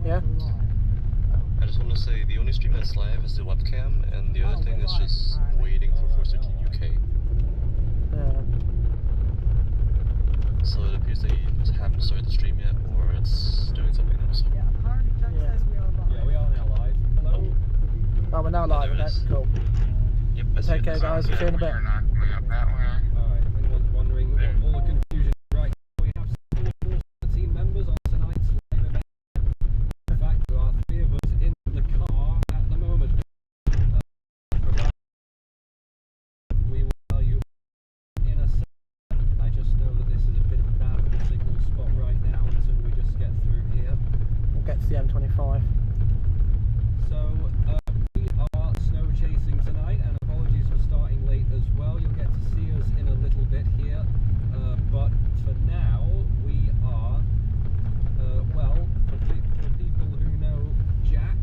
Yeah. I just want to say the only stream that's live is the webcam, and the other thing is just waiting for Force UK. Yeah. So it appears they haven't started the stream yet, or it's doing something else. So. Yeah, apparently Jack says we are live. Yeah, we are now live. Hello. Oh, we're now live. There it Okay, is. cool. Yep. Take care, guys. We'll see you in a bit. Alright, if anyone's wondering what all the confusion is, right, we have several team members on tonight's live event. In fact, there are 3 of us in the car at the moment. We will tell you in a second. I just know that this is a bit of a bad signal spot right now until we just get through here. We'll get to the M25. So, we are snow chasing tonight, and apologies for starting late as well. You'll get to see us in a little bit here, but for now we are, well, for people who know Jack,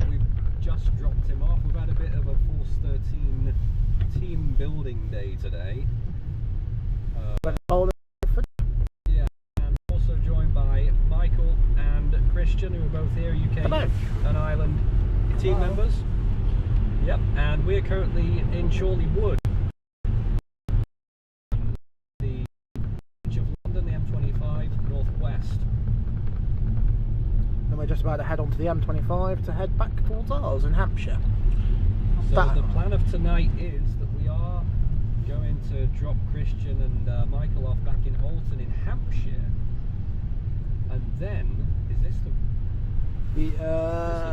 we've just dropped him off. We've had a bit of a Force 13 team building day today. Yeah, and also joined by Michael and Christian, who are both here, UK Hello. and Ireland team members. Yep, and we're currently in Chorley Wood, the edge of London, the M25 northwest. And we're just about to head on to the M25 to head back towards ours in Hampshire. So That- the plan of tonight is that we are going to drop Christian and Michael off back in Alton in Hampshire, and then is this the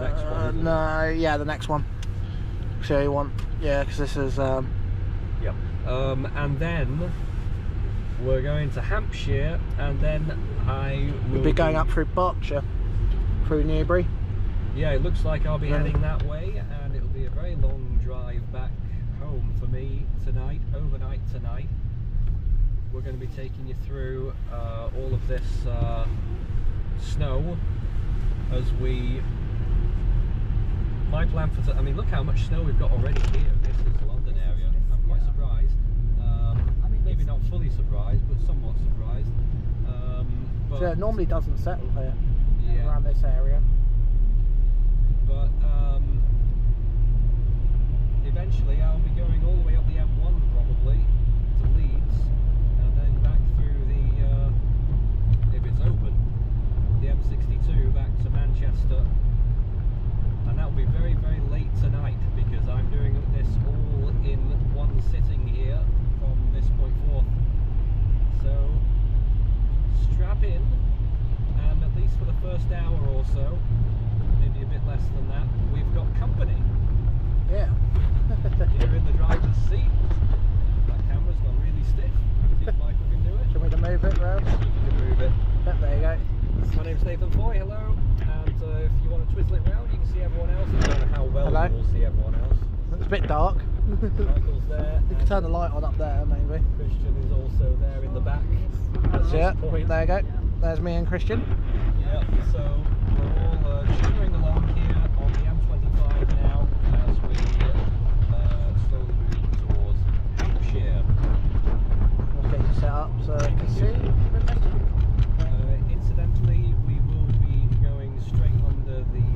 next one, isn't it? No, yeah, the next one. So you want, yeah, because this is Yep. And then we're going to Hampshire, and then we'll be going up through Berkshire, through Newbury. Yeah, it looks like I'll be Yeah. heading that way, and it'll be a very long drive back home for me tonight, overnight tonight. We're going to be taking you through all of this snow as we... My plan for... I mean, look how much snow we've got already here. This is London area. I'm quite surprised. Maybe not fully surprised, but somewhat surprised. But So it normally doesn't settle here, yeah. around this area. But eventually I'll be going all the way up the M1 probably to Leeds, and then back through the, if it's open, the M62 back to Manchester, and that will be very, very late tonight because I'm doing this all in one sitting here from this point forth. So strap in, and at least for the first hour or so, maybe a bit less than that, we've got company. Yeah. You're in the driver's seat. That camera's gone really stiff. See if Michael can do it. Should we to move it round? You can move it. Yep, there you go. My name's Nathan Foy, hello. And if you want to twizzle it round, you can see everyone else. I don't know how well Hello. you will see everyone else. It's a bit dark. Michael's there. You can turn the light on up there, maybe. Christian is also there in the back. That's it. Point. There you go. There's me and Christian. Yeah, so we're all cheering along here on the M25 now as we slowly move towards Hampshire. We'll get you set up so you can see. Incidentally, we will be going straight under the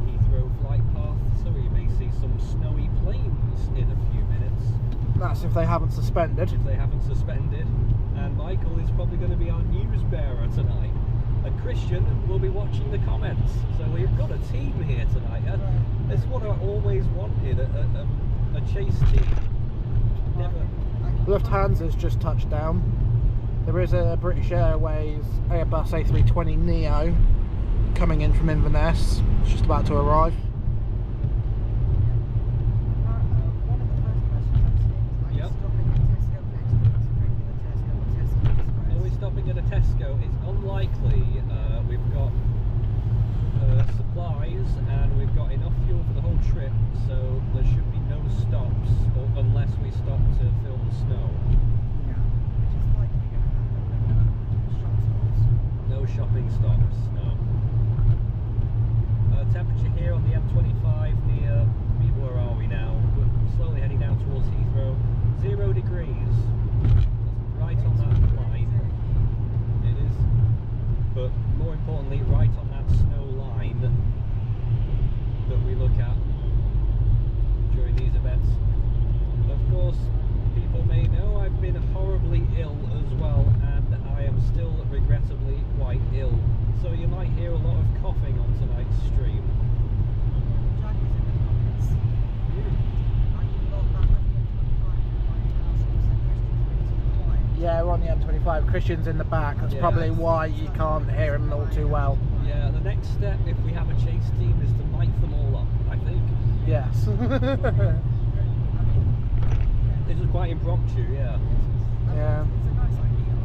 Heathro flight path, so we may see some snowy planes in a few minutes. That's if they haven't suspended. If they haven't suspended. And Michael is probably going to be our news bearer tonight. And Christian will be watching the comments. So we've got a team here tonight. That's what I always wanted, a chase team. Never. Lufthansa's just touched down. There is a British Airways Airbus A320 Neo coming in from Inverness. It's just about to arrive. One of the first questions I'm seeing is, Yep. are you stopping at Tesco next to Are we stopping at regular Tesco or Tesco? a Tesco? It's unlikely. We've got supplies and we've got enough fuel for the whole trip, so there should be no stops unless we stop to film the snow. Yeah. Which is likely going to happen with shop stores. No shopping stops, no. Temperature here on the M25 near, where are we now? We're slowly heading down towards Heathrow. 0 degrees. Right on that line. It is. But more importantly, right on that stream. Jack is in the comments. And you lot back on the M25 from my house, and said Christian's really quiet. Yeah, we're on the M25. Christian's in the back. That's Yeah. probably why you can't hear him all too well. Yeah, the next step, if we have a chase team, is to mic them all up, I think. Yes. I mean, This is quite impromptu, yeah. Yeah. It's a nice idea.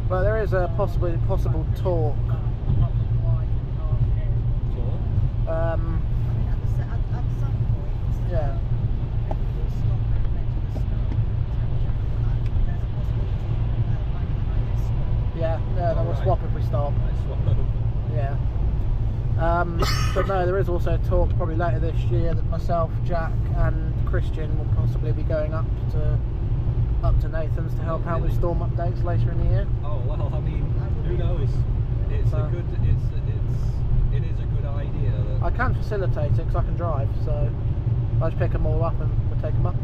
But there is a possible talk. So, I mean, at some point, Yeah. if we do stop and measure the snow temperature for that, there's a possibility Mike and I just swap. Yeah, then we'll Alright. swap if we stop. I swap them. Yeah. But no, there is also talk probably later this year that myself, Jack, and Christian will possibly be going up to Nathan's to help out with storm updates later in the year. Oh well, I mean, who knows? It's a good, it is a good idea. That I can facilitate it because I can drive, so I'll just pick them all up and we'll take them up.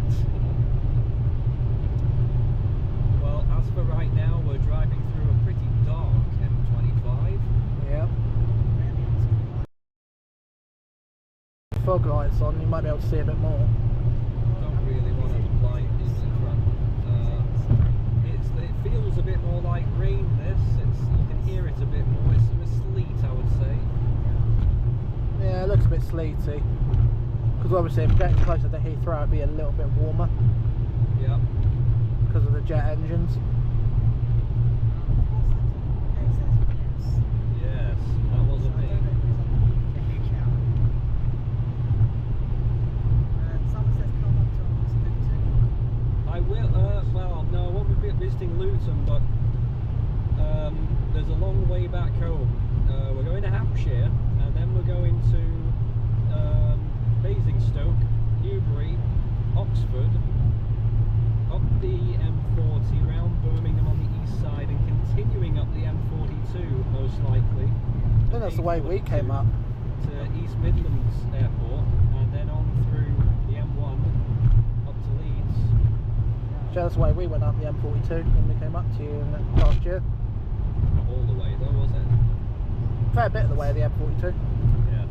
Well, as for right now, we're driving through a pretty dark M25. Yeah. Fog lights on, you might be able to see a bit more. Don't really want to blind this in front. It feels a bit more like rain. You can hear it a bit more. It's some sleet, I would say. Yeah, it looks a bit sleety. Because obviously if getting closer to Heathrow it'd be a little bit warmer Yeah. because of the jet engines. Yes, that wasn't me. I will. Well, no, I won't be visiting Luton, but there's a long way back home. We're going to Hampshire, and then we're going to Basingstoke, Newbury, Oxford, up the M40 round Birmingham on the east side, and continuing up the M42 most likely. I think that's the way we came up. To East Midlands Airport, and then on through the M1 up to Leeds. So that's the way we went up the M42 when we came up to you last year. Not all the way though, was it? Fair bit of the way of the M42. Yeah.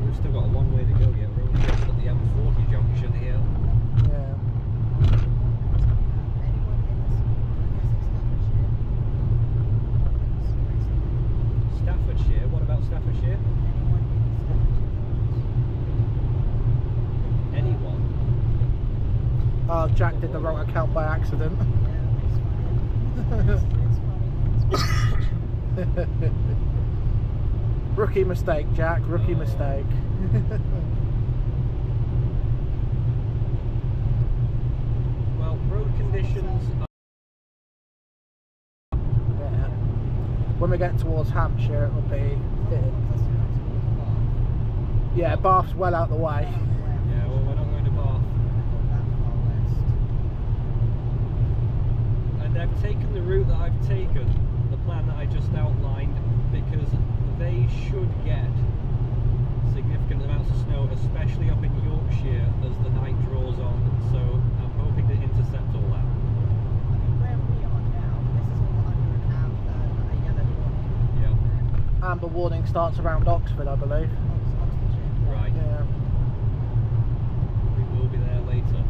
We've still got a long way to go yet. We're only just at the M40 junction here. Yeah. Staffordshire? What about Staffordshire? Anyone? Oh, Jack did the wrong account by accident. Rookie mistake, Jack. Rookie mistake. Well, road conditions Yeah. When we get towards Hampshire, it will be. Yeah, Bath's well out the way. Yeah, well, we're not going to Bath. And I've taken the route that I've taken, the plan that I just outlined, because they should get significant amounts of snow, especially up in Yorkshire as the night draws on. So I'm hoping to intercept all that. Where we are now, this is all under a yellow warning. Yeah. Amber warning starts around Oxford, I believe. Oxfordshire. Right. Yeah. We will be there later.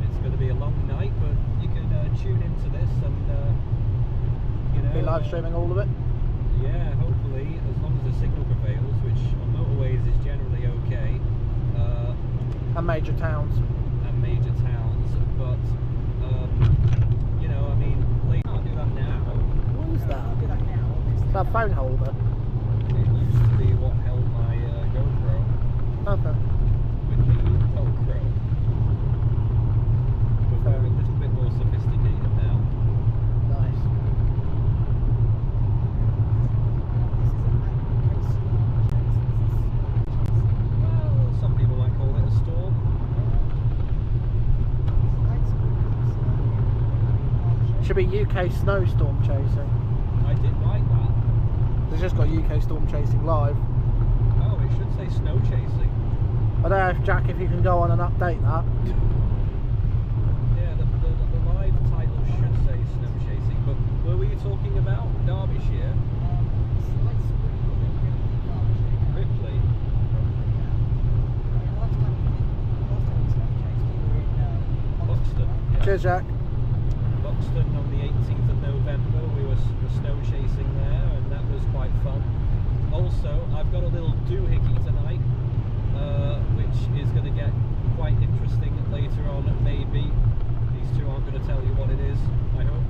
It's going to be a long night, but you can tune into this and you know. Be live streaming all of it. Yeah, hopefully, as long as the signal prevails, which on motorways is generally okay. And major towns. And major towns, but you know, I mean, we can't do that now. What is I'll that? do that now, obviously. Is that a phone holder? It used to be what held my GoPro Okay. with the Velcro, but we're a little bit more sophisticated now. Nice. Well, some people might call it a storm. Should be UK snowstorm chasing. I did write that. They've just got UK storm chasing live. Oh, it should say snow chasing. I don't know if Jack, if you can go on and update that. Yeah, the live title should say snow chasing, but this year? Slight sprinkle in Ripley. Ripley. Last time we snow chased, you were in Buxton. Yeah. Cheers, Jack. Buxton on the 18th of November. We were snow chasing there, and that was quite fun. Also, I've got a little doohickey tonight, which is going to get quite interesting later on, maybe. These two aren't going to tell you what it is, I hope.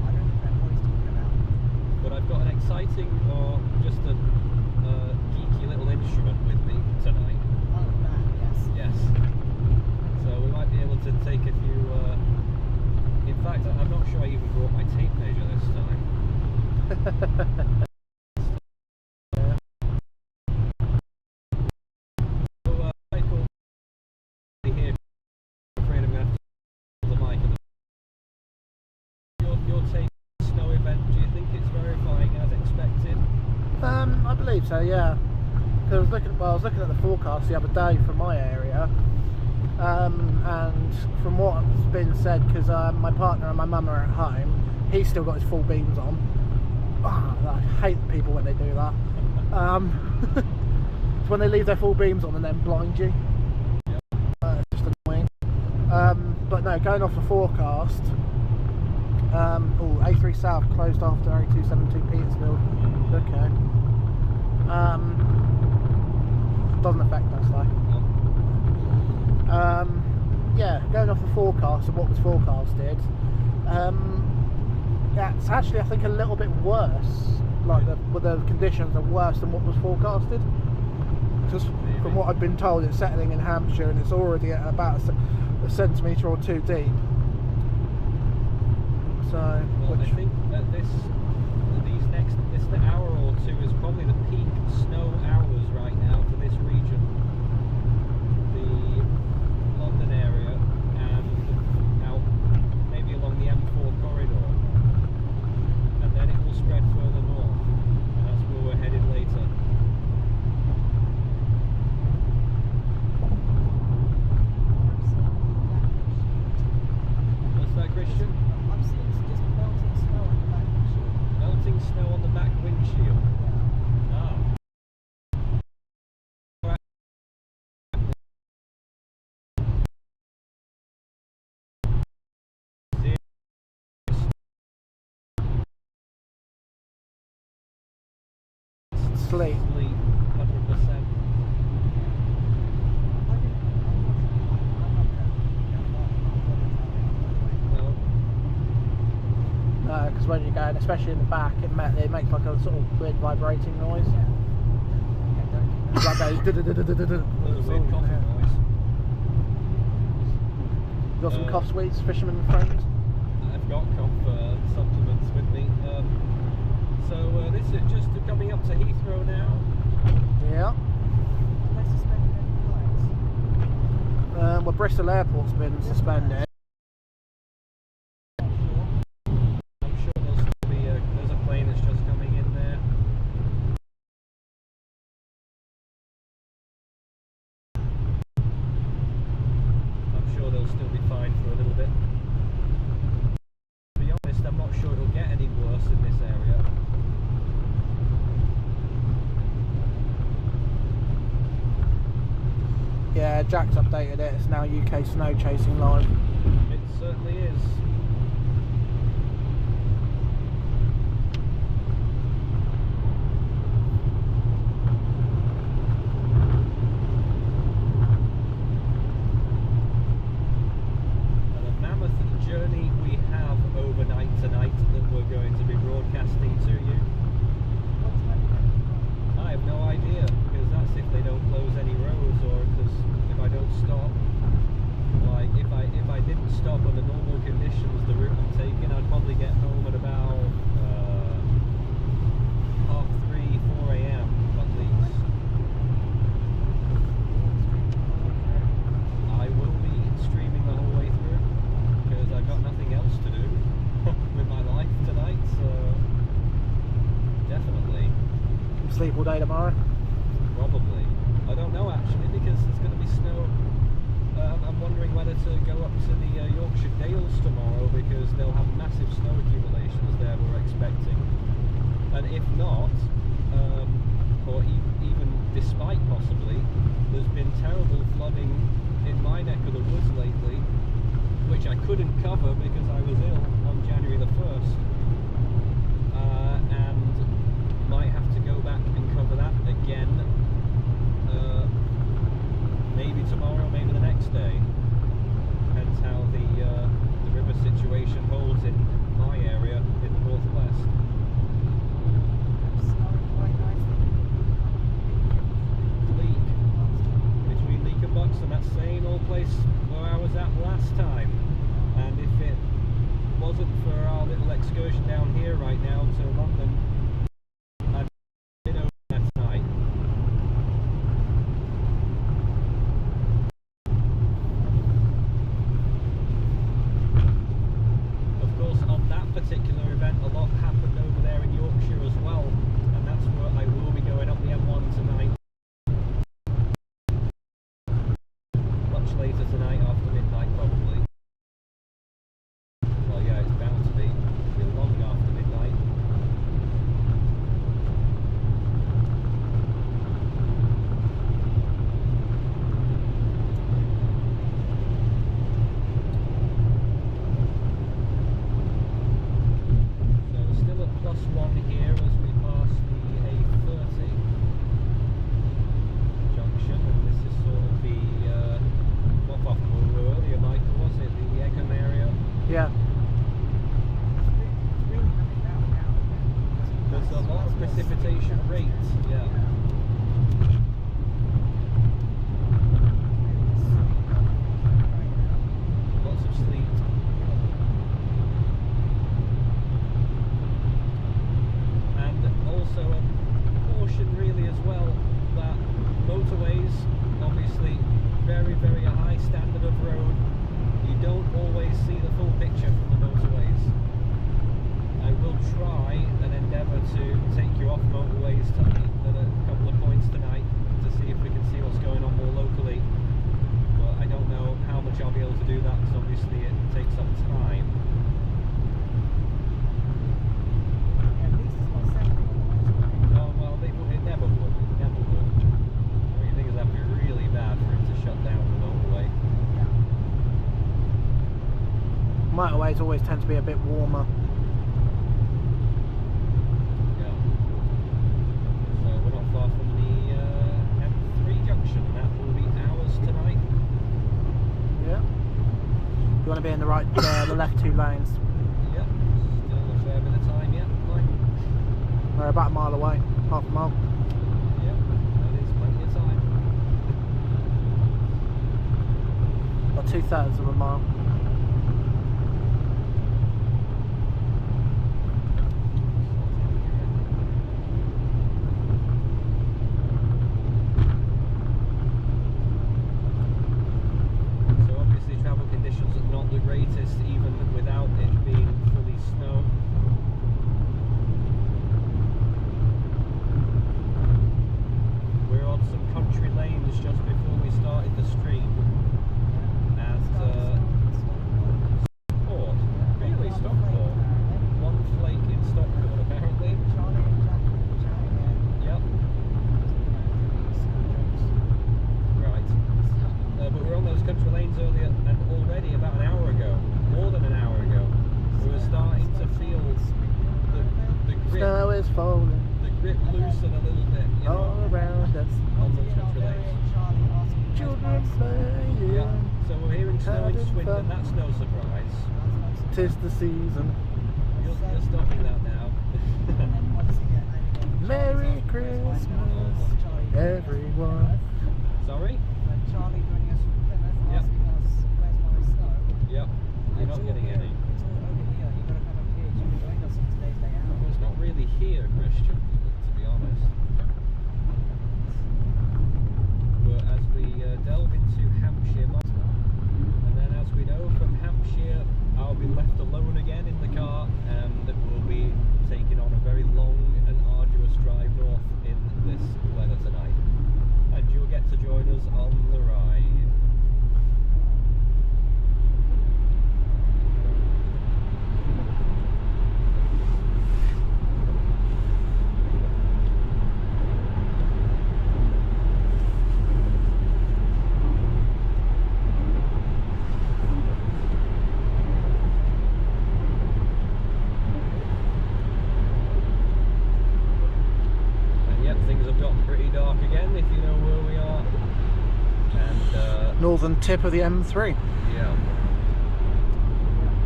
I don't know what he's talking about. But I've got an exciting, or just a geeky little instrument with me tonight. Oh, man, yes. Yes. So we might be able to take a few. In fact, I'm not sure I even brought my tape measure this time. So, Michael, here. I'm afraid I'm going to have to hold the mic. Your tape snow event, do you think it's verifying as expected? I believe so, yeah. Because I was looking at the forecast the other day for my area, and from what's been said, because my partner and my mum are at home, he's still got his full beams on. Oh, I hate people when they do that. It's when they leave their full beams on and then blind you. It's just annoying. But no, going off the forecast, A3 South closed after A272 Petersfield. Okay. Doesn't affect us though. Yeah, going off the forecast and what was forecasted, yeah, it's actually, I think, a little bit worse. Like the conditions are worse than what was forecasted. Just from what I've been told, it's settling in Hampshire and it's already at about a centimetre or two deep. So, well, I think that this hour or two is probably the peak snow hours right now for this region, the London area, and out maybe along the M4 corridor, and then it will spread further north, and that's where we're headed later. What's that, Christian? I'm seeing just melting snow on the back windshield. Melting snow on the back windshield. Ah. sleep. Sleep, 100%. No, because when you're going, especially in the back, it makes like a sort of weird vibrating noise. Like those Little weird coughing noise. You got some cough sweets, fisherman friends? I've got cough supplements with me. So this is just coming up to Heathrow now. Yeah. Well, Bristol Airport's been suspended. I'm sure there'll still be there's a plane that's just coming in there. I'm sure they'll still be fine for a little bit. To be honest, I'm not sure it'll get any worse in this area. Yeah, Jack's updated it. It's now UK snow chasing live. It certainly is. And a mammoth journey we have overnight tonight that we're going to be broadcasting to you. I have no idea, because that's if they don't close any roads, or if I don't stop. Like if I didn't stop under normal conditions, the route I'm taking, I'd probably get home at about 3:30, 4 a.m. at least. I will be streaming the whole way through because I've got nothing else to do with my life tonight. So definitely. Sleep all day tomorrow? Probably. I don't know actually, because there's going to be snow. I'm wondering whether to go up to the Yorkshire Dales tomorrow, because they'll have massive snow accumulations there we're expecting. And if not, or even despite possibly, there's been terrible flooding in my neck of the woods lately, which I couldn't cover because I was ill on January the 1st, and might have to go back and cover that again, maybe tomorrow, maybe the next day. Depends how the river situation holds in my area in the northwest. Leek, between Leek and Buxton, that same old place where I was at last time. And if it wasn't for our little excursion down here right now to London, I'd been over there tonight. Of course, on that particular event, a lot happened over there in Yorkshire as well, and that's where I will be going up the M1 tonight. Much later tonight, after midnight probably. Well, yeah, it's bound to be long after midnight. So we're still at +1 here as we pass the A30 junction, and this is sort of the not far from where we were earlier, Michael, was it? The Egham area. Yeah. There's a lot of precipitation rates, yeah. Lots of sleet. And also a caution really as well that motorways, obviously very, very high standard of road. You don't always see the full picture from the motorways. I will try and endeavour to take you off motorways tonight at a couple of points tonight to see if we can see what's going on more locally. But I don't know how much I'll be able to do that because obviously it takes up time. Oh well, it never would. It never would. I mean, things have to be really bad for it to shut down the motorway. Motorways always tend to be a bit warmer. Yeah. So we're not far from the M3 junction. That will be ours tonight. Yeah. You want to be in the right, the left 2 lanes. Yep. Still a fair bit of time yet. Fine. We're about a mile away, half a mile. Yep. That is plenty of time. Or 2/3 of a mile. So obviously travel conditions are not the greatest even without it being fully snow. We're on some country lanes just before we started the stream at Stockport. Really, Stockport? One flake in Stockport apparently. Yep. Right. But we're on those country lanes earlier, and already about an hour ago, more than an hour ago, we were starting to feel the grip. Snow is falling The grip loosen a little bit, you all know, around us. on those country lanes. Children playing. Yeah. So we're hearing snow in Swindon. That's no surprise. 'Tis the season. You're stopping that now. Merry Christmas, everyone. Sorry? Charlie joining us from Plymouth, Yep. asking us where's my snow. Yep. You're not getting any. It's all over here. You've got to come up here to join us on today's day out. Well, it's not really here, Christian, to be honest. But as we delve into Hampshire, and then as we know from Hampshire, I'll be left alone again in the car, and we'll be taking on a very long and arduous drive north in this weather tonight. And you'll get to join us on the ride. northern tip of the M3. Yeah.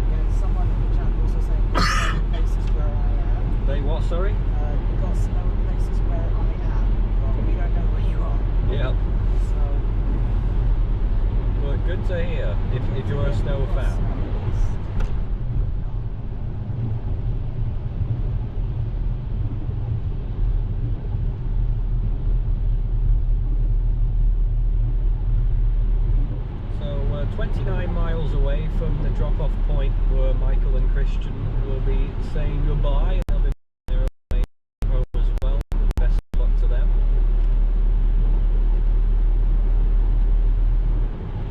Again, someone in the chat also saying got snow in places where I am. They what, sorry? You got snow in places where I am. Well, we don't know where you are. Yeah. So, But good to hear if you're a snow fan. So 29 miles away from the drop-off point where Michael and Christian will be saying goodbye. They'll be making their way home as well. Best of luck to them.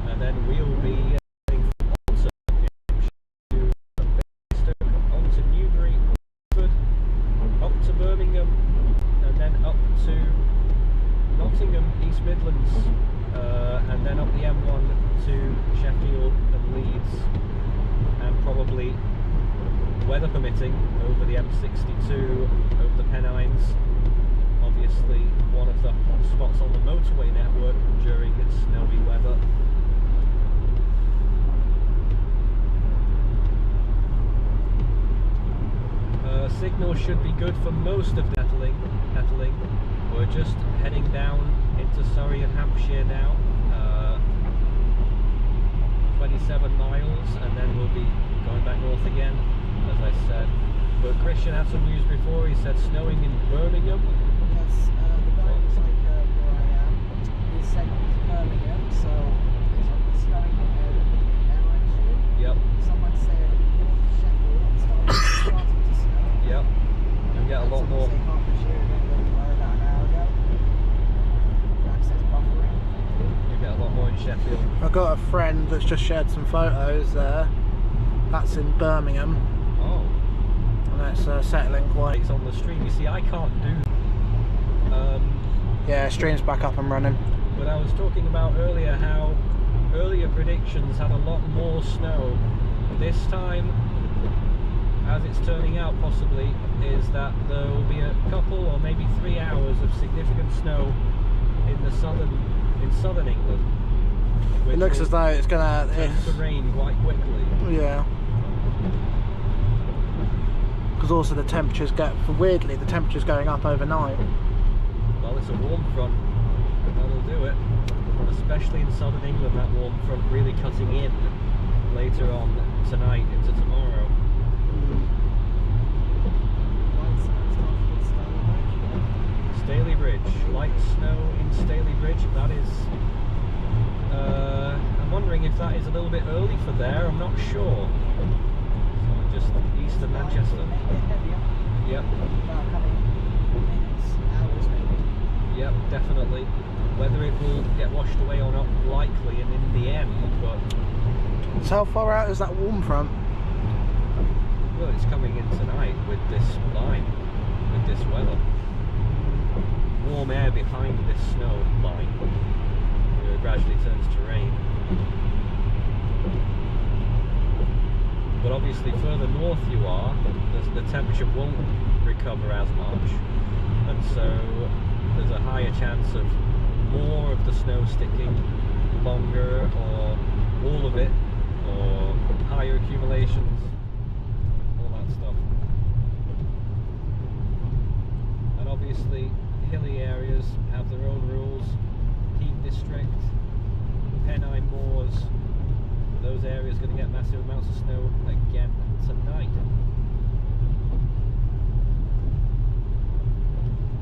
And then we'll be heading from Alton to Basingstoke, on to Newbury, up to Birmingham, and then up to Nottingham, East Midlands, and then up the M1 to Sheffield and Leeds, and probably, weather permitting, over the M62, over the Pennines. Obviously one of the hot spots on the motorway network during snowy weather. Signal should be good for most of Nettling. We're just heading down into Surrey and Hampshire now. 27 miles, and then we'll be going back north again, as I said. But Christian had some news before. He said snowing in Birmingham. yes, the guy was like where I am. He said it's Birmingham, so it's snowing now actually. Yep. Someone said North Sheffield it's starting to snow. Yep. You'll get a lot more. Say Hampshire about an hour ago. Jack says buffering. You get a lot more in Sheffield. I've got a friend that's just shared some photos there. That's in Birmingham, Oh, and it's settling quite. it's on the stream. You see, I can't do. Yeah, stream's back up and running. But I was talking about earlier how earlier predictions had a lot more snow. This time, as it's turning out, possibly is that there will be a couple or maybe 3 hours of significant snow in southern England. It looks as though it's gonna. turn to rain quite quickly. Yeah. Because also the temperatures weirdly the temperature's going up overnight. Well, it's a warm front that'll do it, especially in southern England. That warm front really cutting in later on tonight into tomorrow. Staley Bridge, light snow in Staley Bridge. That is. I'm wondering if that is a little bit early for there. I'm not sure. So just east of Manchester. Yep. Yep, definitely. Whether it will get washed away or not, likely, and in the end, but. So how far out is that warm front? Well, it's coming in tonight with this line, with this weather. Warm air behind this snow line. It gradually turns to rain. But obviously further north you are, the temperature won't recover as much, and so there's a higher chance of more of the snow sticking longer, or all of it, or higher accumulations, all that stuff. And obviously hilly areas have their own rules. Peak District, Pennine Moors, those areas are going to get massive amounts of snow again tonight.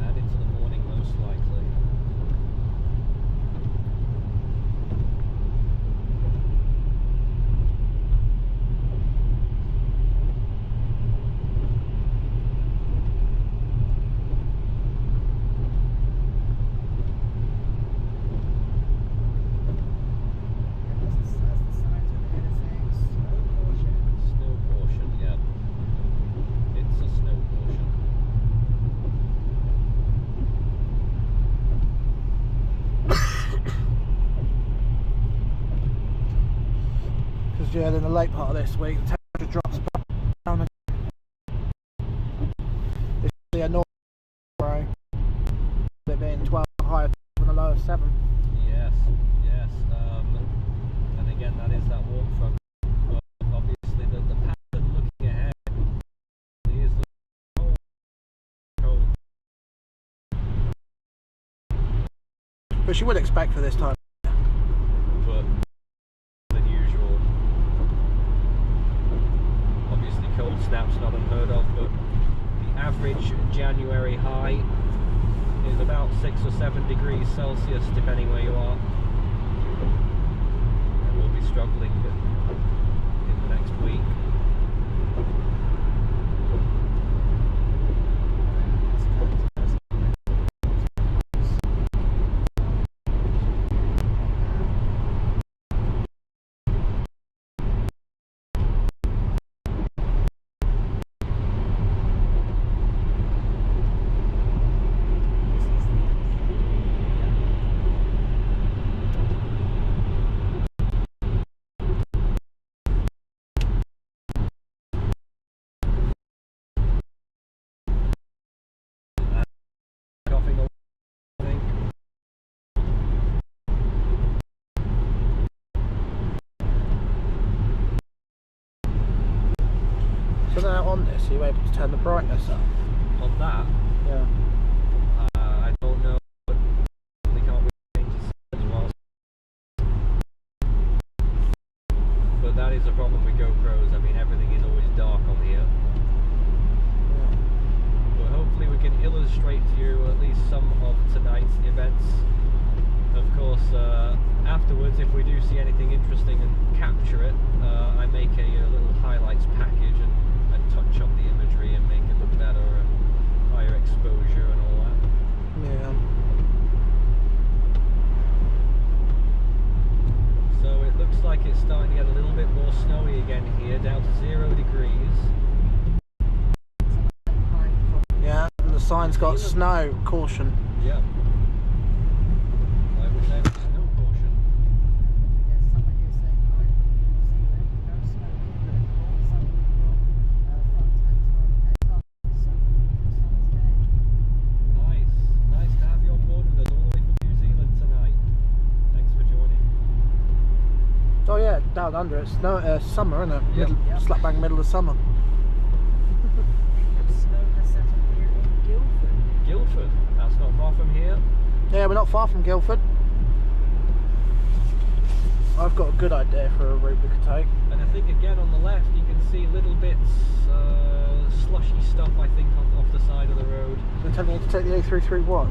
And into the morning most likely. Snow caution, yeah. It's a snow caution. Because yeah, in the late part of this week, the temperature drops back down again. It's really a normal tomorrow. It being 12 higher than a low of 7. Yes, yes. again, that is that warm front. But obviously the pattern looking ahead is the cold. Which you would expect for this time. But than usual. Obviously cold snap's not unheard of, but the average January high is about 6 or 7 degrees Celsius depending where you are. And we'll be struggling in the next week. So now on this, are you able to turn the brightness up? On that, Yeah. I don't know, but we can't really change the as well. But that is a problem with GoPros. I mean, everything is always dark on here. But hopefully we can illustrate to you at least some of tonight's events. Of course, afterwards, if we do see anything interesting and capture it, I make a little highlights package and touch up the imagery and make it look better and higher exposure and all that. Yeah. So it looks like it's starting to get a little bit more snowy again here, down to 0 degrees. Yeah, and the sign's got snow caution. Yep. I would say it's snow caution. Nice. Nice to have you on board with us all the way from New Zealand tonight. Thanks for joining. Oh yeah, down under it's summer, isn't it? Yep. Slap bang middle of summer. Snow has settled here in Guildford. Guildford, that's not far from here. Yeah, we're not far from Guildford. I've got a good idea for a route we could take. And I think again on the left you can see little bits, slushy stuff I think off the side of the road. They're telling you to take the A331.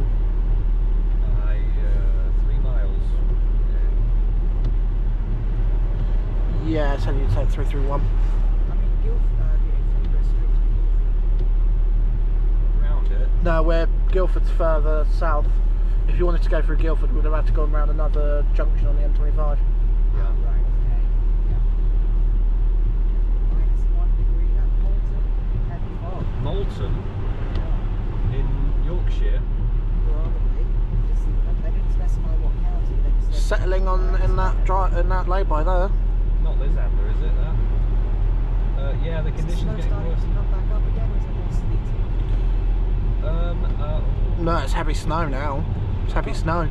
3 miles. Yeah, it's telling you to take 331. I mean, Guildford, the A3 goes straight to Guildford. Around it. No, where Guildford's further south. If you wanted to go through Guildford, we'd have had to go around another junction on the M25. Yeah. Right, okay. Yeah. -1 degree at Alton. Heavy fog. Moulton Yeah. in Yorkshire. Probably. They didn't specify what county. They just said Settling on in that lay-by there. Not Lysander, is it? Yeah, the Is the conditions snow getting starting worse. to come back up again, or is it more sleety? No, it's heavy snow now. It's heavy snow.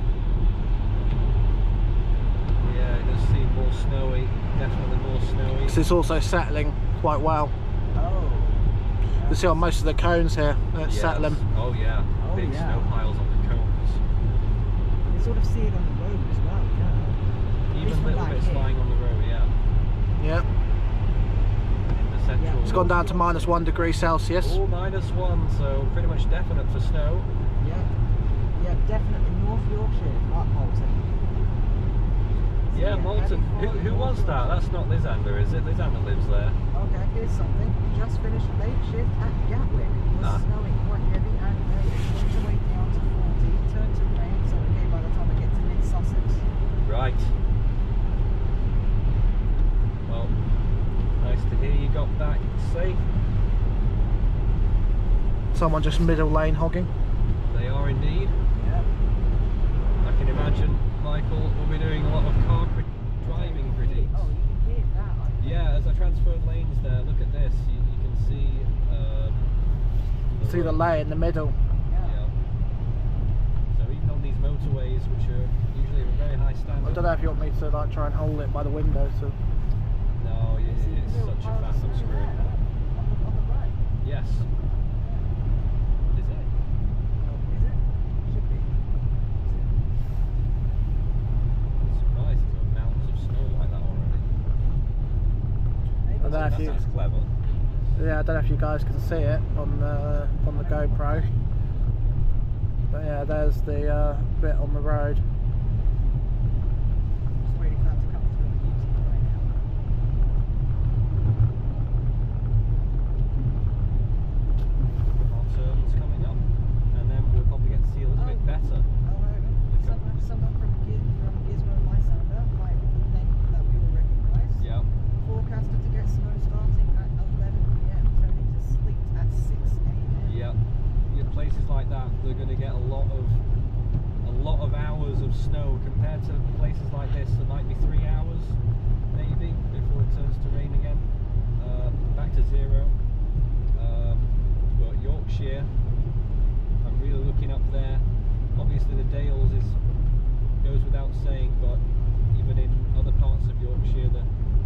Yeah, it does seem more snowy. Definitely more snowy. 'Cause it's also settling quite well. Oh. You see on most of the cones here, it's Yes. settling. Oh yeah, Oh, big yeah. snow piles on the cones. You sort of see it on the road as well, yeah. Even from little back bits here. lying on the road, yeah. Yeah, In the central. it's gone down to -1 degree Celsius. Oh, -1, so pretty much definite for snow. Yeah. Yeah, definitely North Yorkshire, not Malton. Yeah, Moulton. Who was that? That's not Lysander, is it? Lysander lives there. Okay, here's something. Just finished late shift at Gatwick. Was Ah. snowing quite heavy and late. It's going to way down to 40. Turned to rain, so okay by the time I get to mid-Sussex. Right. Well, nice to hear you got back safe. Someone just middle lane hogging. They are indeed. Yeah. I can imagine Michael will be doing a lot of car driving critiques. Oh, you can hear that. I think. Yeah, as I transferred lanes there, look at this. You can see. See the lay in the middle. Yeah. Yeah. So even on these motorways, motorways, which are usually of a very high standard. I don't know if you want me to like try and hold it by the window. So No, it's such a fast screw. On the right. Yes. Is it? Is it? Should be. I'm surprised there's got mountains of snow like that already. Maybe And it's if you- That's clever. yeah, I don't know if you guys can see it on the GoPro, but yeah, there's the bit on the road. just waiting for that to come through on YouTube right now. Our turn's coming up, and then we'll probably get to see a little bit better. Someone from Gizmo My Sounder might think that we will recognise. Yeah. Forecasted to get snow starting at 11 PM, turning to sleet at 6 AM. Yeah. Places like that, they're going to get a lot of hours of snow compared to places like this that might be 3 hours maybe before it turns to rain again. Back to zero. But Yorkshire, I'm really looking up there. Obviously the Dales goes without saying, but even in other parts of Yorkshire, the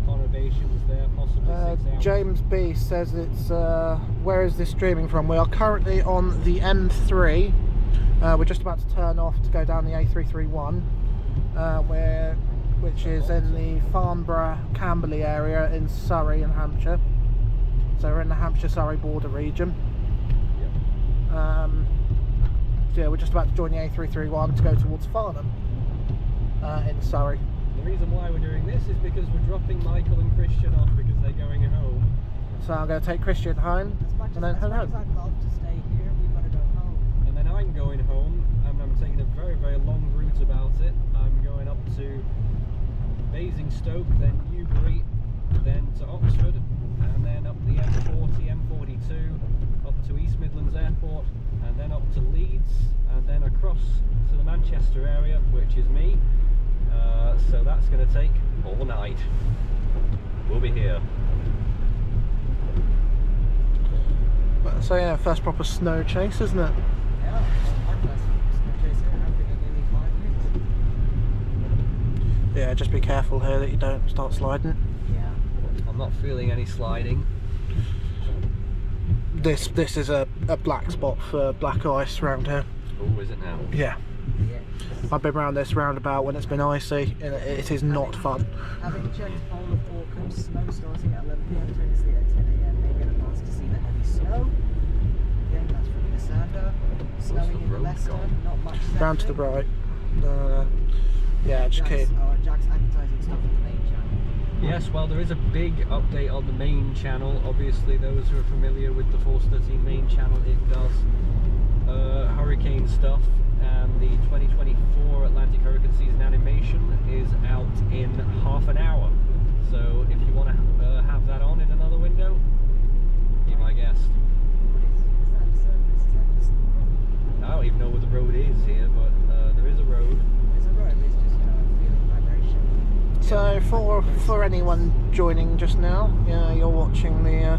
conurbation's there, possibly 6 hours. James B says it's where is this streaming from? We are currently on the M3. We're just about to turn off to go down the A331, which is in the Farnborough Camberley area in Surrey and Hampshire. So we're in the Hampshire-Surrey border region. Yep. So yeah, we're just about to join the A331 to go towards Farnham in Surrey. The reason why we're doing this is because we're dropping Michael and Christian off because they're going home. So I'm going to take Christian home As much and then as head home. I'd love to stay here, we've got to go home. And then I'm going home, and I'm taking a very, very long route about it. I'm going up to Basingstoke, then Newbury, then to Oxford, and then up the M40, M42, up to East Midlands Airport, and then up to Leeds, and then across to the Manchester area, which is me. So that's going to take all night. We'll be here. So yeah, first proper snow chase, isn't it? Yeah, I'm just chasing it. I'm thinking maybe 5 minutes. Yeah, just be careful here that you don't start sliding. Yeah. I'm not feeling any sliding. This is a black spot for black ice around here. Oh, is it now? Yeah. Yeah. I've been around this roundabout when it's been icy, and it is not fun. Having checked polar forecast, snow starting at 11 PM, turning to sleet at 10 AM, they get a chance to see the heavy snow. Again, that's from Lysander. Snowing in road Leicester, gone? not much Round to the settling. right. Yeah, just keep. Jack's advertising stuff on the main channel. Yes, well, there is a big update on the main channel. Obviously, those who are familiar with the Force 13 main channel, it does hurricane stuff, and the 2024 Atlantic Hurricane Season animation is out in half an hour. So if you want to have that on in another window, be my guest. Is that surface? Is that just the road? I don't even know what the road is here, but there is a road. There's a road, it's just, feeling vibration. So for anyone joining just now, yeah, you're watching the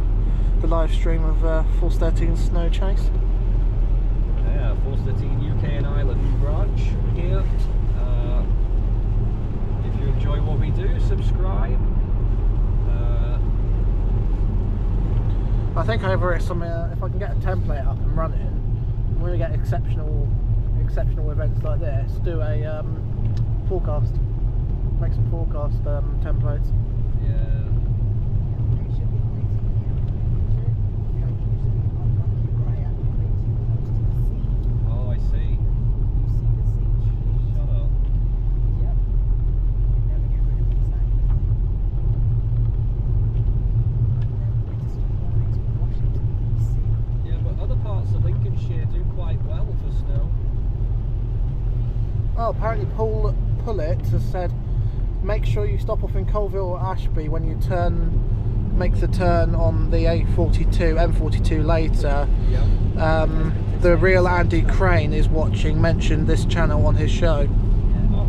live stream of Force 13's snow chase. Yeah, Force 13 UK and Ireland branch here. If you enjoy what we do, subscribe. I think over at some if I can get a template up and running, when we get exceptional events like this, do a forecast, make some forecast templates. Yeah. They should be waiting here. You know, usually unlucky where I am, way too close to the sea. Oh, I see. You see the sea? Shut up. Yep. You never get rid of these things. Winter storm warnings for Washington, D.C. Yeah, but other parts of Lincolnshire do quite well for snow. Oh, apparently Pullet has said, make sure you stop off in Colville or Ashby when you make the turn on the M42 later. Yeah. The real Andy Crane is watching, mentioned this channel on his show. Yeah,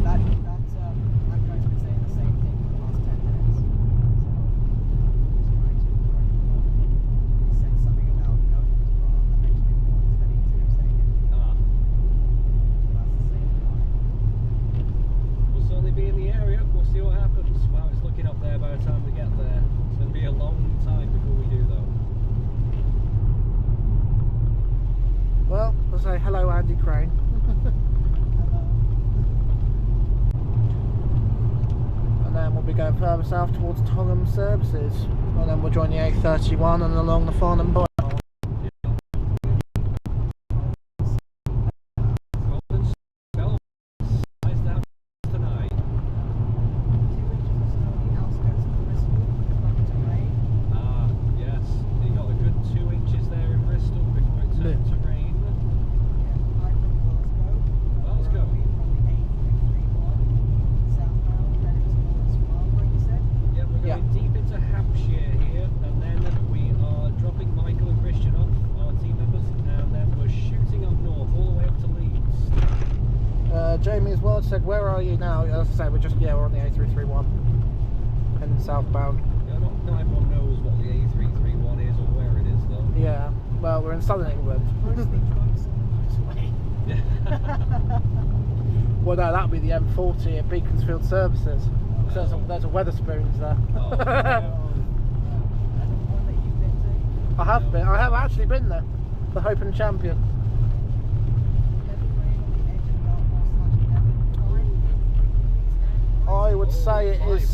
that guys have been saying the same thing for the last 10 minutes. So, just trying to he said something about knowing it was wrong. I mentioned it once, then he ended up saying it. Ah. So that's the same time. Andy Crane. And then we'll be going further south towards Nottingham services. And then we'll join the A31 and along the Farnham Boy. Deep into Hampshire here, and then we are dropping Michael and Christian off, our team members, and then we're shooting up north all the way up to Leeds. Jamie as well said, where are you now? As I say, we're on the A331 heading southbound. Yeah, not everyone knows what the A331 is or where it is though. Yeah, well, we're in southern England. Well, no, that'll be the M40 at Beaconsfield Services. So there's a Wetherspoons there. Oh, yeah. I have been. I have actually been there. The Hope and Champion. I would say it is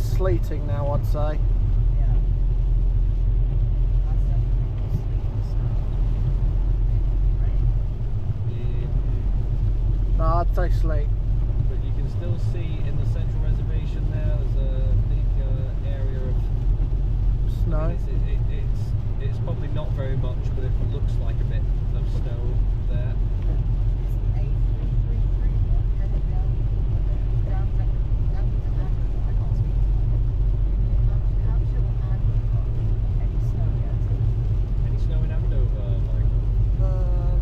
sleeting now. I'd say. No, I'd say sleet. But you can still see in the central reservation there's a big area of Snow. It's probably not very much, but it looks like a bit of snow there. Any snow in Andover, Michael?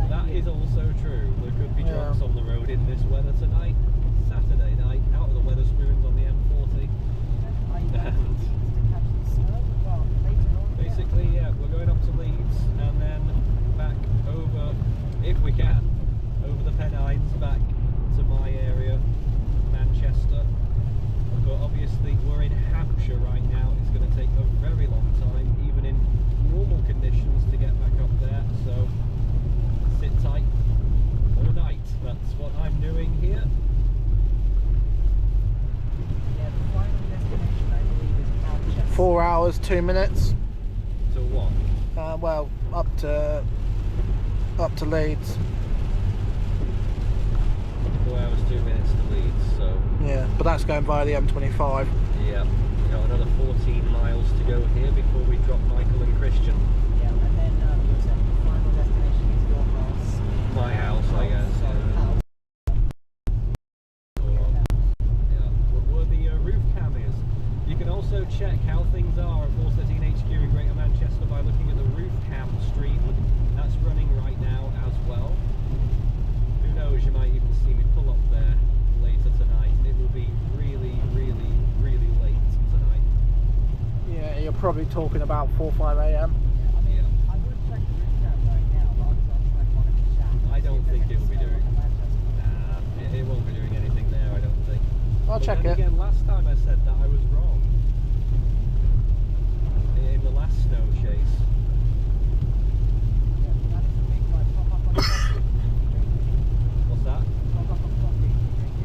That is also true. There could be drunks on the road in this weather tonight. Saturday night, out of the Wetherspoons on the M40. Basically, yeah, we're going up to Leeds and then back over, if we can, over the Pennines back to my area, Manchester. But obviously we're in Hampshire right now. It's going to take a very long time, even in normal conditions, to get back up there. So sit tight all night. That's what I'm doing here. Yeah, the final destination, I believe, is Manchester. 4 hours, 2 minutes. So what? Well, up to Leeds. 4 hours, 2 minutes to Leeds, so... Yeah, but that's going via the M25. Yeah, we've got another 14 miles to go here before we drop Michael and Christian. Yeah, and then you said the final destination is your house. My house, I guess. House. Yeah, where the roof cam is. You can also check how things are at 413 HQ in Greater Manchester by looking at the roof cam stream. That's running right now as well. Who knows, you might even see me pull up there later tonight. It will be really, really, really late tonight. Yeah, you're probably talking about 4 or 5 a.m. Yeah, I mean, Yeah. I would check the roof cam right now, but I'll check one of the chat. I don't think it will be doing. Manchester. Nah, it won't be doing anything there, I don't think. I'll But check then it. again, last time I said that I was wrong. In the last snow chase. Yeah, that is the big one. Top up on coffee. What's that? Top up on coffee. Drink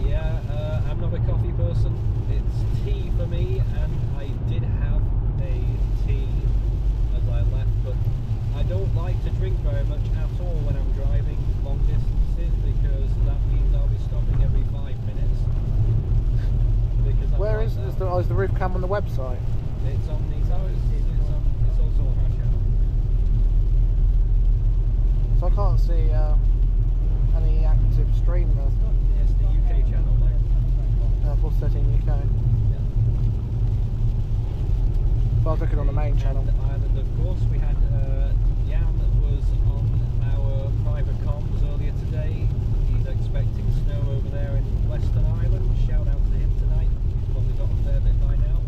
it. Yeah, I'm not a coffee person. It's tea for me, and I did have a tea as I left, but I don't like to drink very much at all when I'm driving long distances, because that means I'll be stopping every 5 minutes. Because Where is the roof cam on the website? It's on these hours. It's also on our channel. So I can't see any active stream there. It's the UK channel, like. 413 UK. Yeah. So I was looking on the main channel. And Ireland, of course, we had Jan that was on our private comms earlier today. He's expecting snow over there in Western Ireland. Shout out to him tonight. He's probably got a fair bit by now.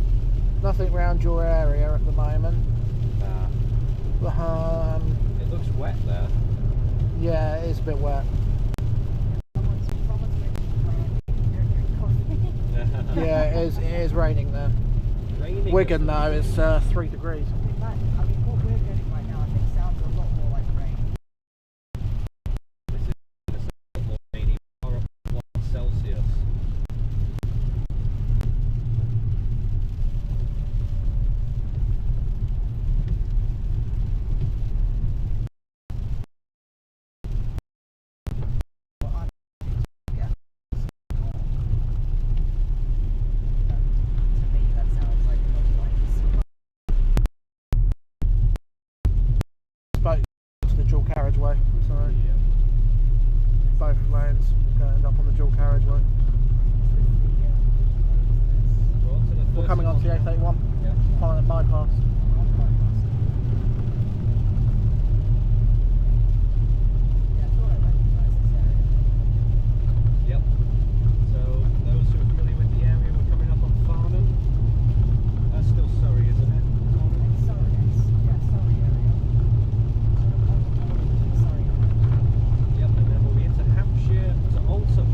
Nothing around your area at the moment. Nah. It looks wet there. Yeah, it is a bit wet. Someone's drinking coffee. Yeah, it is raining there. raining. Wigan though is 3 degrees. In fact, I mean, what we're getting right now, I think sounds a lot more like rain. This is a lot more rainy. We're up to 1 Celsius. To the dual carriageway, so both lanes going up on the dual carriageway. We're coming onto the A31, following the bypass. Yep. So those who are familiar with the area, we're coming up on Farnham. That's still Surrey, isn't it? Yep, and then we'll be into Hampshire to Alton.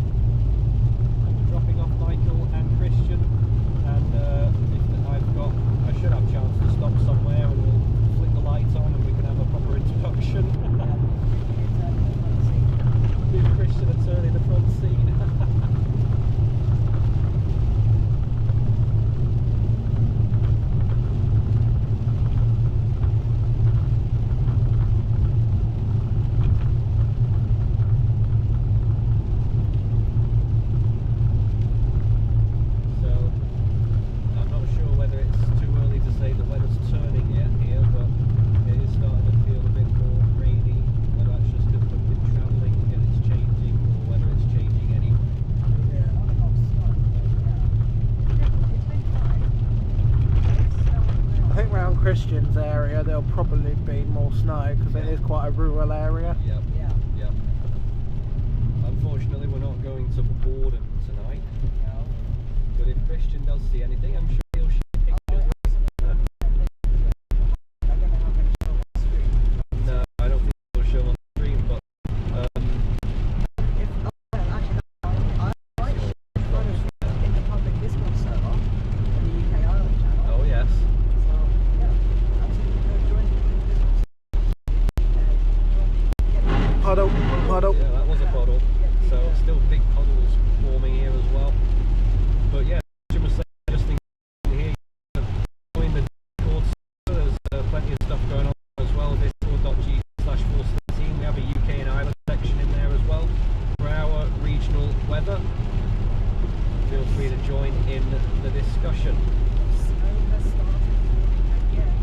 And we're dropping off Michael and Christian. And I should have a chance to stop somewhere and we'll flick the lights on and we can have a proper introduction. Give Christian a turn in the front seat. Christian's area there'll probably be more snow because it is quite a rural area. Yep. Unfortunately we're not going to Borden tonight. No. But if Christian does see anything, I'm sure he'll share pictures. No, I don't think he'll show on the stream, but in the public Discord server on the UK Island channel. oh yes. Puddle. Yeah, that was a puddle. So still big puddles forming here as well. But yeah, Jim was saying just in here, join the Discord server. There's plenty of stuff going on as well. Discord.g/413. We have a UK and Ireland section in there as well for our regional weather. Feel free to join in the discussion. Snow has started again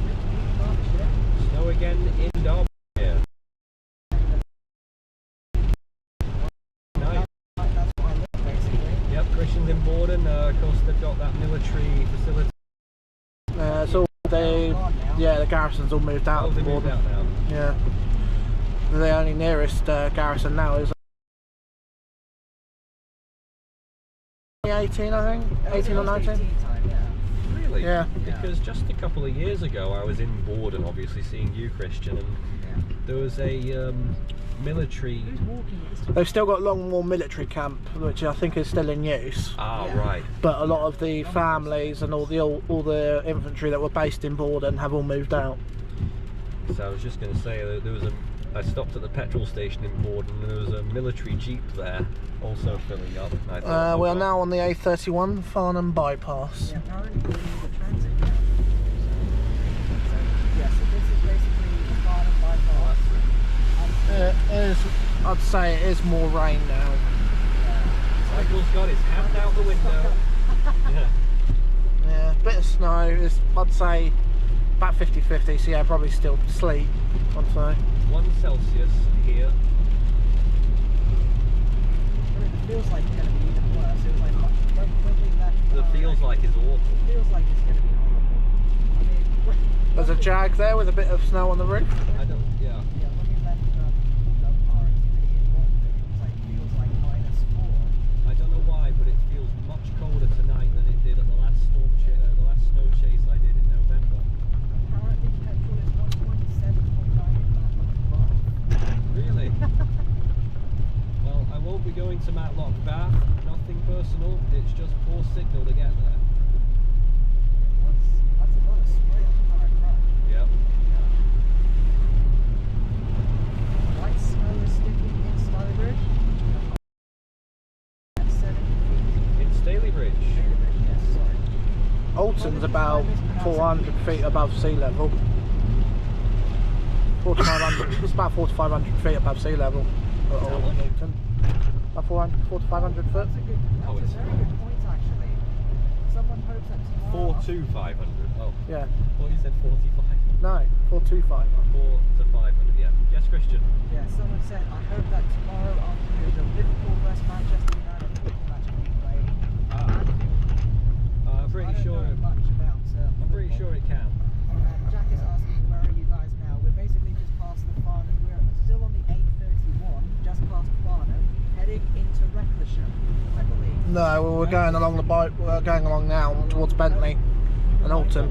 in Berkshire. Snow again in Derbyshire. Christians in Borden, of course they've got that military facility. So the garrison's all moved out. They moved out now. Yeah. The only nearest garrison now is 18, I think. 18 or 19. Time, yeah. Really? Yeah. Because just a couple of years ago I was in Borden, obviously seeing you, Christian, and there was a military. They've still got Longmoor military camp, which I think is still in use. Ah, right. But a lot of the families and all the infantry that were based in Borden have all moved out. So I was just going to say that there was I stopped at the petrol station in Borden and there was a military jeep there also filling up. I thought, we are now on the A31 Farnham bypass. Yeah, apparently we need a transit now. So this is basically the Farnham bypass. It is, I'd say it is more rain now. Michael's got his hand out the window. Yeah, bit of snow. I'd say about 50-50, so yeah, probably still sleet, I'd say. 1 Celsius here. I mean, it feels like it's going to be even worse. It was like when we left. The feels like is awful. It feels like it's going to be horrible. I mean, There's a Jag there with a bit of snow on the roof. I don't, yeah. Yeah, when we left our activity in Watford, it feels like -4. I don't know why, but it feels much colder tonight than it did at the last the last snow chase I did in November. Apparently petrol is 1.7.9 in Matlock Bath. Really? Well, I won't be going to Matlock Bath. Nothing personal. It's just poor signal to get there. Alton's about 400 feet above sea level. 4,500. It's about 4,500 feet above sea level. At Alton. About 400 to 500 foot. That's a very good point, actually. Someone hopes that tomorrow... 4 to 500. Oh. Yeah. Well, you said 45. No, 425. 4 to 500, yeah. Yes, Christian? Yeah, someone said, I hope that tomorrow afternoon the Liverpool vs Manchester United football match will be played. I'm pretty sure. I don't know much about I'm pretty sure it can. Jack is asking, where are you guys now? We're basically just past the Farnham. We're still on the 831, just past Farnham, heading into Recklesham, I believe. No, well, we're going along the bike. We're going along now towards Bentley and Alton.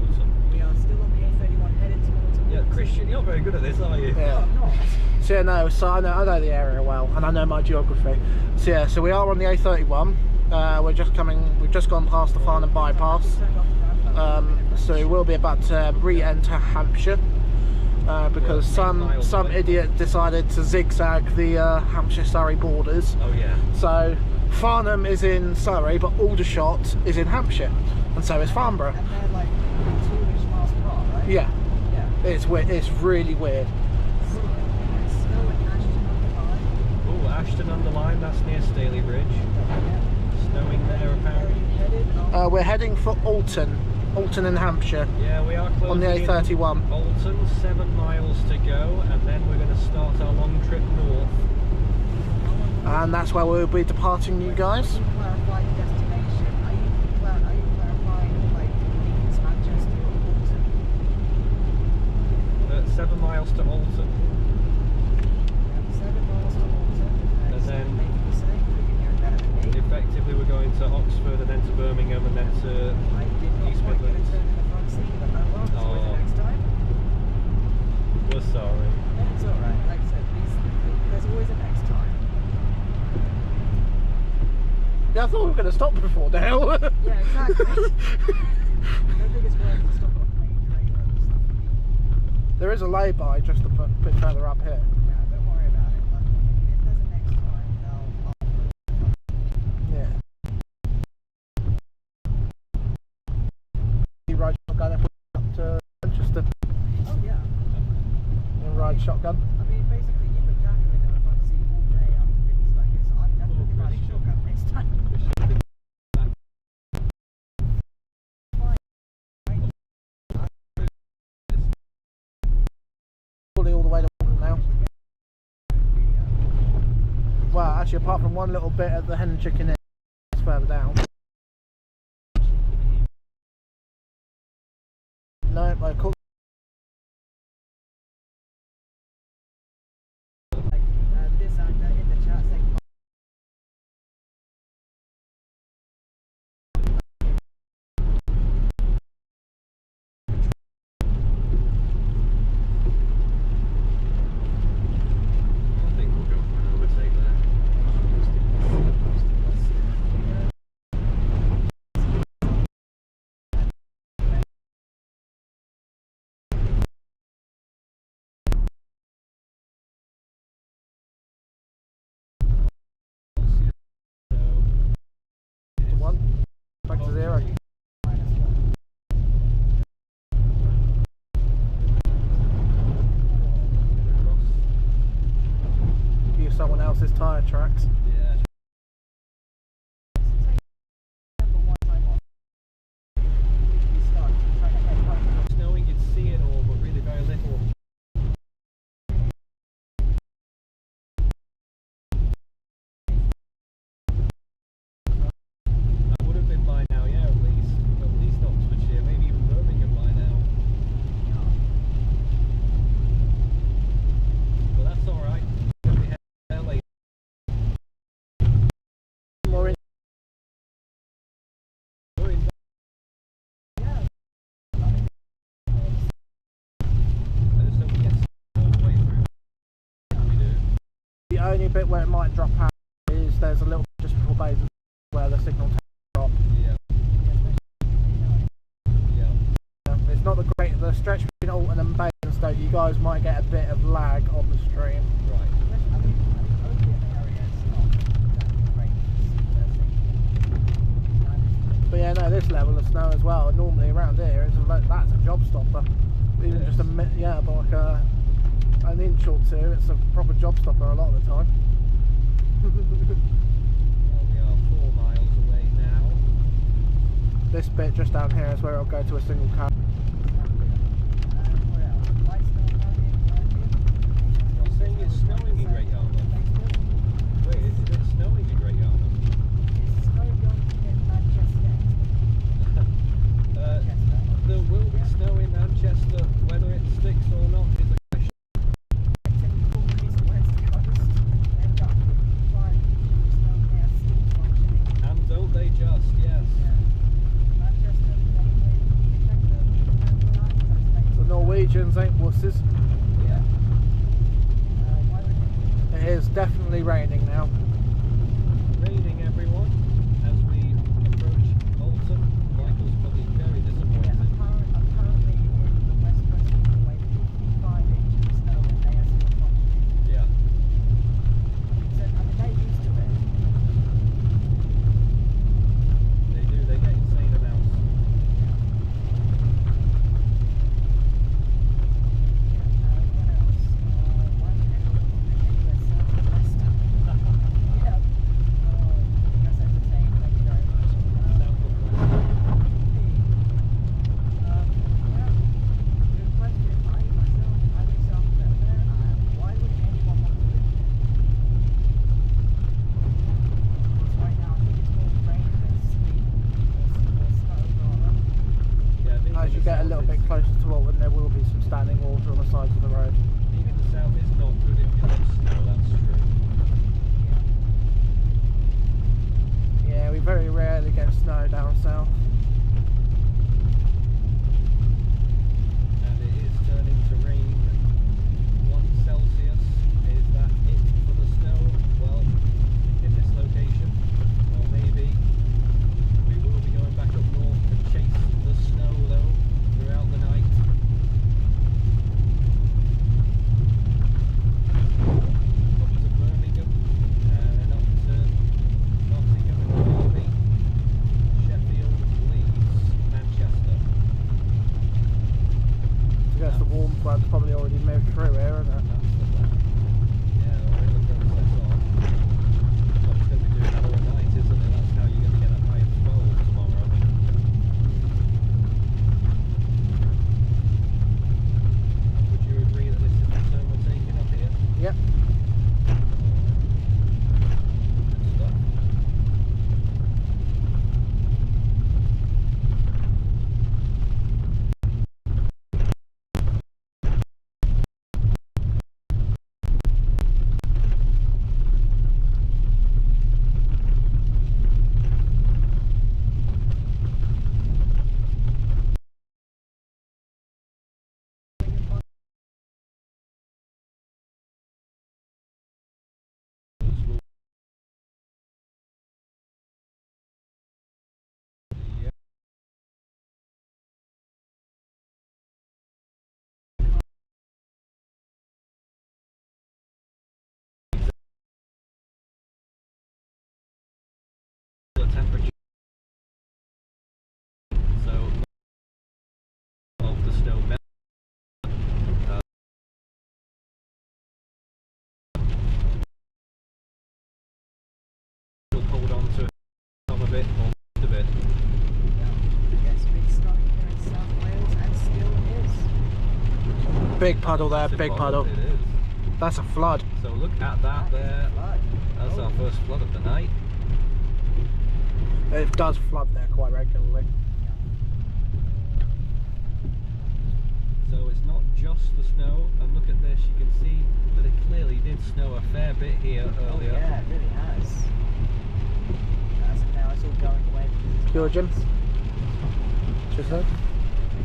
We are still on the 831, headed towards Alton. Yeah, Christian, you're not very good at this, are you? Yeah. No, I'm not. So yeah, no, so I know the area well, and I know my geography. So yeah, so we are on the A31. We've just gone past the Farnham bypass. So we will be about to re-enter Hampshire because some idiot decided to zigzag the Hampshire-Surrey borders. Oh yeah. So Farnham is in Surrey, but Aldershot is in Hampshire, and so is Farnborough. And they're like 2-ish miles apart, right? Yeah, Yeah. it's weird. It's really weird. Snow and Ashton on the line. Oh, Ashton under Lyme, that's near Staley Bridge. Yeah. Snowing there apparently. We're heading for Alton in Hampshire. Yeah, we are closing On the A31. in Alton, 7 miles to go, and then we're going to start our long trip north. And that's where we'll be departing you guys. Are you clarifying destination? Are you clarifying like Leeds, Manchester, or Alton? 7 miles to Alton. 7 miles to Alton. And then- making the same. You can hear it better than me. Effectively, we're going to Oxford and then to Birmingham and then to I did not East want you to Midlands. turn in the front seat, but oh well. Oh. So next time. We're sorry. It's alright. Like I said, there's always a next time. Yeah, I thought we were going to stop before now. Yeah, exactly. I don't think it's worth to stop on major A road and stuff. There is a lay-by just a bit further up here. Yeah, don't worry about it. But if there's a next time, I'll Yeah. You ride shotgun if we're up to Manchester. Oh yeah. You ride shotgun. I mean, basically, you and Jack have been in the front seat all day after things like this. I'm definitely riding shotgun next time. Fully all the way to Alton now. Well, actually, apart from one little bit at the Hen and Chicken Inn, it's further down. No, I called. This and in the chat saying. I think we'll go for an overtake there. One. Back to zero. Use someone else's tyre tracks. Yeah. Snowing, you'd see it all, but really very little. I would have been by now, yeah, at least Oxfordshire, maybe even Birmingham by now. But that's alright. We'll be there later. More in. We're in I just hope we get all the way through. We do. The only bit where it might drop out is there's a little bit just before Basingstoke where the signal takes a drop. Yeah. Yeah. It's not the stretch between Alton and Basingstoke. You guys might get a bit of lag on the stream. Right. But yeah, no, this level of snow as well. Normally around here, that's a job stopper. Even just but like an inch or two, it's a proper job stopper a lot of the time. Well, we are 4 miles away now. This bit just down here is where it'll go to a single car. You're saying it's snowing in Great Yarmouth? Wait, is it snowing in Great Yarmouth? There will be snow in Manchester, whether it sticks or not is a question. And don't they just, yes. The Norwegians ain't wusses. Yeah. It is definitely raining now. Raining, everyone, as we approach Alton. Michael's probably very disappointed. Apparently in the West Coast Motorway, 55 inches of snow and they are still functioning. Yeah. So, I mean, they're used to it. They do, they get insane amounts. What else? Why would anyone want to do anywhere south of Leicester? Yeah. You guys entertained, thank you very much. South of Leicester. Good question. I live south of there. Why would anyone want to live there? Because right now I think it's more rain than sleet or snow rather. Yeah, being As in you the get a south little is- bit closer to Alton, there will be some standing water on the sides of the road. Being in the south is not good if you love snow, that's true. Yeah, we very rarely get snow down south. And it is turning to rain. 1 Celsius. Is that it for the snow? Well, in this location, or maybe we will be going back up north to chase the snow though throughout the night. Up to Birmingham and then up to Nottingham and Newbury, Sheffield, Leeds, Manchester. I guess the warm front's probably already moved through here, isn't it? That's the plan. Yeah, we're in the process of. Well, it's going to be doing that all night, isn't it? That's how you're going to get a high of 12 tomorrow. Would you agree that this is the turn we're taking up here? Yep. Good stuff. Yeah. The temperature. So of the snow melt. We'll hold on to some of it or most of it. Yes, big snow here in South Wales and still is. Big puddle there, Massive big puddle. It is. That's a flood. So look at that there. Flood. That's our first flood of the night. It does flood there quite regularly. So it's not just the snow, and look at this, you can see that it clearly did snow a fair bit here earlier. Oh, yeah, it really has. Now it's all going away because it's Pure Jim. mountains. Just said.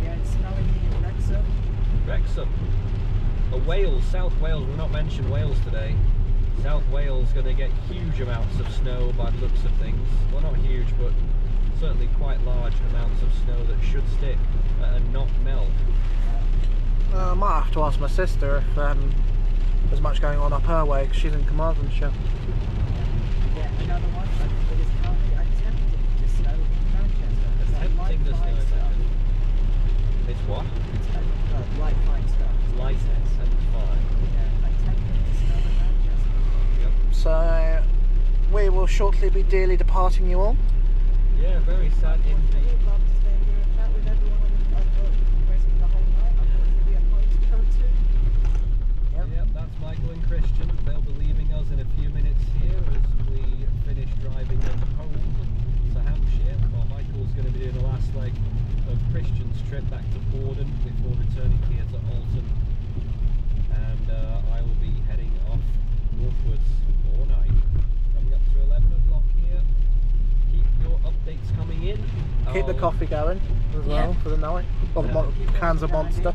Again, it's snowing in Wrexham. Wrexham. Wales, South Wales, we've not mentioned Wales today. South Wales going to get huge amounts of snow by the looks of things. Well, not huge, but certainly quite large amounts of snow that should stick and not melt. I might have to ask my sister if there's much going on up her way, because she's in Carmarthenshire. Yeah, another one. It is currently attempting to snow in Manchester. shortly be dearly departing you all. Yeah, very sad I indeed. would love to stay here and chat with everyone on basically the whole night. Unfortunately, we have home to go to. Yep, that's Michael and Christian. They'll be leaving us in a few minutes here as we finish driving them home to Hampshire. While Michael's going to be doing the last leg of Christian's trip back to Borden before returning here to Alton. And I will be heading off northwards all night. Coming up to 11 o'clock here. Keep your updates coming in. Keep the coffee going as well for the night. Or cans of Monster.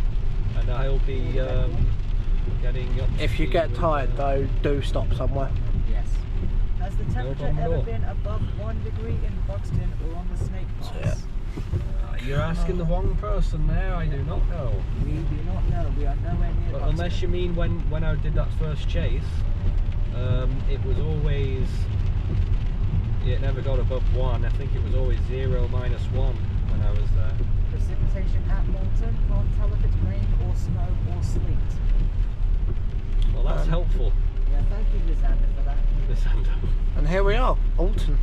And I'll be getting up to If you speed get with, tired though, do stop somewhere. Yes. Has the temperature problem at ever all. been above 1 degree in Buxton or on the Snake Pass? Yeah. You're asking the wrong person there. I do not know. We do not know. We are nowhere near But Buxton. unless you mean when I did that first chase, it was always, it never got above 1. I think it was always 0, -1 when I was there. Precipitation at Moulton. Can't tell if it's rain or snow or sleet. Well, that's helpful, Yeah, thank you, Lysander, for that. Lysander. And here we are, Alton.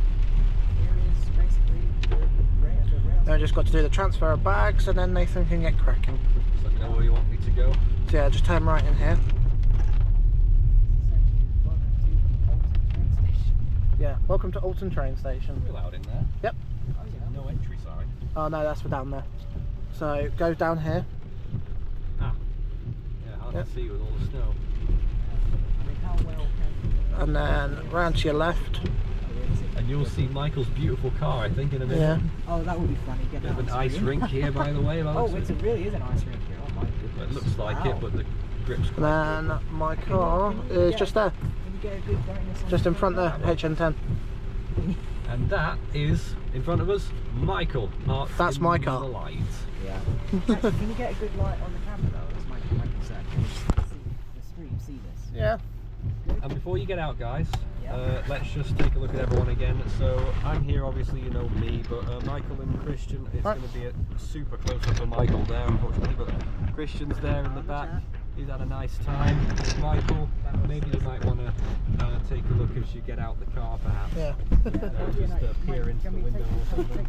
Here is basically the rail. Now I just got to do the transfer of bags and then Nathan can get cracking. Just let me know where you want me to go. So yeah, just turn right in here. Yeah, welcome to Alton train station. We're allowed in there. Yep. No entry sign. Oh no, that's for down there. So go down here. Ah. Yeah, hard Yep. to see with all the snow. I mean, how well can... And then round to your left. And you'll see Michael's beautiful car, I think, in a minute. Yeah. Oh, that would be funny. Get Bit of that an on ice screen. rink here, by the way. Oh, it really is an ice rink here. Oh my goodness. It looks like Wow. it, but the grip's And quite then my car is just there. Can you get a good brightness on Just the in front there, camera? HN10. good. And that is, in front of us, Michael. Parked That's in my car. The lights. Yeah. Actually, can you get a good light on the camera though? That's my concern. Can you see the stream see this? Yeah. And before you get out, guys, Yeah. let's just take a look at everyone again. So I'm here, obviously you know me, but Michael and Christian, it's Right. going to be a super close up of Michael there, unfortunately, but Christian's there in the back. He's had a nice time. Michael, maybe you might want to take a look as you get out the car, perhaps. Yeah. Just peer into the window or something.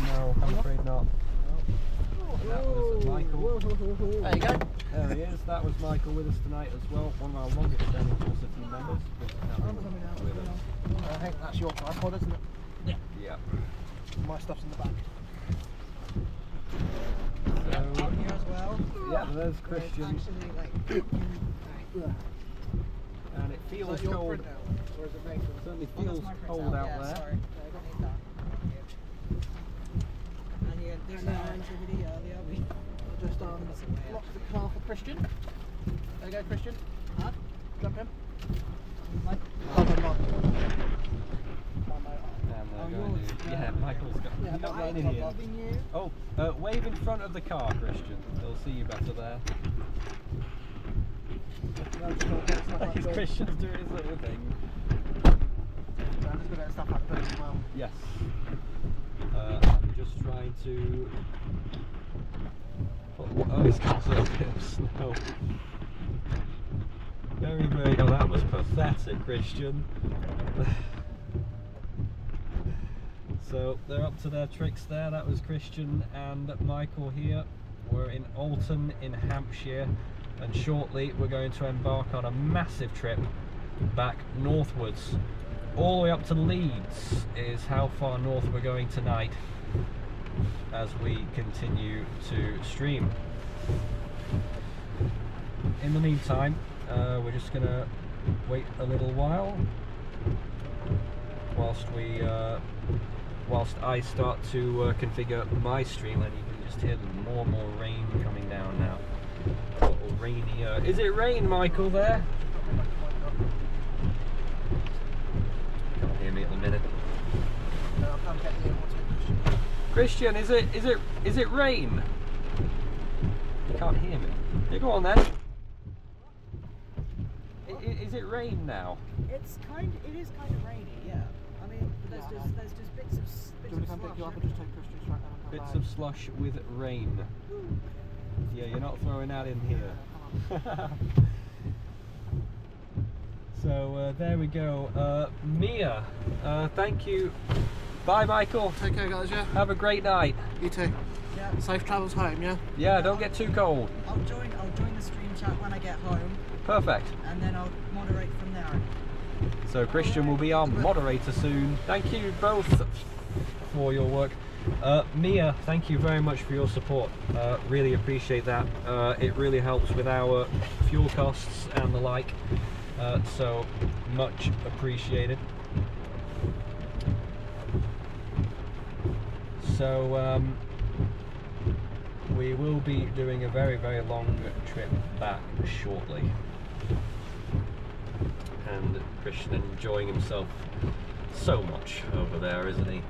No, I'm afraid not. That was Michael. There you go. There he is. That was Michael with us tonight as well. One of our longest standing Forza team members. With us. I think that's your tripod, isn't it? Yeah. Yeah. My stuff's in the back. So, Out here as well. yeah, there's Christian. Actually, like, And it feels cold. It certainly feels cold out there. Sorry, I don't need that. And yeah, there's no activity earlier. We Just lock the car for Christian. There you go, Christian. Huh? Jump in. Like, Oh, no, Mark. And they're going to, yeah, Michael's got, Yeah, he's not I'm getting in here. loving you. Oh, wave in front of the car, Christian. They'll see you better there. Christian's doing his little thing. I'm just gonna get stuff like that as well. Yes. I'm just trying to. Oh, he's got a little bit of snow. Very, very. Oh, that was pathetic, Christian. So they're up to their tricks there. That was Christian and Michael here. We're in Alton in Hampshire, and shortly we're going to embark on a massive trip back northwards. All the way up to Leeds is how far north we're going tonight as we continue to stream. In the meantime, we're just going to wait a little while whilst I start to configure my stream, and you can just hear more and more rain coming down now. A little rainier. Is it rain, Michael, there? Can't hear me at the minute. No, I can't get the auto, Christian, Christian. is it rain? You can't hear me. Yeah, go on then. Is it rain now? it is kind of rainy, yeah. I mean, there's just bits of Do you want to come pick you up or just take Christian straight down and come Bits back? of slush with rain. Yeah, you're not throwing that in here. So there we go. Mia, thank you. Bye, Michael. Take care, guys. Yeah. Have a great night. You too. Yeah. Safe travels home. Yeah. Yeah, don't get too cold. I'll join the stream chat when I get home, Perfect. and then I'll moderate from there. So Christian will be our moderator soon. Thank you both for your work. Mia, thank you very much for your support. Really appreciate that. It really helps with our fuel costs and the like. So much appreciated. So we will be doing a very, very long trip back shortly. And Christian enjoying himself so much over there, isn't he?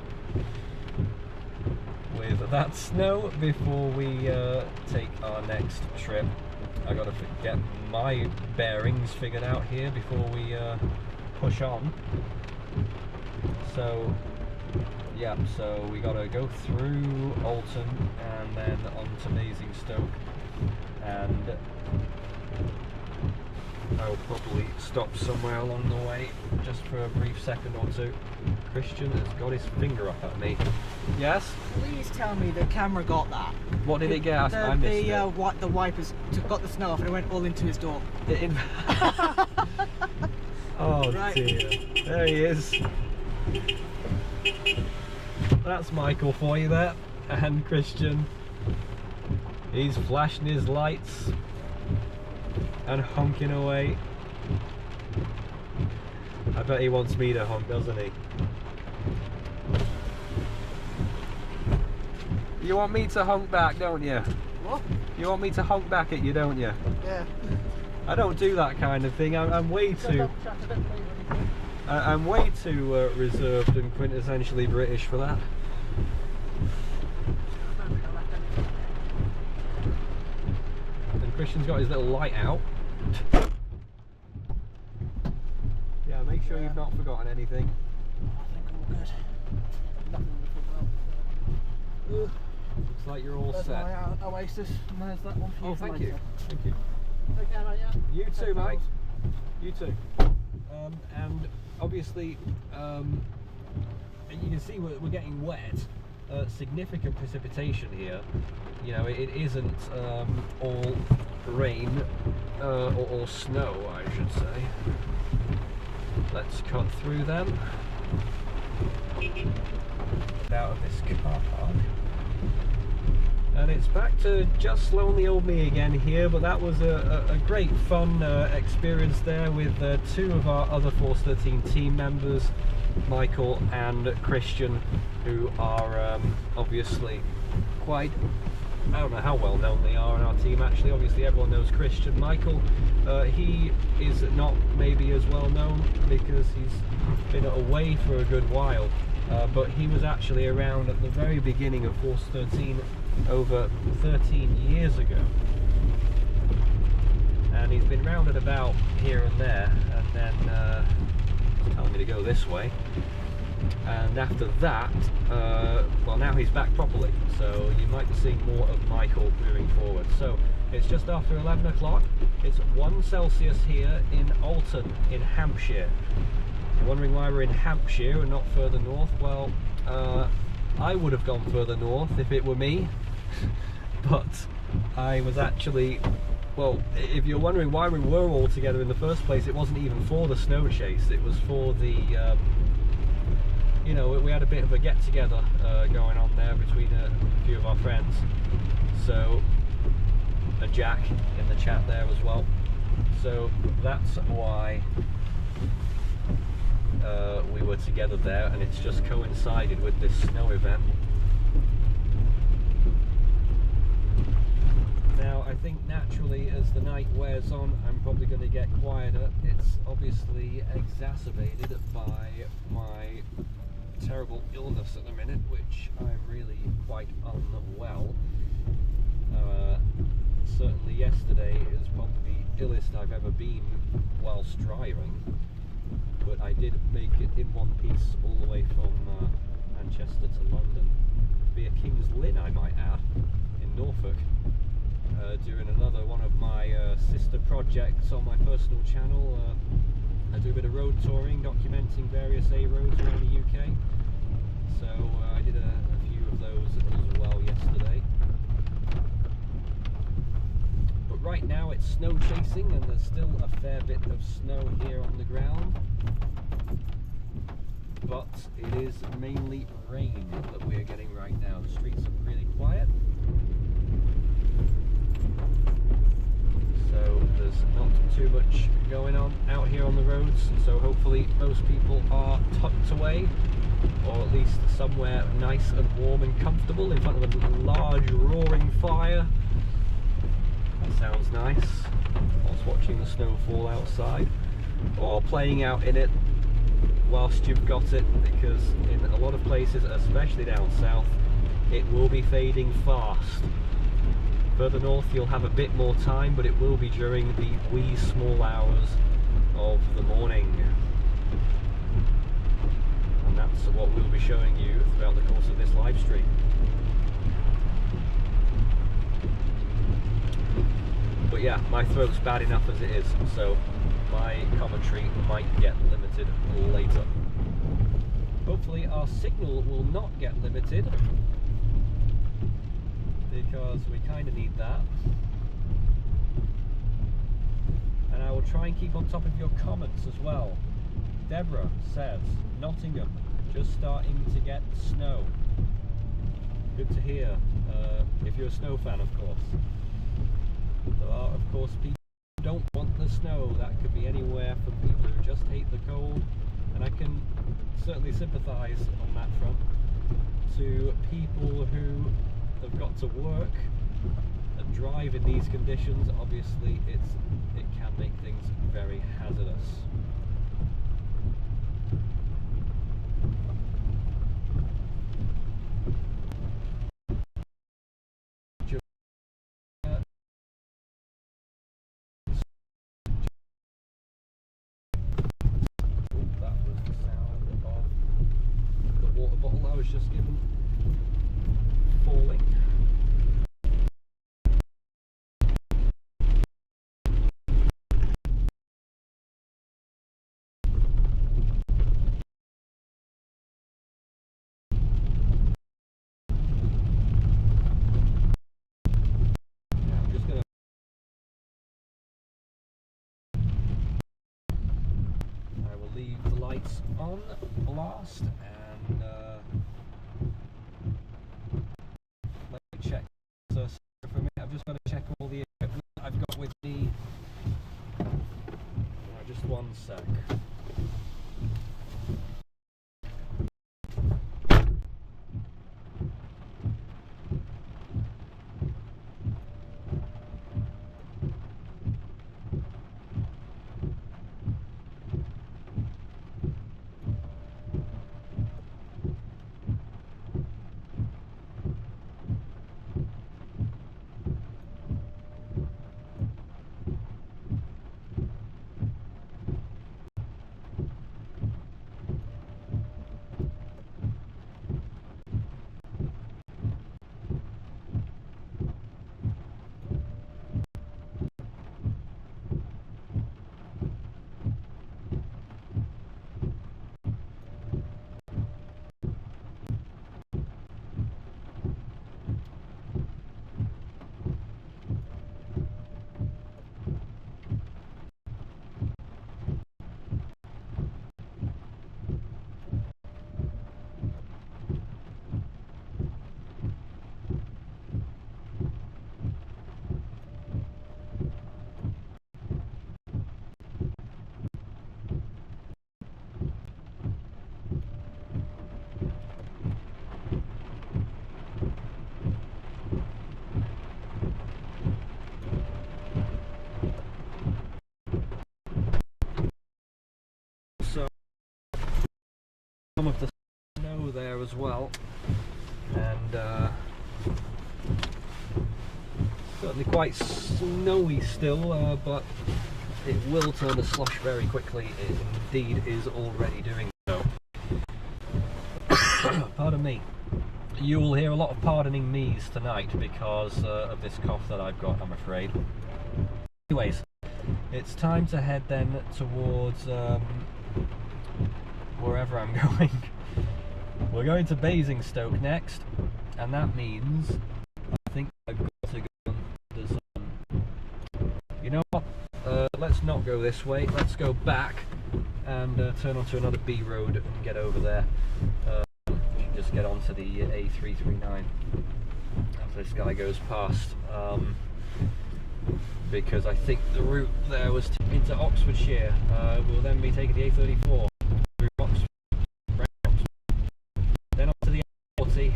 With that snow, before we take our next trip, I gotta get my bearings figured out here before we push on. So yeah, so we gotta go through Alton and then on to Basingstoke, and I'll probably stop somewhere along the way just for a brief second or two. Christian has got his finger up at me. Yes? Please tell me the camera got that. What did it get? I missed it. The wipers got the snow off and it went all into his door. Oh Right. dear. There he is. That's Michael for you there. And Christian. He's flashing his lights and honking away. I bet he wants me to honk, doesn't he? You want me to honk back, don't you? What? You want me to honk back at you, don't you? Yeah. I don't do that kind of thing. I'm way too... I'm way too reserved and quintessentially British for that. And Christian's got his little light out. Yeah, make sure you've not forgotten anything. I think I'm all good. Nothing to talk about. Looks like you're all There's set. my Oasis, and there's that one for you. Oh, for thank later. you. Thank you. Take care, mate. Yeah. You Safe too, mate. travels. You too. And obviously, you can see we're getting wet. Significant precipitation here. You know, it isn't all rain or snow, I should say. Let's cut through them. Get out of this car park. And it's back to just lonely old me again here, but that was a great fun experience there with two of our other Force 13 team members, Michael and Christian, who are obviously quite, I don't know how well known they are in our team actually. Obviously everyone knows Christian. Michael, he is not maybe as well known because he's been away for a good while, but he was actually around at the very beginning of Force 13 over 13 years ago, and he's been rounded about here and there, and then telling me to go this way, and after that well, now he's back properly, so you might be seeing more of Michael moving forward. So it's just after 11 o'clock, it's 1 Celsius here in Alton in Hampshire. You're wondering why we're in Hampshire and not further north? Well, I would have gone further north if it were me, but I was actually, well, if you're wondering why we were all together in the first place, it wasn't even for the snow chase, it was for the, you know, we had a bit of a get-together going on there between a few of our friends. So, a Jack in the chat there as well. So that's why we were together there, and it's just coincided with this snow event. Now I think naturally as the night wears on I'm probably going to get quieter. It's obviously exacerbated by my terrible illness at the minute, which I'm really quite unwell. Certainly yesterday is probably the illest I've ever been whilst driving, but I did make it in one piece all the way from Manchester to London via King's Lynn, I might add, in Norfolk, doing another one of my sister projects on my personal channel, I do a bit of road touring, documenting various A roads around the UK. So I did a few of those as well yesterday. But right now it's snow chasing, and there's still a fair bit of snow here on the ground. But it is mainly rain that we're getting right now. The streets are really quiet. So there's not too much going on out here on the roads, so hopefully most people are tucked away, or at least somewhere nice and warm and comfortable in front of a large roaring fire. That sounds nice, whilst watching the snow fall outside, or playing out in it whilst you've got it, because in a lot of places, especially down south, it will be fading fast. Further north you'll have a bit more time, but it will be during the wee small hours of the morning. And that's what we'll be showing you throughout the course of this live stream. But yeah, my throat's bad enough as it is, so my commentary might get limited later. Hopefully our signal will not get limited, because we kind of need that. And I will try and keep on top of your comments as well. Deborah says, Nottingham, just starting to get snow. Good to hear, if you're a snow fan, of course. There are, of course, people who don't want the snow. That could be anywhere from people who just hate the cold, and I can certainly sympathise on that front, to people who have got to work and drive in these conditions. Obviously it can make things very hazardous. That was the sound of the water bottle I was just given falling. Leave the lights on blast, and let me check. So for a minute, I've just got to check all the equipment I've got with me. Just one sec. Some of the snow there as well, and certainly quite snowy still, but it will turn to slush very quickly. It indeed is already doing so. Pardon me. You will hear a lot of pardoning me's tonight because of this cough that I've got, I'm afraid. Anyways, it's time to head then towards wherever I'm going. We're going to Basingstoke next, and that means I think I've got to go under some. You know what? Let's not go this way. Let's go back and turn onto another B road and get over there. We can just get onto the A339 after this guy goes past. Because I think the route there was into Oxfordshire. We'll then be taking the A34 through Oxford, then up to the M40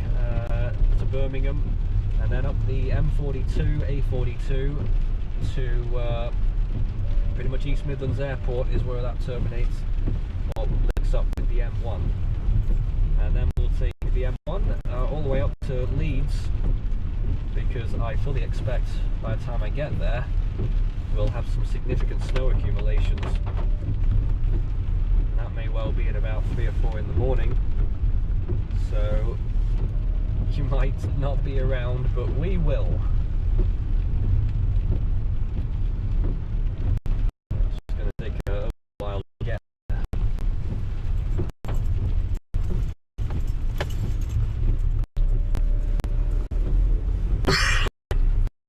to Birmingham, and then up the M42, A42 to pretty much East Midlands Airport is where that terminates, or links up with the M1. And then we'll take the M1 all the way up to Leeds, because I fully expect by the time I get there we'll have some significant snow accumulations. And that may well be at about 3 or 4 in the morning, so you might not be around, but we will. It's just going to take a while to get there.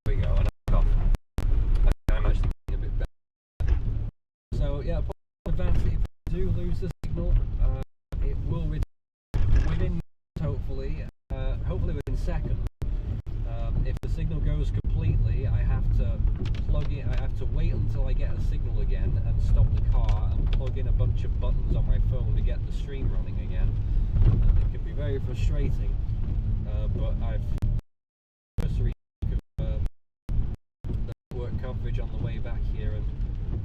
There we go, and I'm off. I'm actually getting a bit better. So yeah, advance, if you do lose the signal, it will within hopefully within seconds. If the signal goes completely, I have to plug in. I have to wait until I get a signal again and stop the car and plug in a bunch of buttons on my phone to get the stream running again. And it can be very frustrating, but I've cursory of the network coverage on the way back here, and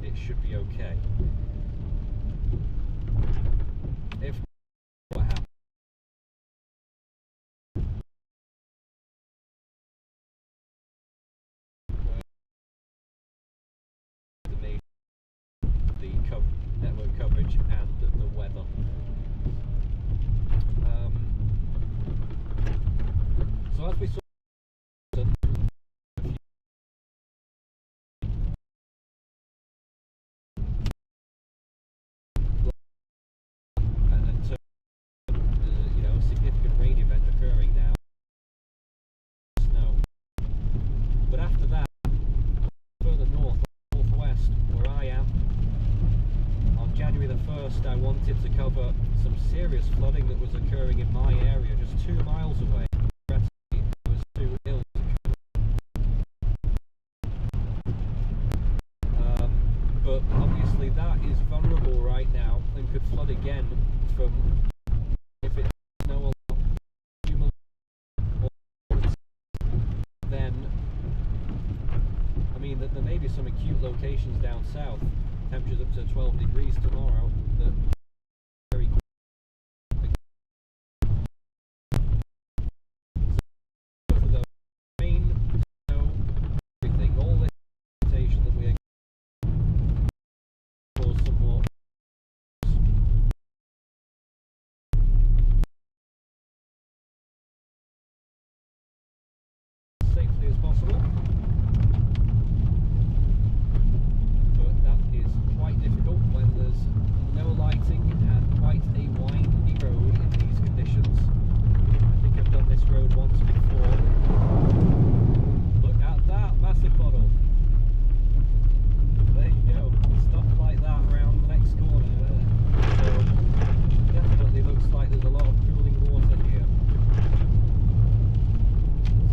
it should be okay. If what happens? The network coverage and the weather. So as we saw, significant rain event occurring now, snow. But after that, further north, northwest, where I am, on January the 1st, I wanted to cover some serious flooding that was occurring in my area, just 2 miles away. It was too ill to cover. But obviously that is vulnerable right now and could flood again from if it snow a lot, then I mean that there may be some acute locations down south. Temperatures up to 12 degrees tomorrow. That very quick. So for the rain, snow, everything, all this vegetation that we are cause some more safely as possible. Difficult when there's no lighting and quite a windy road in these conditions. I think I've done this road once before. Look at that massive bottle. There you go. Stuff like that around the next corner. So definitely looks like there's a lot of cooling water here.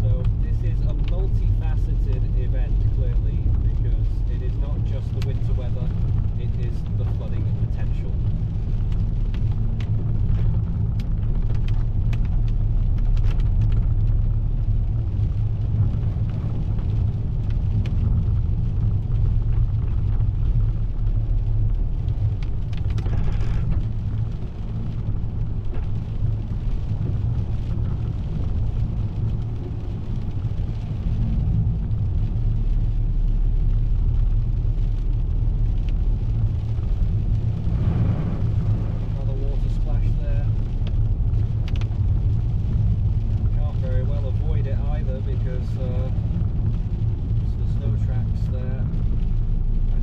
So this is a multifaceted event, clearly, because it is not just the winter weather. It is the flooding potential. Because the snow tracks there. I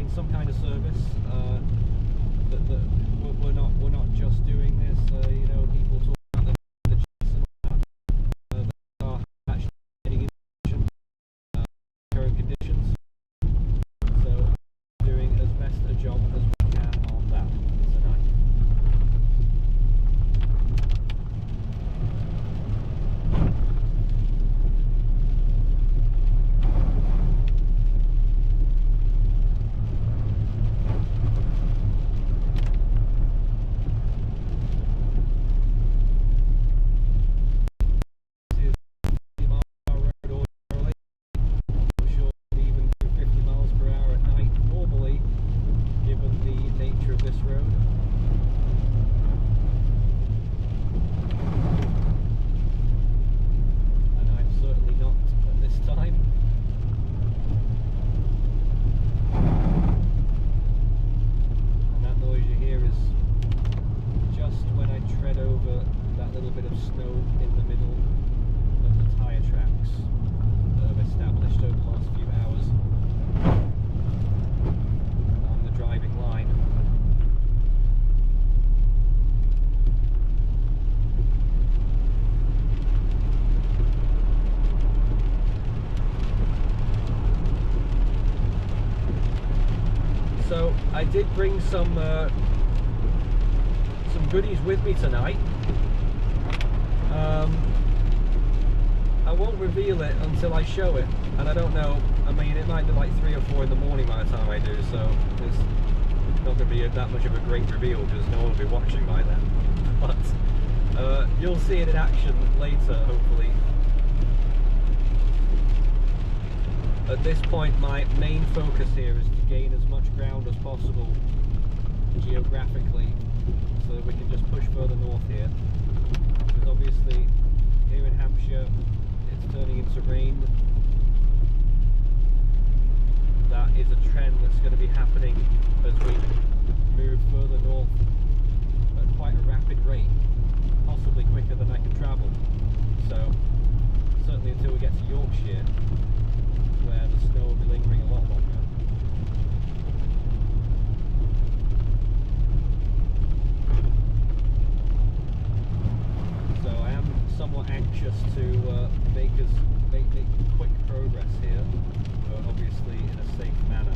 providing some kind of service. That we're not just doing this. You know, people talk about the chase and all that. They are actually getting in current conditions. So doing as best a job as we can on that tonight. So I did bring some goodies with me tonight. I won't reveal it until I show it, and I don't know. I mean, it might be like 3 or 4 in the morning by the time I do, so it's not going to be that much of a great reveal because no one will be watching by then. But you'll see it in action later, hopefully. At this point, my main focus here is to gain as much ground as possible geographically so that we can just push further north here. Because obviously, here in Hampshire, it's turning into rain. That is a trend that's going to be happening as we move further north at quite a rapid rate, possibly quicker than I can travel. So, certainly until we get to Yorkshire, where the snow will be lingering a lot longer. So I am somewhat anxious to make quick progress here, but obviously in a safe manner.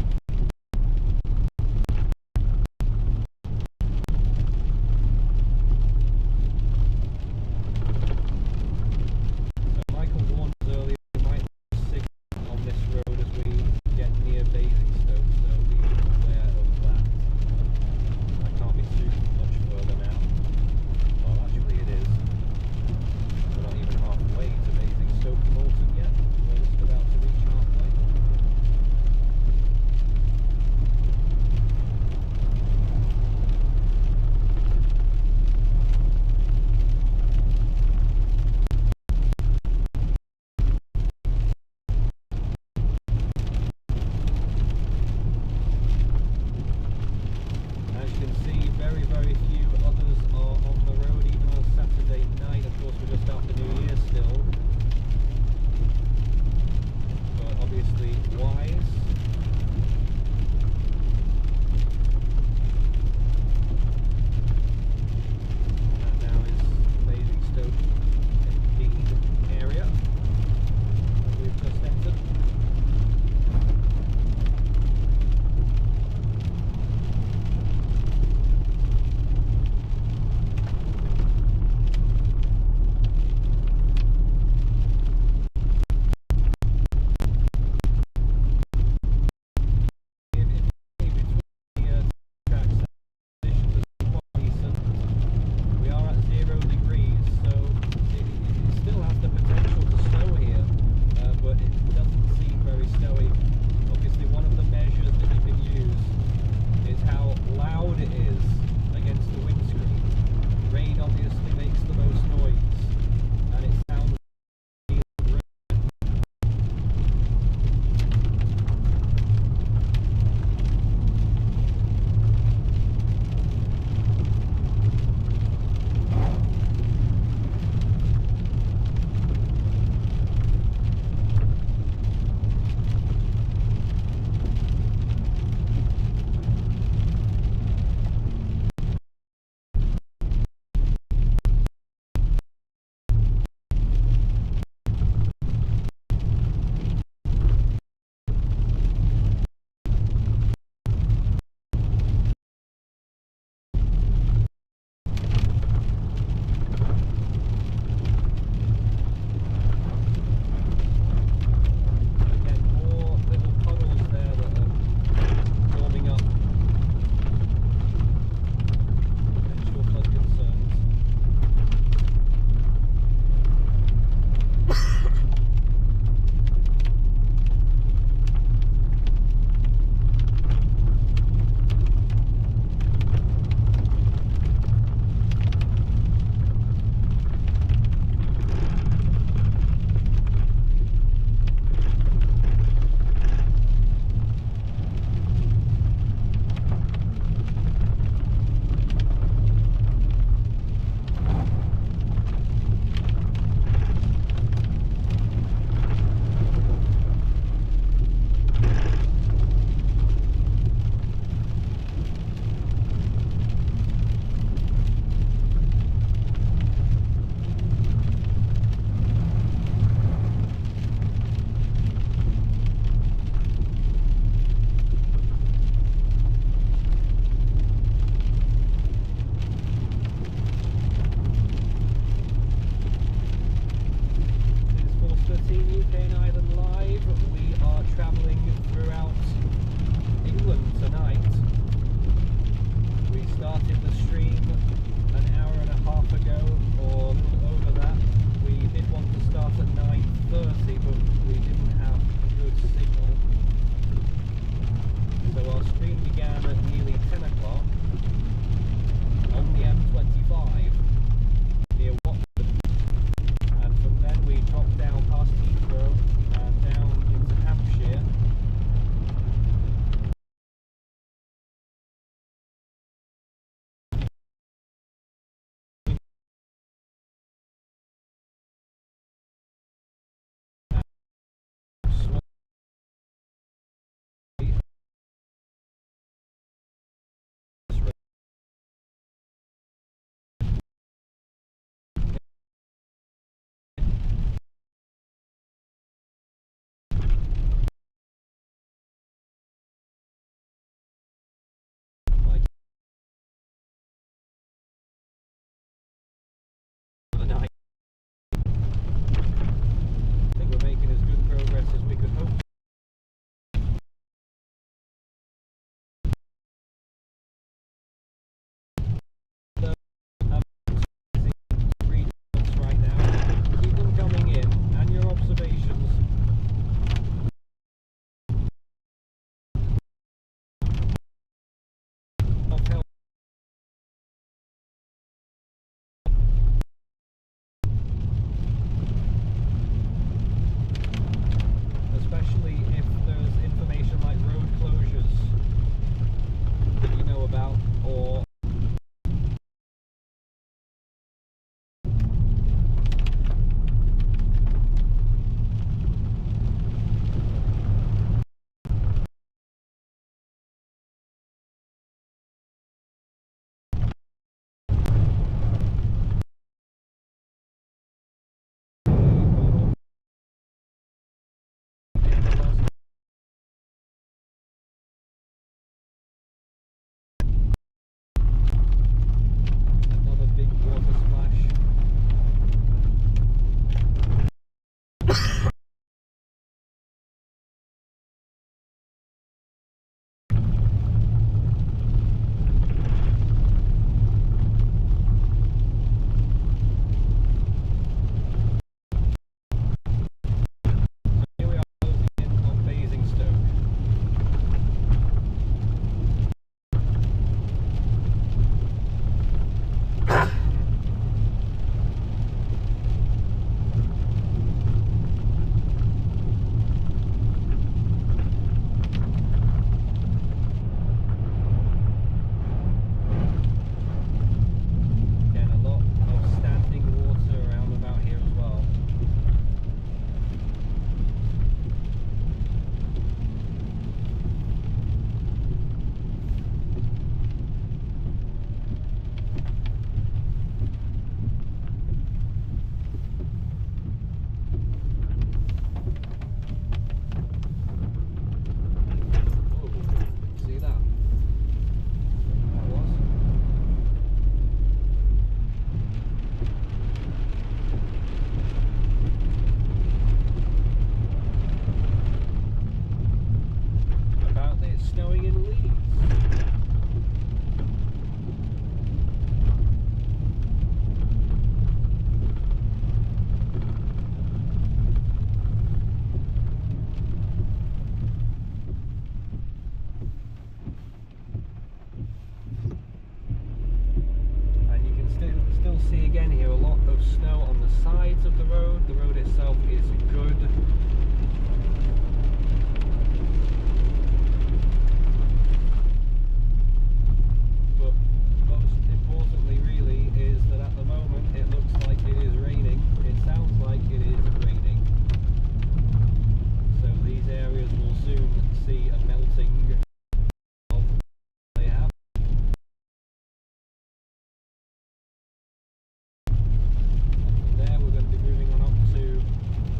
snowing in Leeds. And you can still see again here a lot of snow on the sides of the road. The road itself is good. But most importantly really is that at the moment it looks like it is raining. It sounds like it is raining. So these areas will soon see a melting of they have. And from there we're going to be moving on up to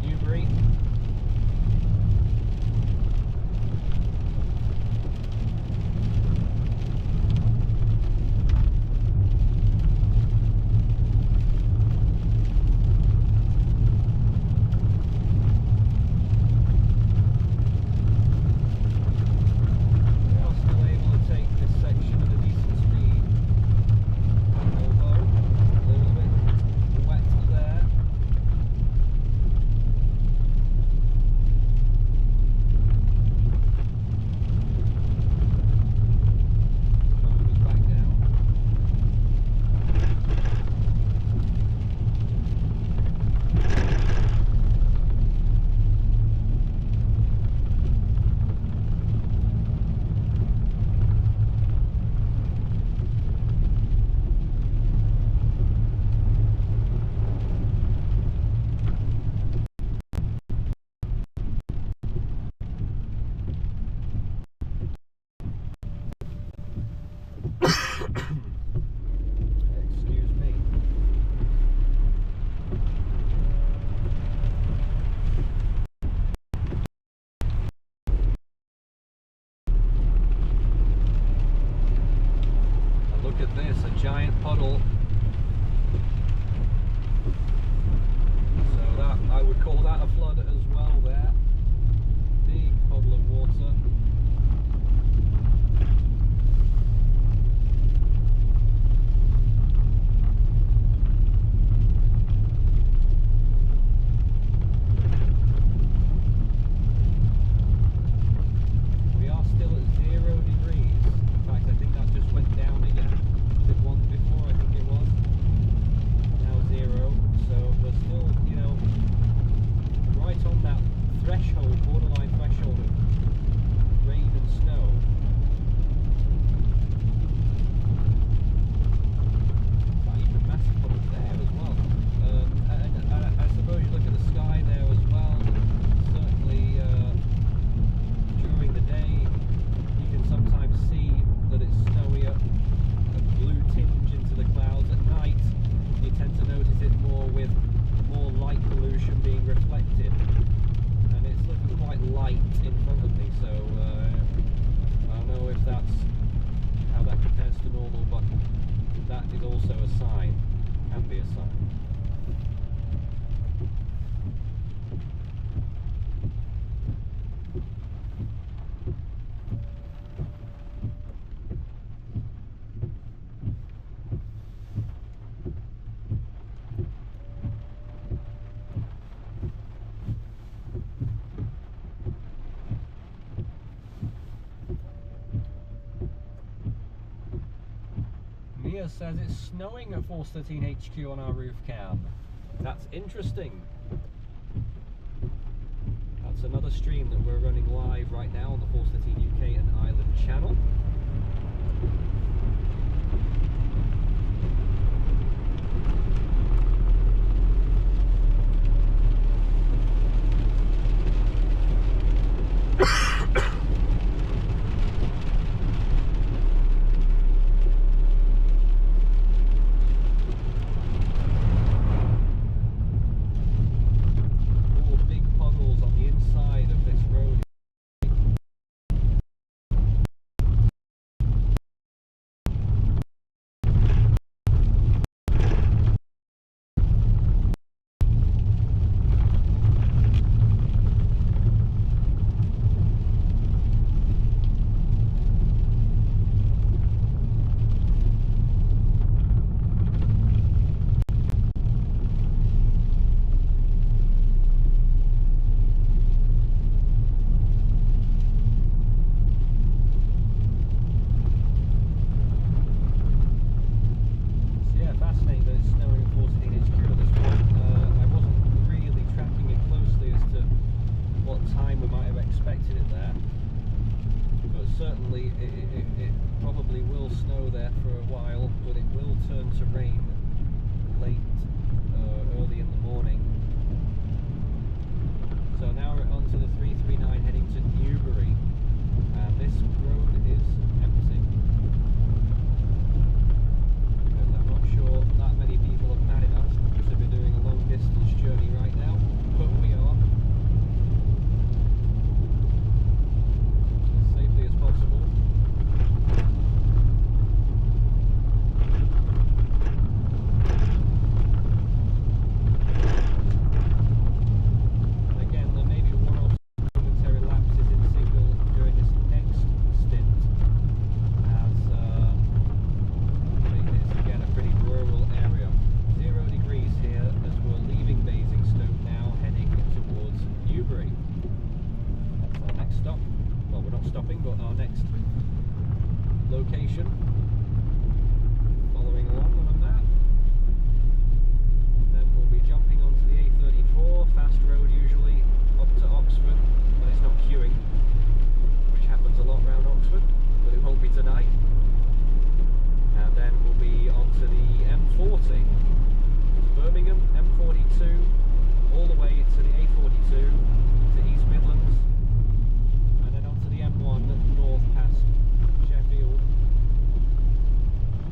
Newbury. We are still able to take this section at a decent speed, although a little bit wet there. Slowing us back down. Excuse me. And look at this, a giant puddle. So that, I would call that a flood as well there. Big puddle of water. We are still at 0 degrees. In fact, I think that just went down again. Was it one before? I think it was. Now 0. So we're still, you know, right on that threshold, borderline threshold of rain and snow. In fact, even massive puddles there as well. And I suppose you look at the sky there as well. Certainly during the day you can sometimes see that it's snowy, a blue tinge into the clouds. At night you tend to notice it more with more light pollution being reflected, and it's looking quite light in front of me, so I don't know if that's how that compares to normal, but that is also a sign, can be a sign. Mia says it's snowing at Force 13 HQ on our roof cam. That's interesting. That's another stream that we're running live right now on the Force 13 UK and Ireland channel. certainly it probably will snow there for a while, but it will turn to rain late, early in the morning. So now we're onto the 339 heading to Newbury, and this road is empty. Because I'm not sure that many people are mad enough to be doing a long distance journey right now, but we are. As safely as possible. Following along on a map, and then we'll be jumping onto the A34 fast road, usually up to Oxford when it's not queuing, which happens a lot around Oxford, but it won't be tonight. And then we'll be onto the M40 to Birmingham, M42 all the way to the A42 to East Midlands, and then onto the M1 north past Sheffield,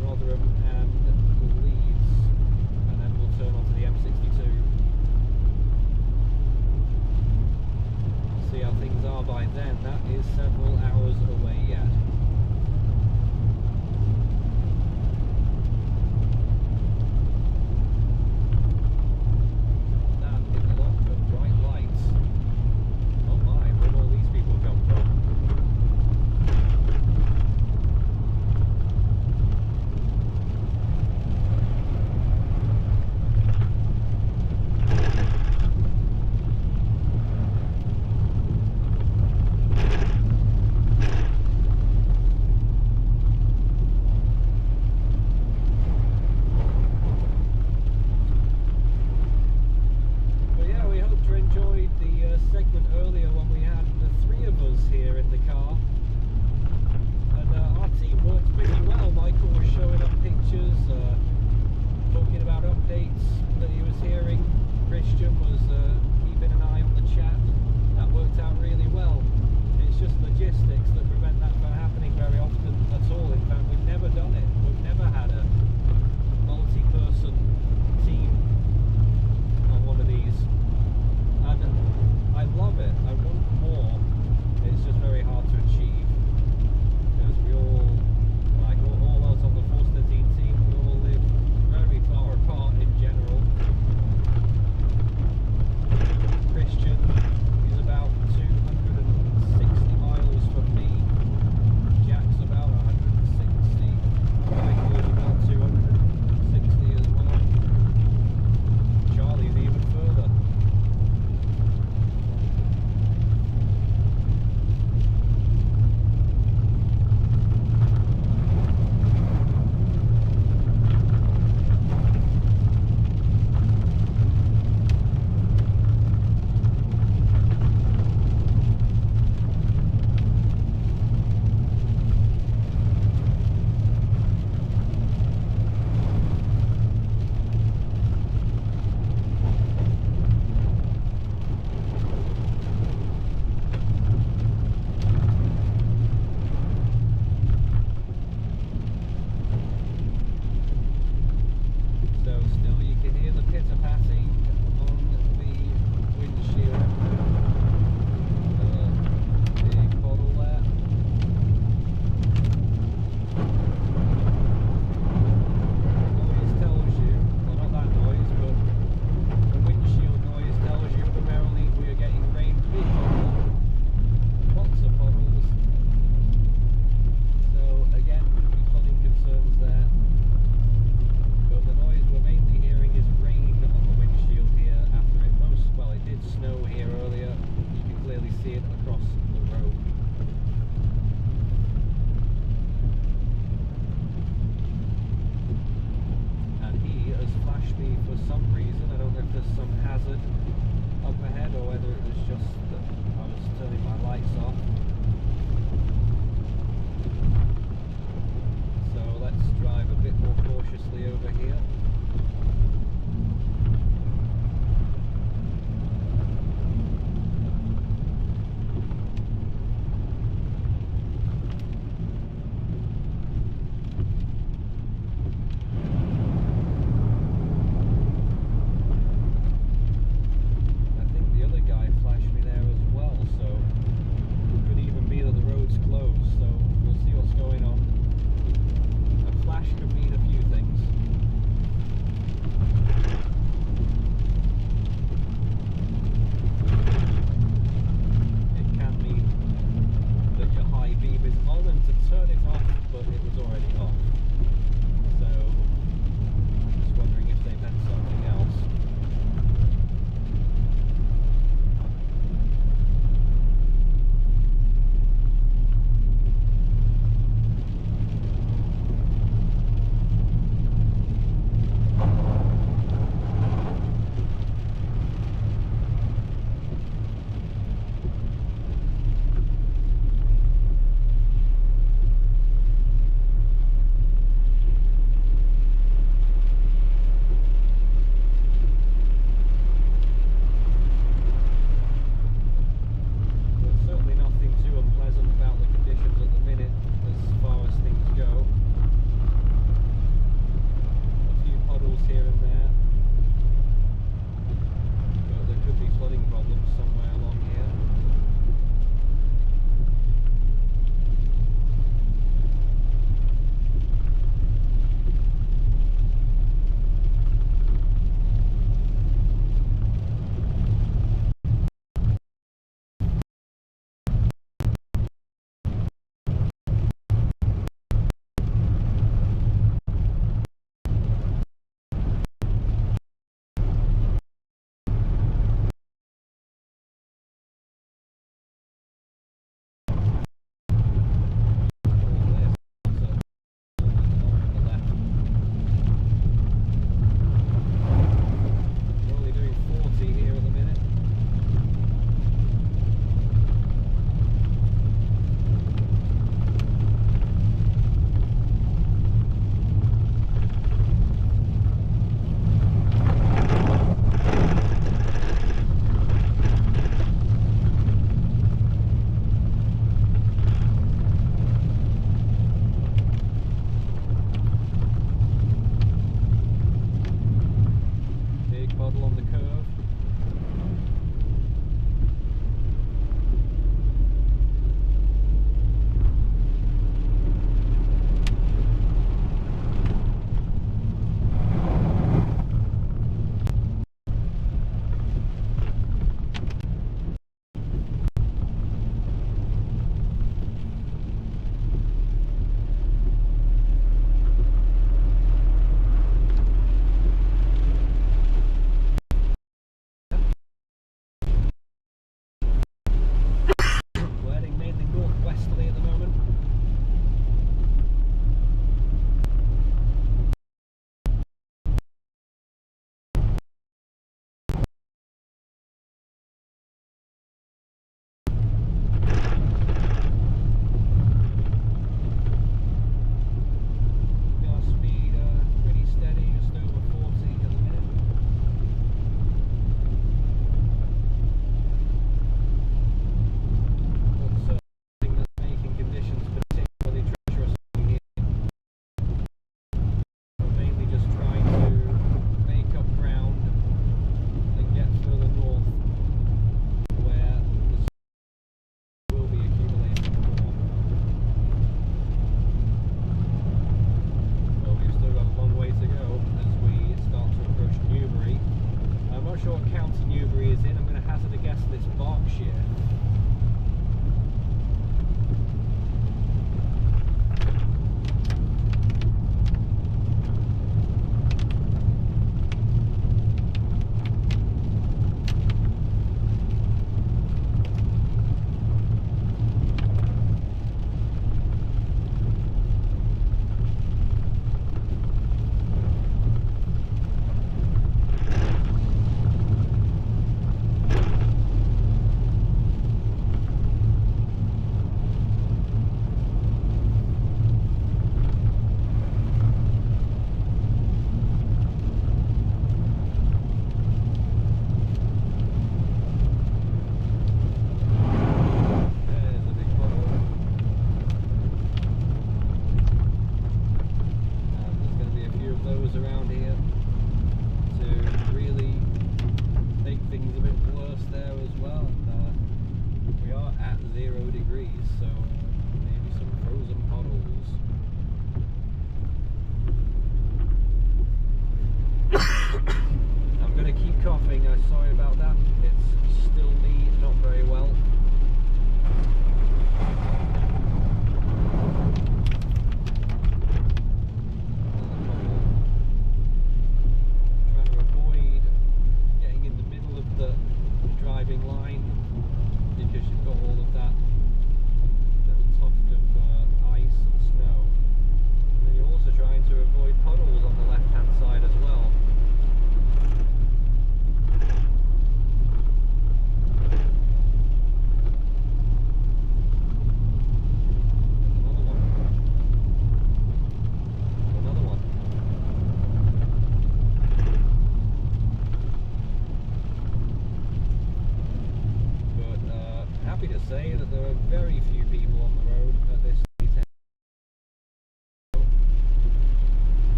Rotherham and Leeds, and then we'll turn onto the M62. See how things are by then. That is several hours away yet. That is a lot of bright lights. Oh my, where all these people come from? Segment earlier when we had the three of us here in the car, and our team worked pretty well. Michael was showing up pictures, talking about updates that he was hearing. Christian was keeping an eye on the chat. That worked out really well. It's just logistics that prevent that from happening very often at all. In fact, we've never done it. We've never had a multi-person team on one of these. And I love it. I want more. It's just very hard to achieve because we all, like all us on the Force 13 team, we all live very far apart in general. Christian is about 260 turn it off, but it was already off. So, just wondering if they meant something else.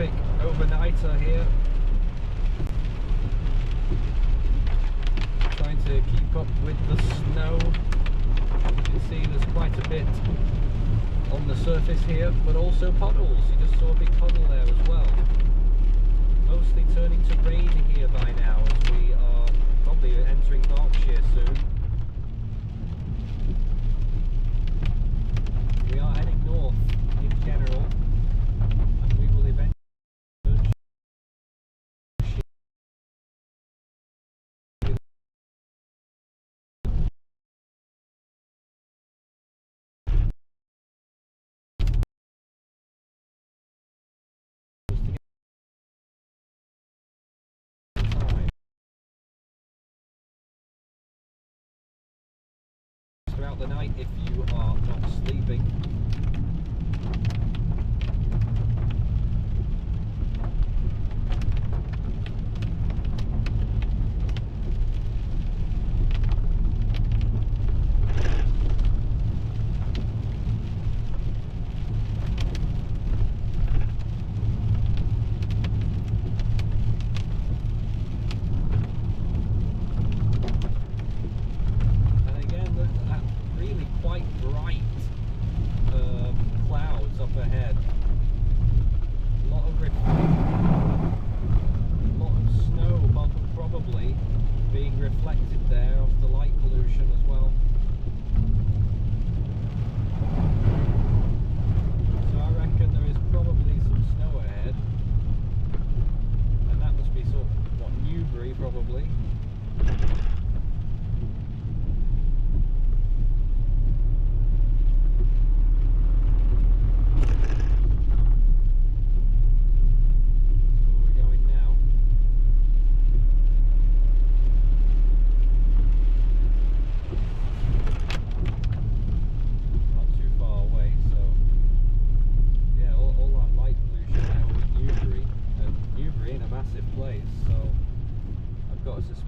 epic overnighter here. Trying to keep up with the snow. You can see there's quite a bit on the surface here, but also puddles. You just saw a big puddle there as well. Mostly turning to rain here by now, as we are probably entering Berkshire soon. We are heading north in general, and we will eventually throughout the night if you are not sleeping.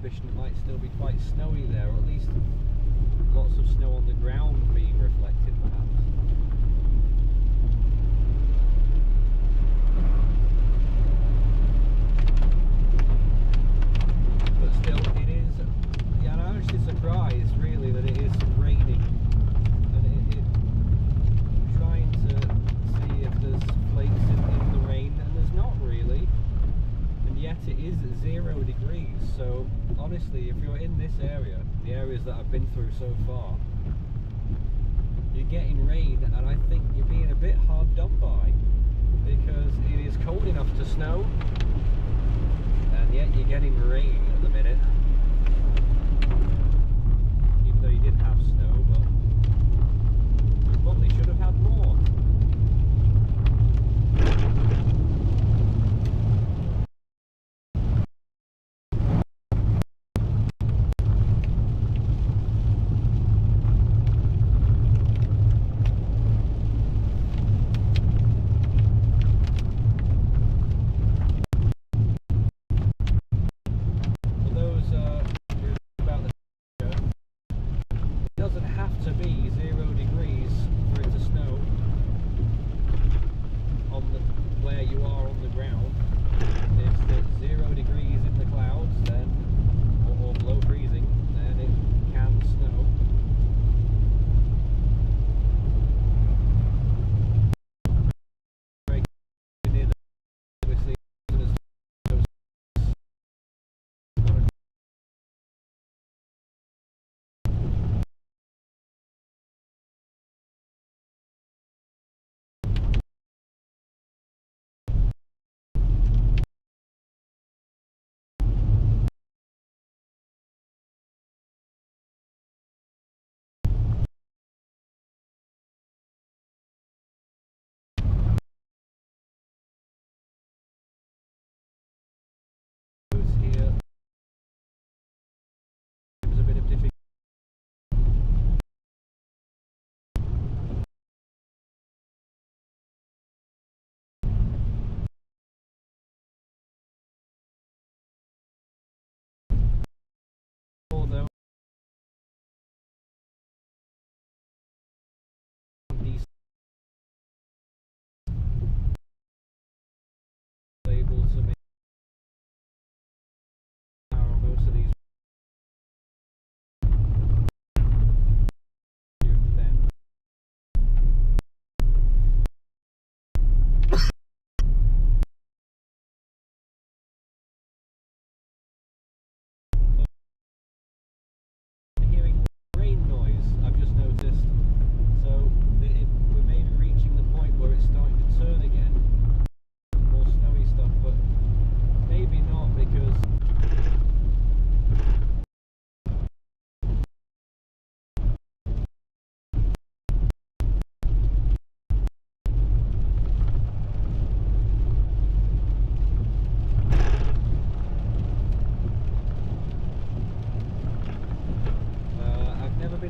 It might still be quite snowy there, or at least lots of snow on the ground being reflected perhaps. But still, it is, yeah, I'm actually surprised really that it is raining, and I'm trying to see if there's flakes in the rain, and there's not really, and yet it is 0 degrees, so honestly, if you're in this area, the areas that I've been through so far, you're getting rain, and I think you're being a bit hard done by, because it is cold enough to snow, and yet you're getting rain at the minute. Even though you did have snow, but you probably should have had more.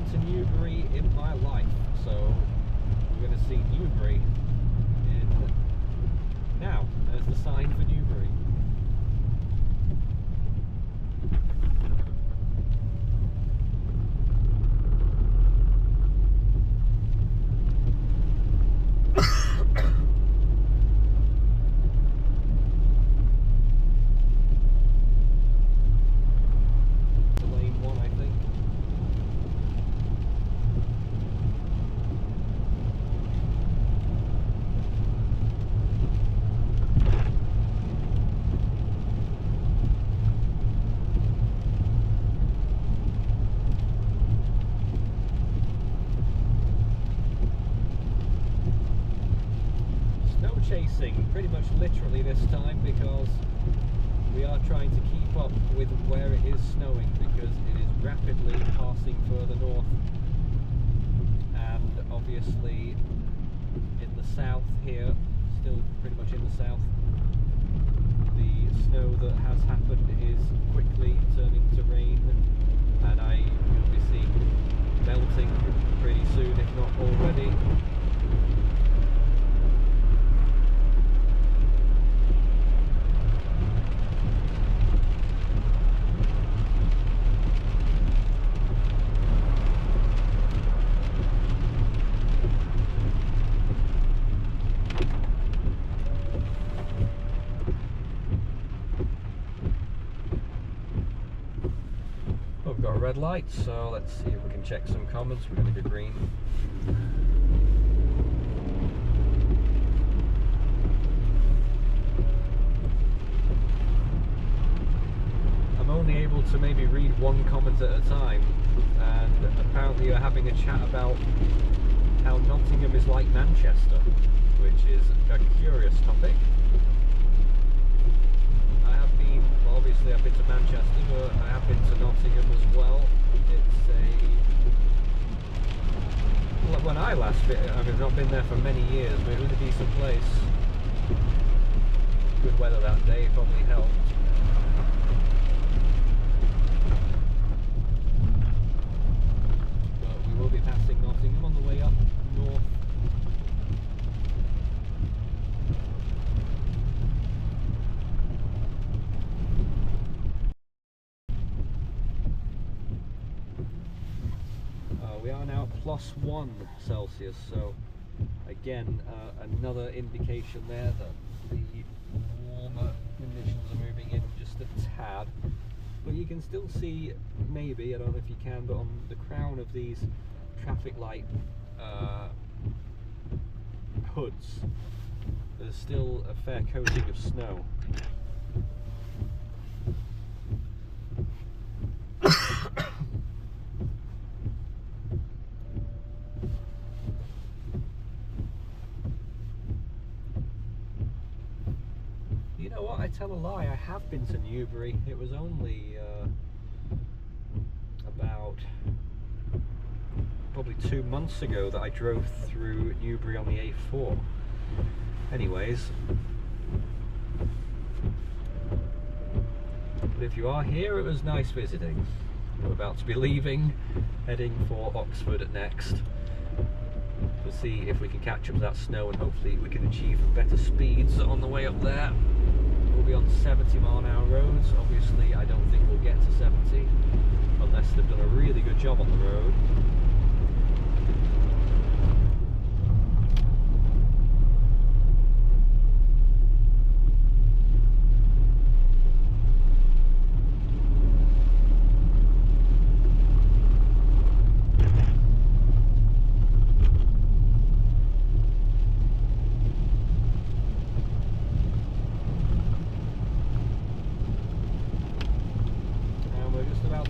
been to Newbury in my life, so we're going to see Newbury in now. There's the sign for Newbury. Chasing pretty much literally this time, because we are trying to keep up with where it is snowing, because it is rapidly passing further north, and obviously in the south here, still pretty much in the south, the snow that has happened is quickly turning to rain, and you'll be seeing melting pretty soon, if not already. We've got a red light, so let's see if we can check some comments. We're going to go green. I'm only able to maybe read one comment at a time, and apparently you're having a chat about how Nottingham is like Manchester, which is a curious topic. Obviously I've been to Manchester, but I have been to Nottingham as well. It's when I last I've not been there for many years, but it was a decent place. Good weather that day probably helped. But we will be passing Nottingham on the way up north. We are now at +1 Celsius, so again another indication there that the warmer conditions are moving in just a tad. But you can still see, maybe, I don't know if you can, but on the crown of these traffic light hoods, there's still a fair coating of snow. You know what, I tell a lie, I have been to Newbury. It was only about probably 2 months ago that I drove through Newbury on the A4. Anyways, but if you are here, it was nice visiting. We're about to be leaving, heading for Oxford next. We'll see if we can catch up with that snow, and hopefully we can achieve better speeds on the way up there. We'll be on 70-mile-an-hour roads. Obviously I don't think we'll get to 70 unless they've done a really good job on the road.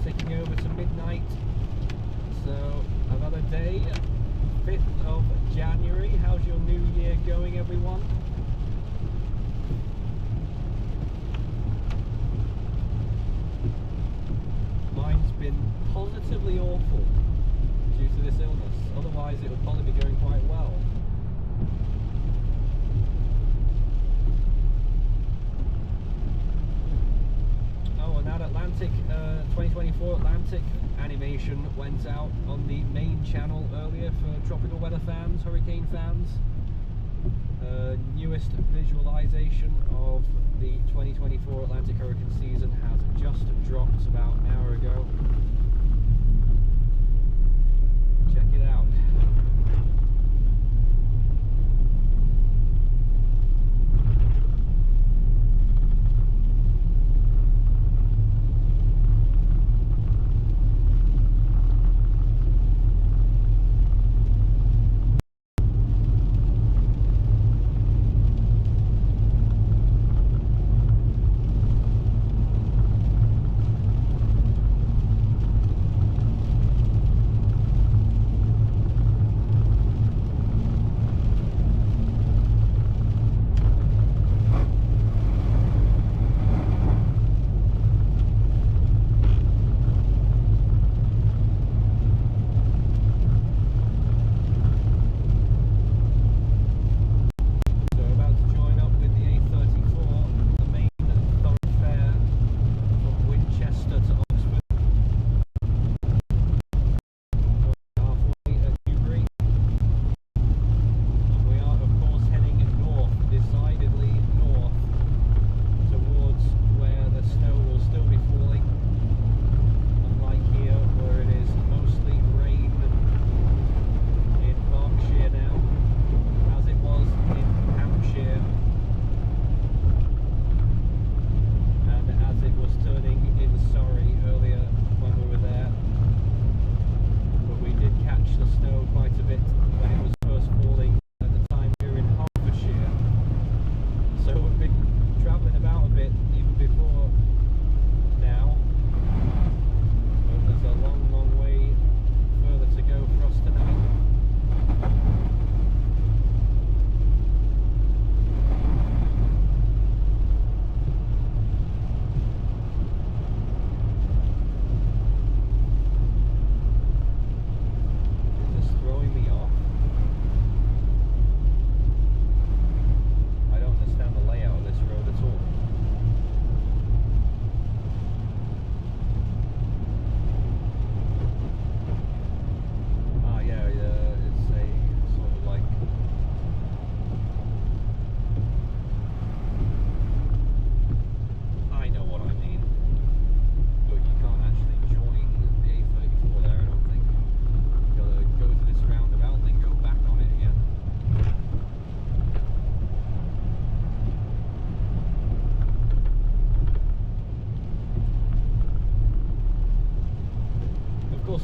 Ticking over to midnight, so another day, 5th of January. How's your new year going, everyone? Mine's been positively awful due to this illness, otherwise it would probably be going quite well. Oh, and that Atlantic 2024 2024 Atlantic animation went out on the main channel earlier for tropical weather fans, hurricane fans. Newest visualization of the 2024 Atlantic hurricane season has just dropped about an hour ago. Check it out.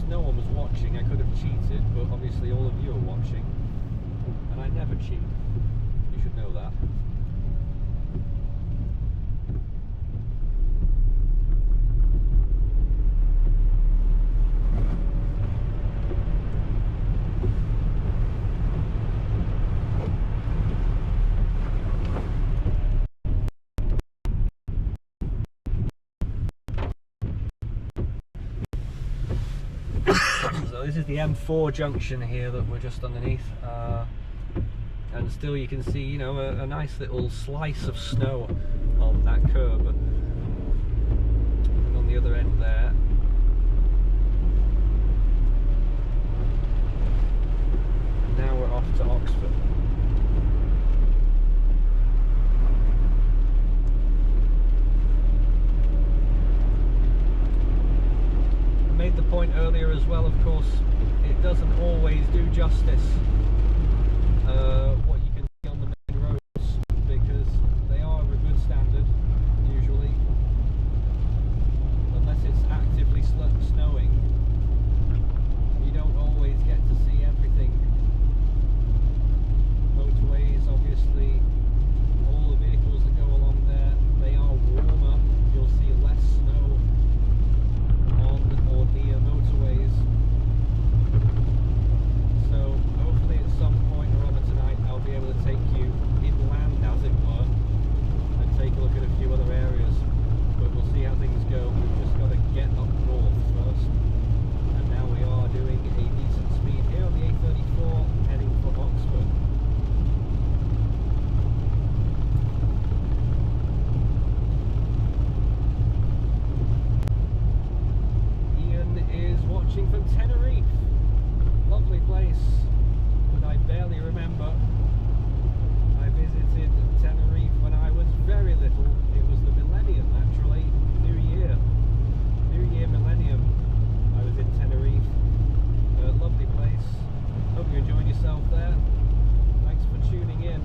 No one was watching, I could have cheated, but obviously all of you are watching, and I never cheat. You should know that. So this is the M4 junction here that we're just underneath, and still you can see, you know, a nice little slice of snow on that curb, and on the other end there. And now we're off to Oxford. Made the point earlier as well, of course, it doesn't always do justice what you can see on the main roads, because they are of a good standard usually, unless it's actively snowing. You don't always get to see everything. Motorways, obviously, all the vehicles that go along there, they are warmer. You'll see less snow on or near motorways. So hopefully at some point or other tonight I'll be watching from Tenerife. Lovely place that I barely remember. I visited Tenerife when I was very little. It was the millennium, actually, New Year millennium. I was in Tenerife. Lovely place. Hope you enjoyed yourself there. Thanks for tuning in.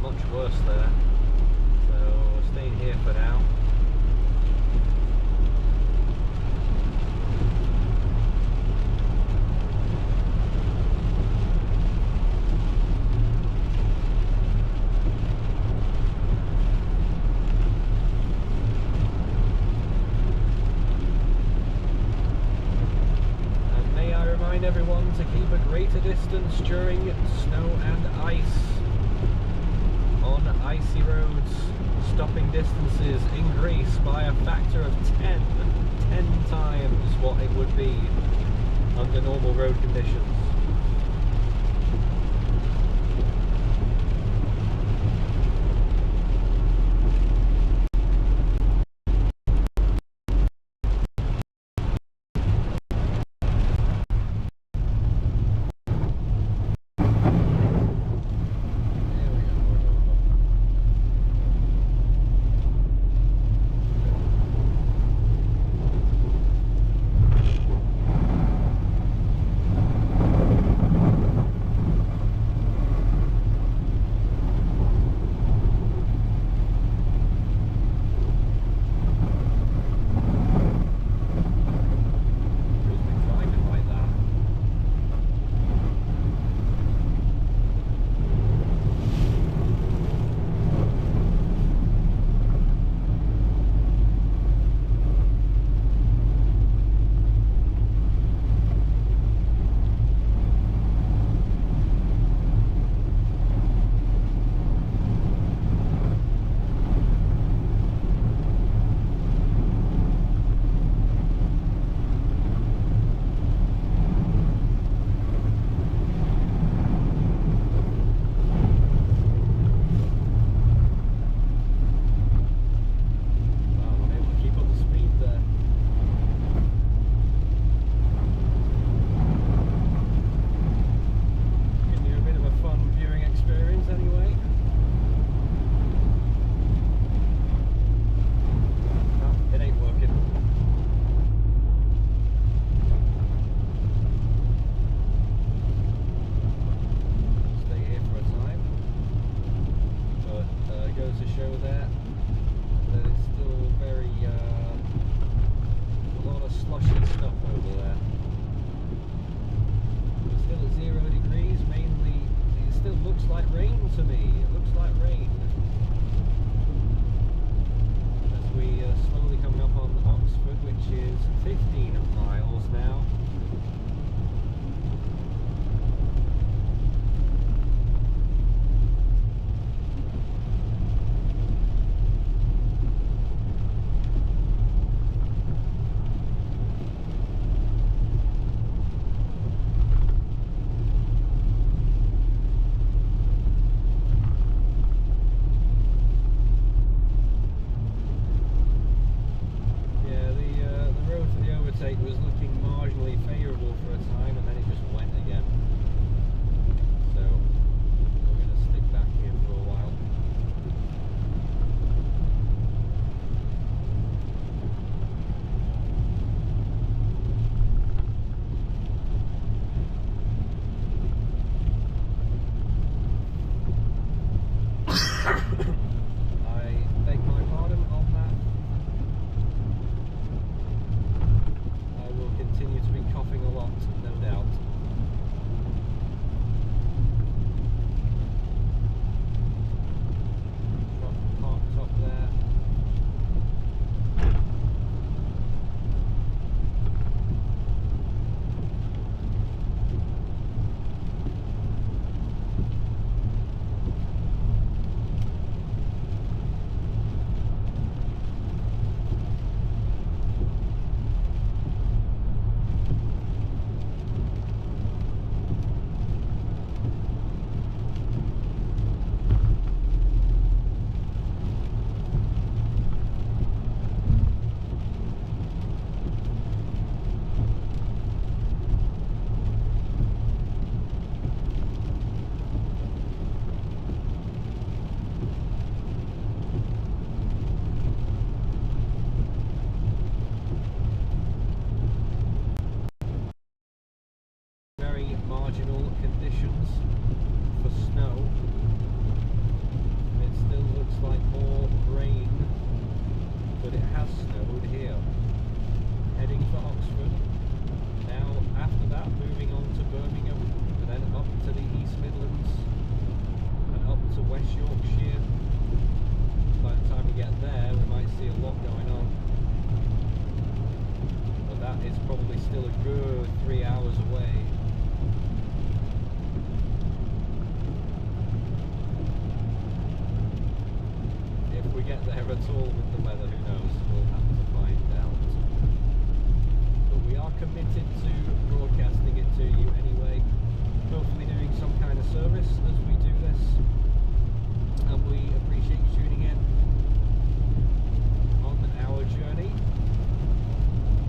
much worse there. So we're staying here for now. Everyone to keep a greater distance during snow and ice. On icy roads, stopping distances increase by a factor of 10 times what it would be under normal road conditions. marginal conditions for snow. has snowed here. Heading for Oxford. Now, after that, moving on to Birmingham, and then up to the East Midlands, and up to West Yorkshire. By the time we get there, we might see a lot going on. But that is probably still a good 3 hours away. If we get there at all with the weather, who knows? We'll have to find out. But we are committed to broadcasting it to you anyway. Hopefully doing some kind of service as we do this. And we appreciate you tuning in on our journey,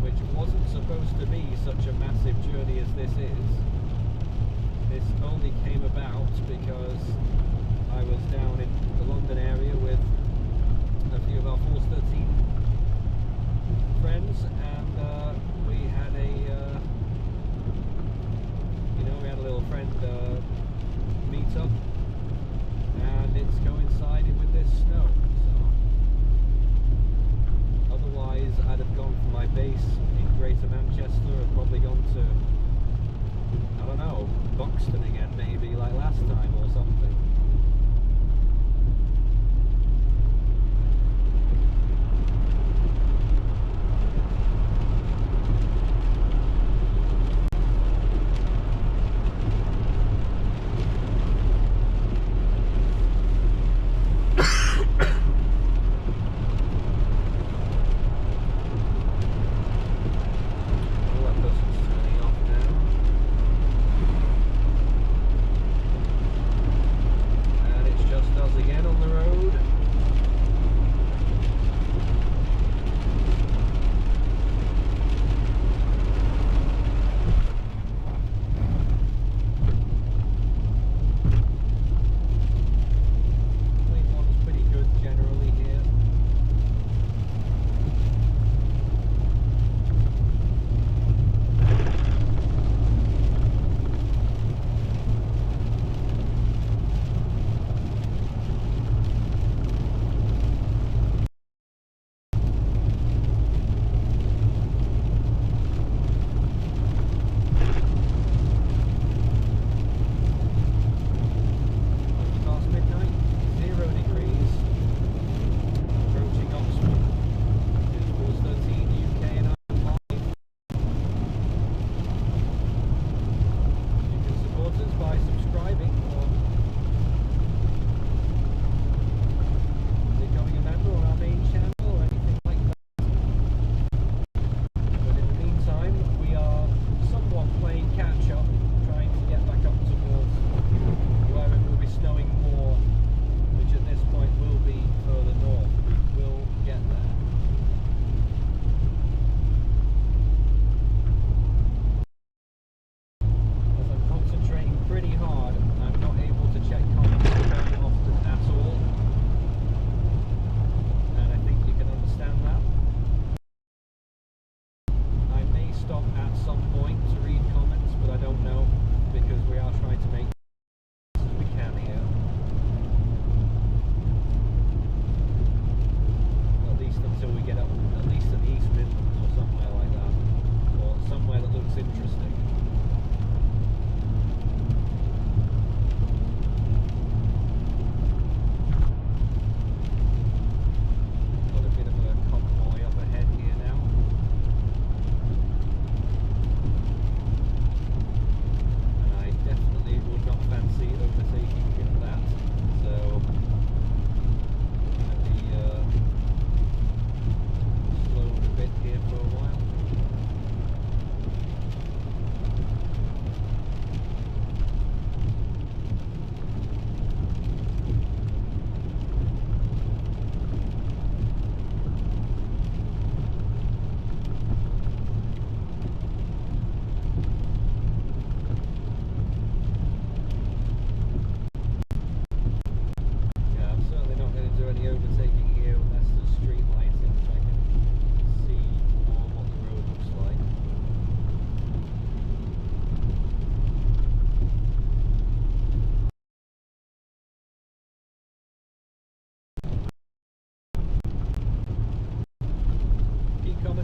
which wasn't supposed to be such a massive journey as this is. This only came about because I was down in the London area with a few of our Force 13 friends, and we had a little friend meet up, and it's coincided with this snow. So otherwise I'd have gone from my base in Greater Manchester, I've probably gone to, I don't know, Buxton again maybe, like last time or something.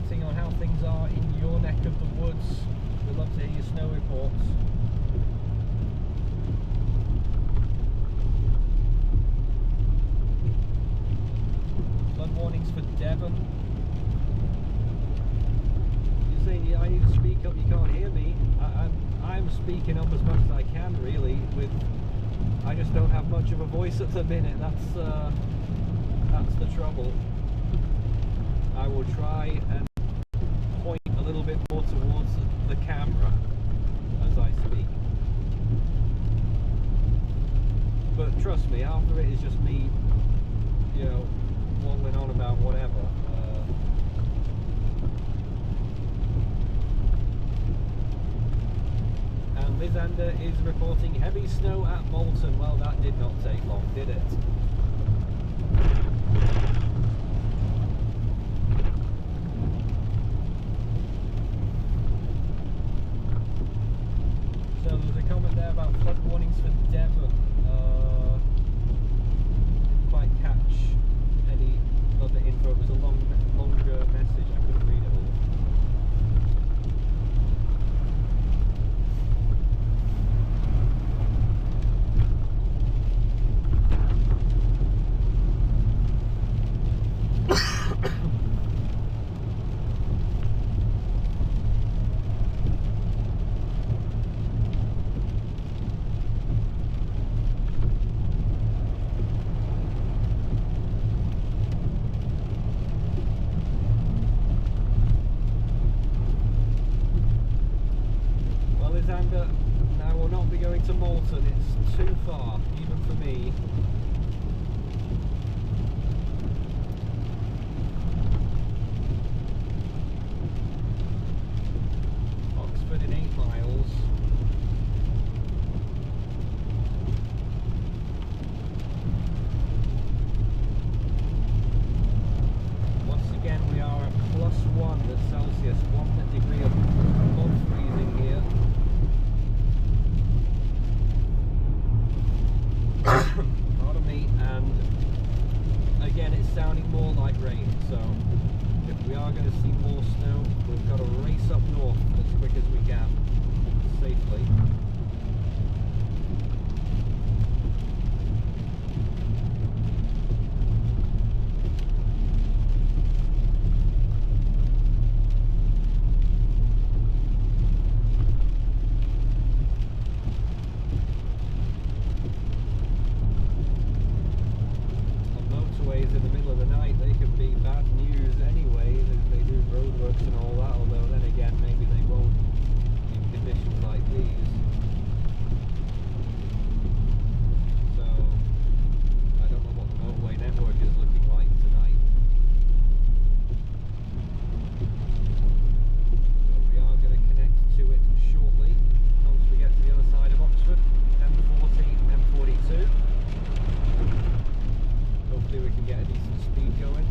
commenting on how things are in your neck of the woods. We'd love to hear your snow reports. Flood warnings for Devon. You're saying I need to speak up, you can't hear me. I'm speaking up as much as I can, really. I just don't have much of a voice at the minute. That's the trouble. I will try and point a little bit more towards the camera as I speak. But trust me, half of it is just me, you know, waddling on about whatever. And Lysander is reporting heavy snow at Moulton. Well, that did not take long, did it? So there's a comment there about flood warnings for Devon. Didn't quite catch any other info. It was a longer message. I couldn't read it all. Now we'll not be going to Moulton, it's too far, even for me. Oxford in 8 miles. Once again we are at +1 Celsius, 1 degree above freezing here. Pardon me, and again it's sounding more like rain, so if we are going to see more snow, we've got to race up north as quick as we can, safely. In the middle of the night, they can be bad news anyway. They do roadworks and all that, although then again maybe they won't in conditions like these. So I don't know what the motorway network is looking like tonight, but we are going to connect to it shortly once we get to the other side of Oxford. M40, M42. Hopefully we can get a decent speed going.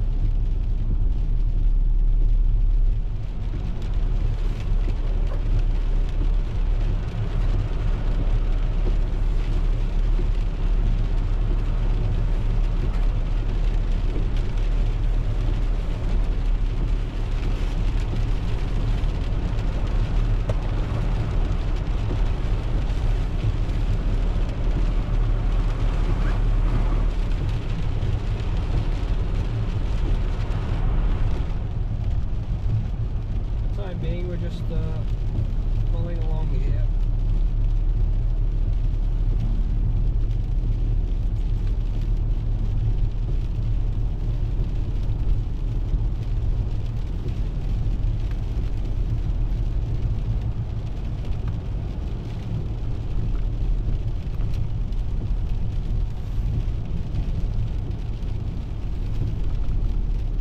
We're just following along here.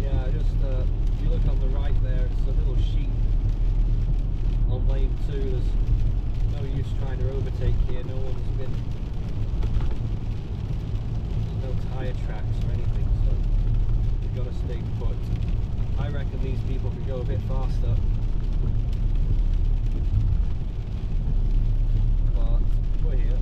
Yeah, just if you look on the right there, it's a little sheet on lane 2. There's no use trying to overtake here. No tyre tracks or anything, so we've got to stay put. I reckon these people could go a bit faster, but we're here.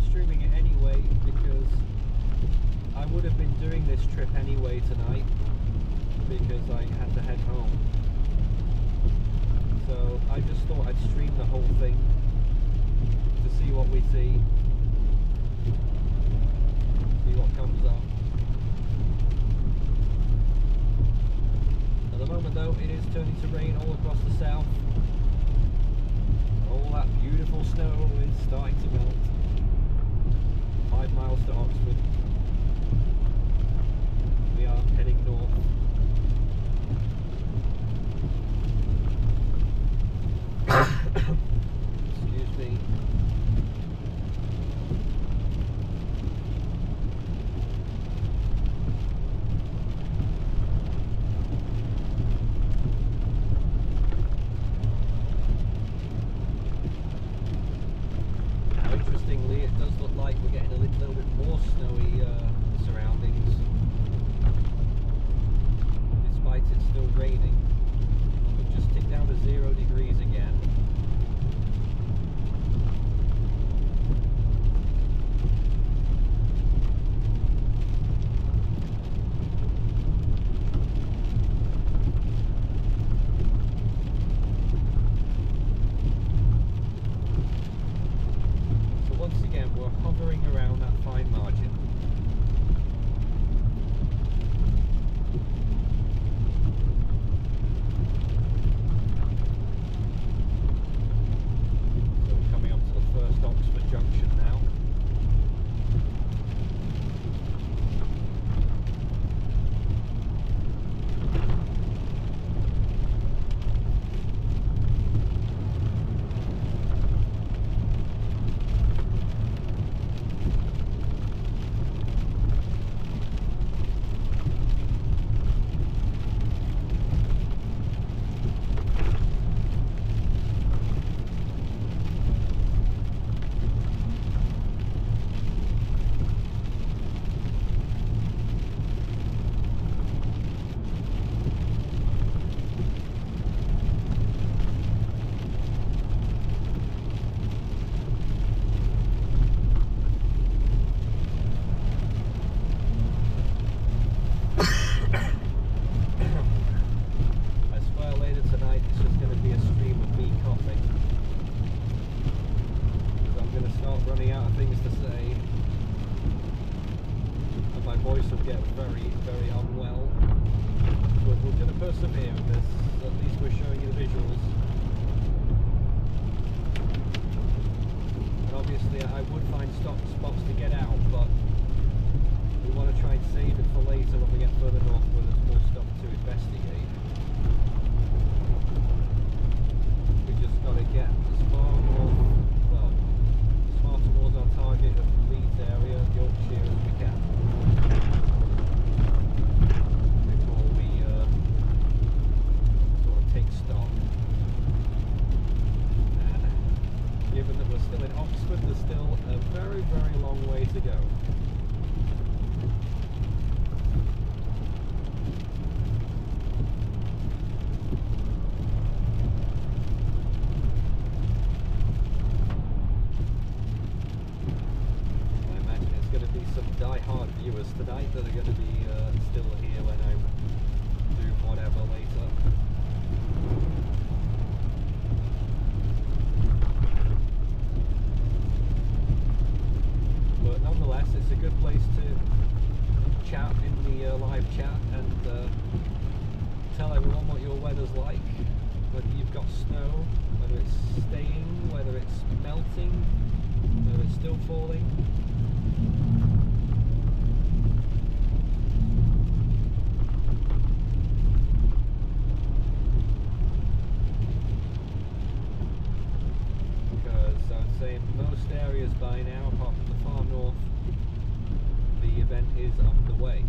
streaming it anyway because I would have been doing this trip anyway tonight because I had to head home. So I just thought I'd stream the whole thing to see what we see what comes up. At the moment though, it is turning to rain all across the south. All that beautiful snow is starting to melt. 5 miles to Oxford. We are heading north. Excuse me. Interestingly, it does look like we're getting a little bit more snowy surroundings, despite it still raining. We've just ticked down to 0 degrees again. Hovering around that fine margin. So we're coming up to the first Oxford junction now. Tonight that are going to be still here when I do whatever later. But nonetheless, it's a good place to chat in the live chat and tell everyone what your weather's like, whether you've got snow, whether it's staying, whether it's melting, whether it's still falling. Most areas by now, apart from the far north, the event is underway.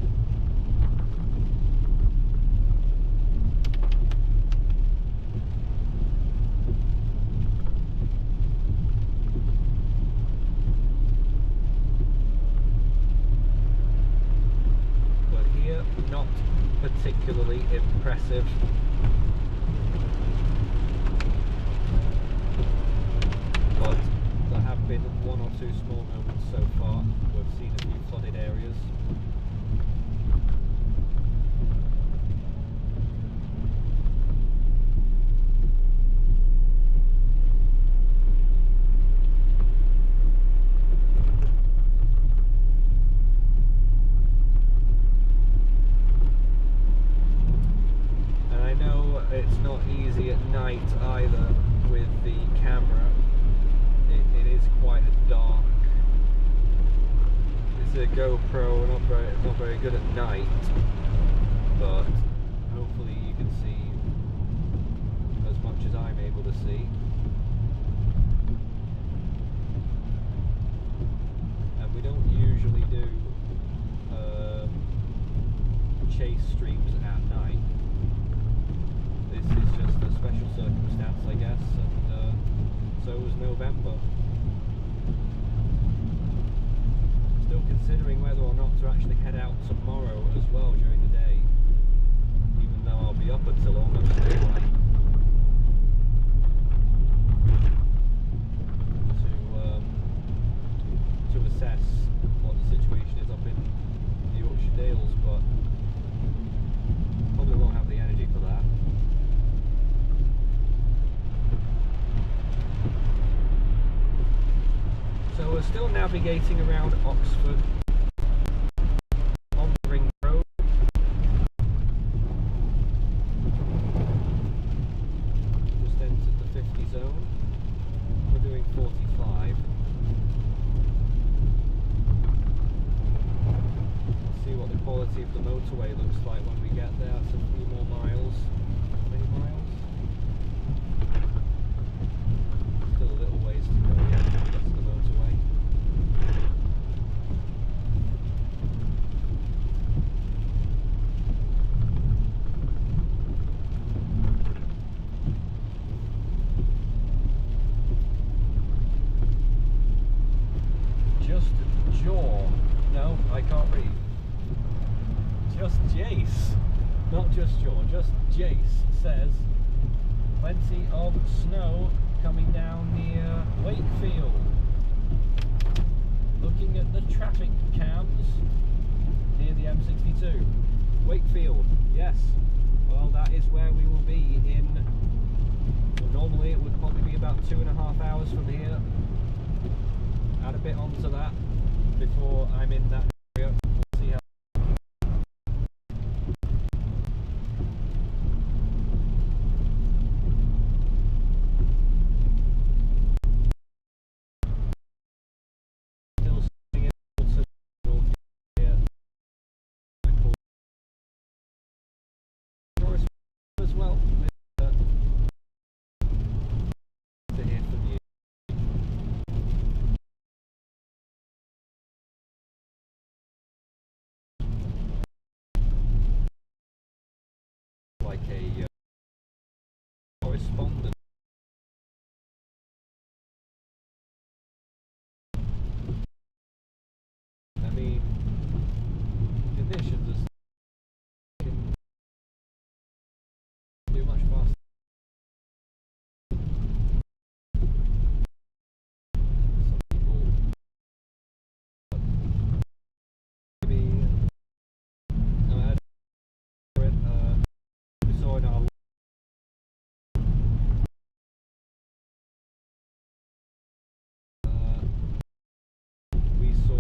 But here, not particularly impressive. But there have been one or or two small moments so far. We've seen a few flooded areas. It's not easy at night either with the camera. It is quite a dark. It's a GoPro, not very good at night, but hopefully you can see as much as I'm able to see. And we don't usually do chase streams at night. This is just a special circumstance, I guess, and so was November. Still considering whether or not to actually head out tomorrow as well during the day, even though I'll be up until almost daylight. To assess what the situation is up in the Yorkshire Dales, but probably won't have the energy for that. So we're still navigating around Oxford on the Ring Road. Just entered the 50 zone. We're doing 45. See what the quality of the motorway looks like when we get there. It's a few more miles. How many miles? Still a little ways to go yet to get to the motorway. Just Jaw. No, I can't read. Just Jace, not just Jaw, just Jace says plenty of snow coming down near Wakefield. Looking at the traffic cams near the M62. Wakefield, yes. Well, that is where we will be in. Well, normally it would probably be about 2.5 hours from here. Add a bit onto that before I'm in that area. We'll see how. Still sitting in Alton, north here. As well. To hear from you. Like a correspondent. I mean, conditions can do much faster. Some people maybe we saw in our we saw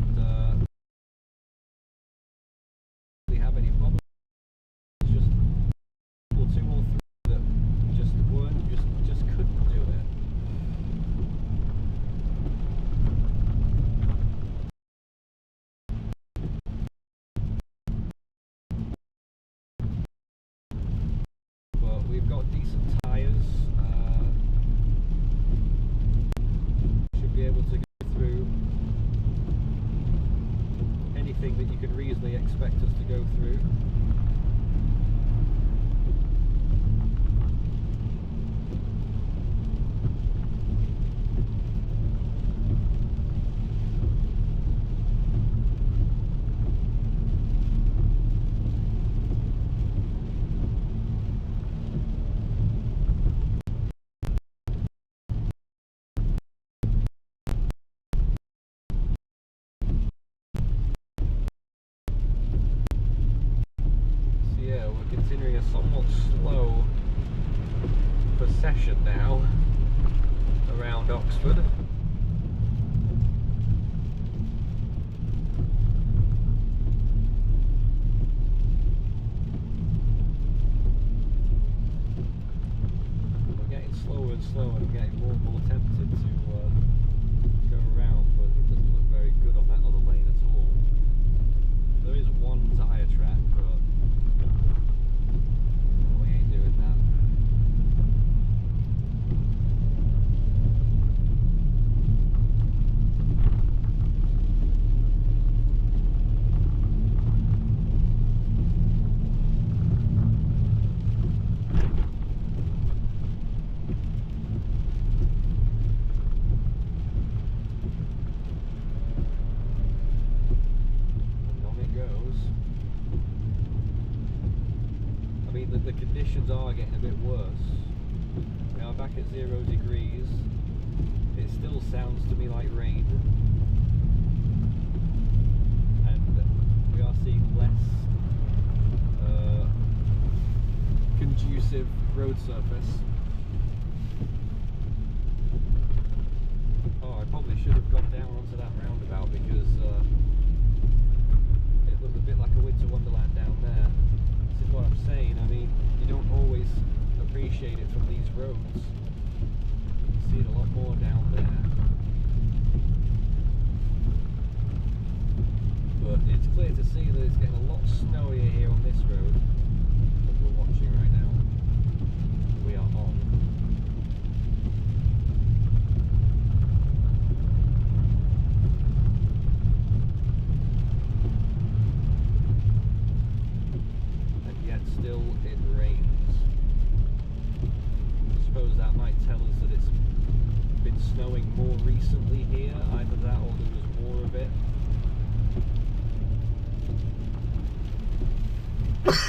and we have any problems. It's just people 2 or 3 that just weren't just couldn't do it. But we've got decent tyres. Should be able to go through anything that you could reasonably expect us to go through. continuing a somewhat slow procession now around Oxford. We're getting slower and slower, and I'm getting more and more tempted to go around, but it doesn't look very good on that other lane at all. There is one tyre track, but no, we ain't doing that. The conditions are getting a bit worse. We are back at 0 degrees. It still sounds to me like rain. And we are seeing less conducive road surface. Oh, I probably should have gone down onto that roundabout because it looked a bit like a winter wonderland down there. This is what I'm saying. I mean, you don't always appreciate it from these roads. You see it a lot more down there. But it's clear to see that it's getting a lot snowier here on this road that we're watching right now. We are on. Still it rains. I suppose that might tell us that it's been snowing more recently here, either that or there was more of it. That's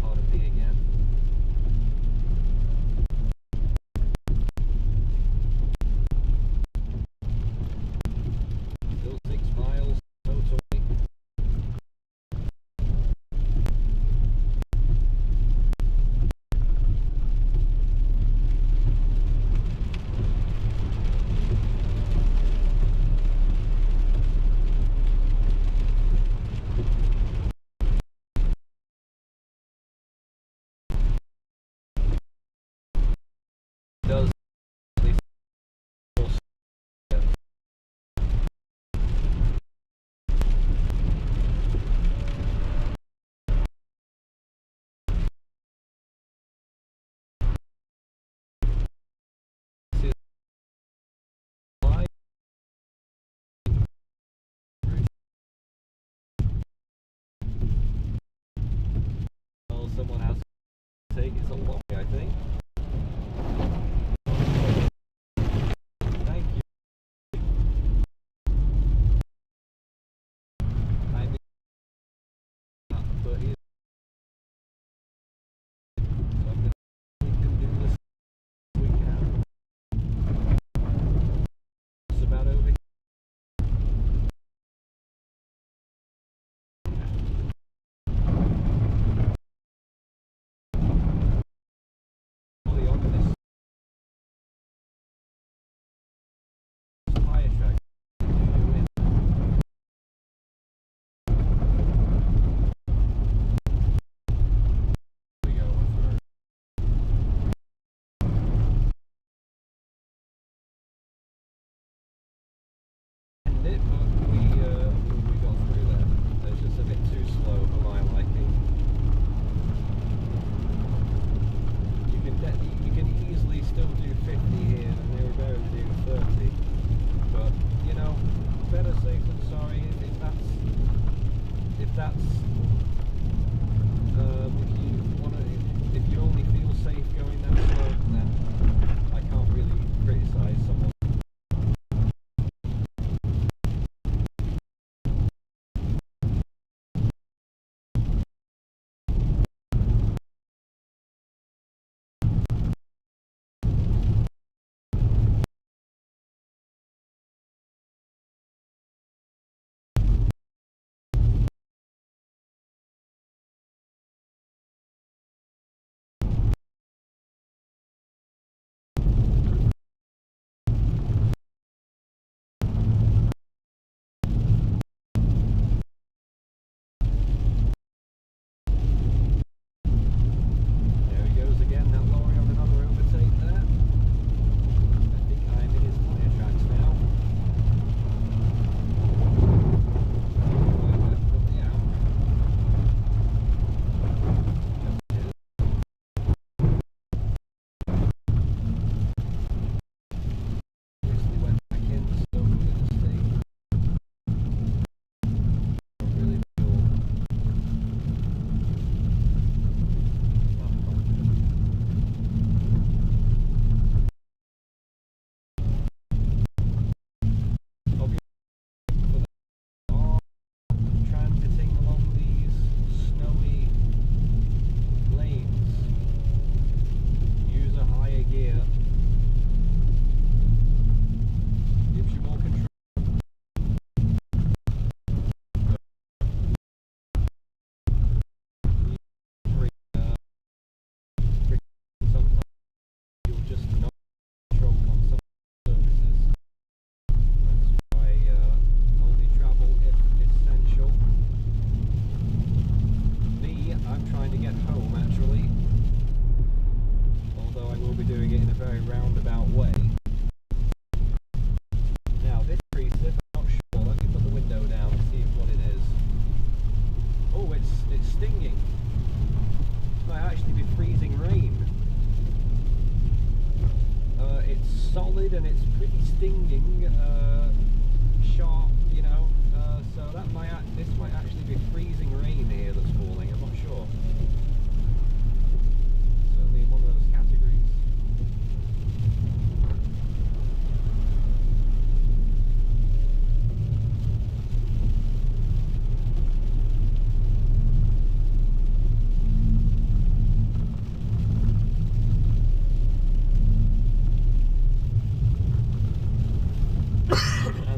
part of me again. Still 6 miles, motorway. Does at least well, someone has to take it a long way, I think. Thank you. I mean, but he's so I'm gonna we can do this we can. It's about over here. Fully on this tire track. We go through. And it, but we got through there. It's just a bit too slow for my liking. You can easily still do 50 here, and they were better to do 30. But you know, better safe than sorry. If that's if you only feel safe going that slow, then I can't really criticise someone.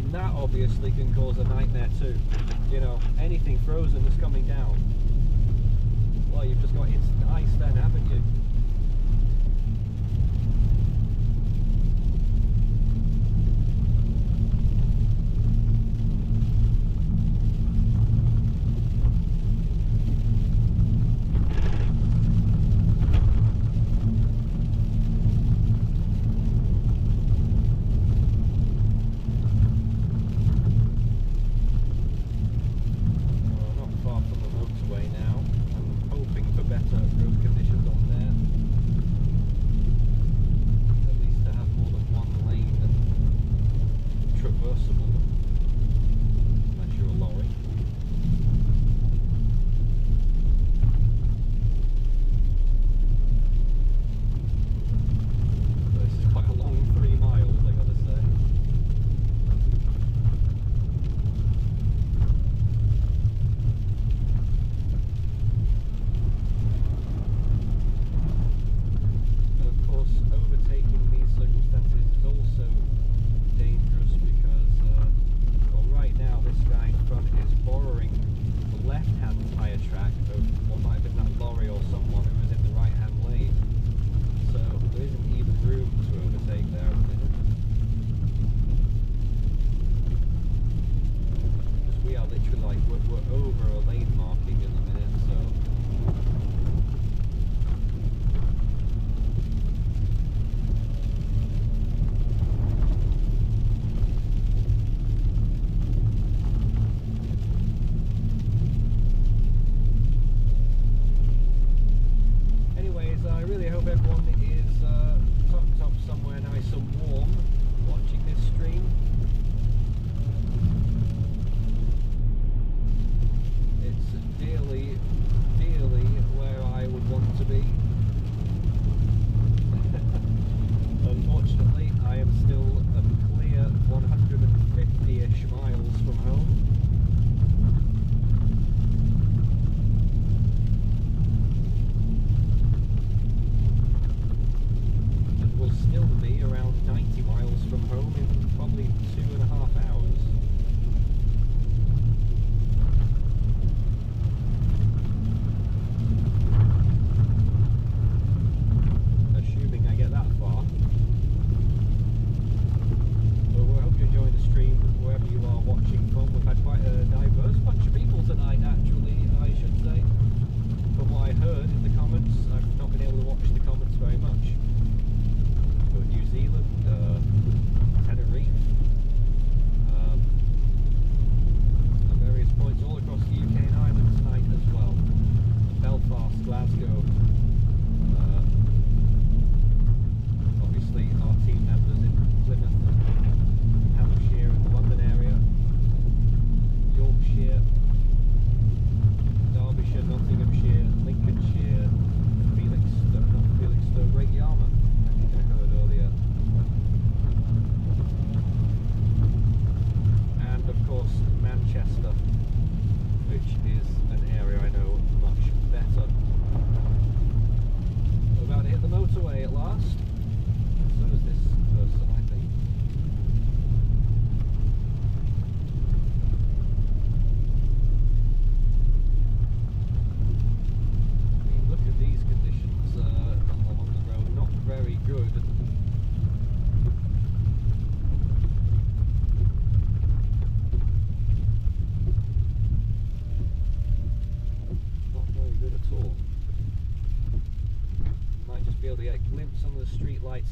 And that obviously can cause a nightmare too. You know, anything frozen is coming down. Well, you've just got instant ice then, haven't you?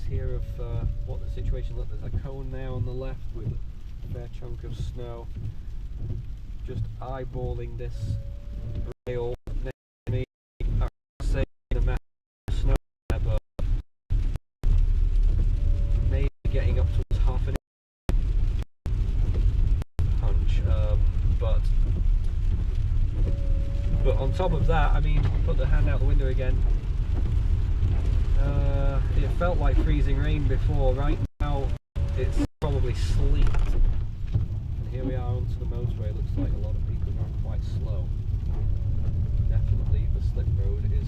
Here of what the situation looks like. There's a cone there on the left with a fair chunk of snow. Just eyeballing this rail next to me. I would say the amount of snow there, but maybe getting up towards half an inch punch. But on top of that, I mean, put the hand out the window again. It felt like freezing rain before. Right now it's probably sleet. And here we are onto the motorway. Looks like a lot of people are going quite slow. Definitely the slip road is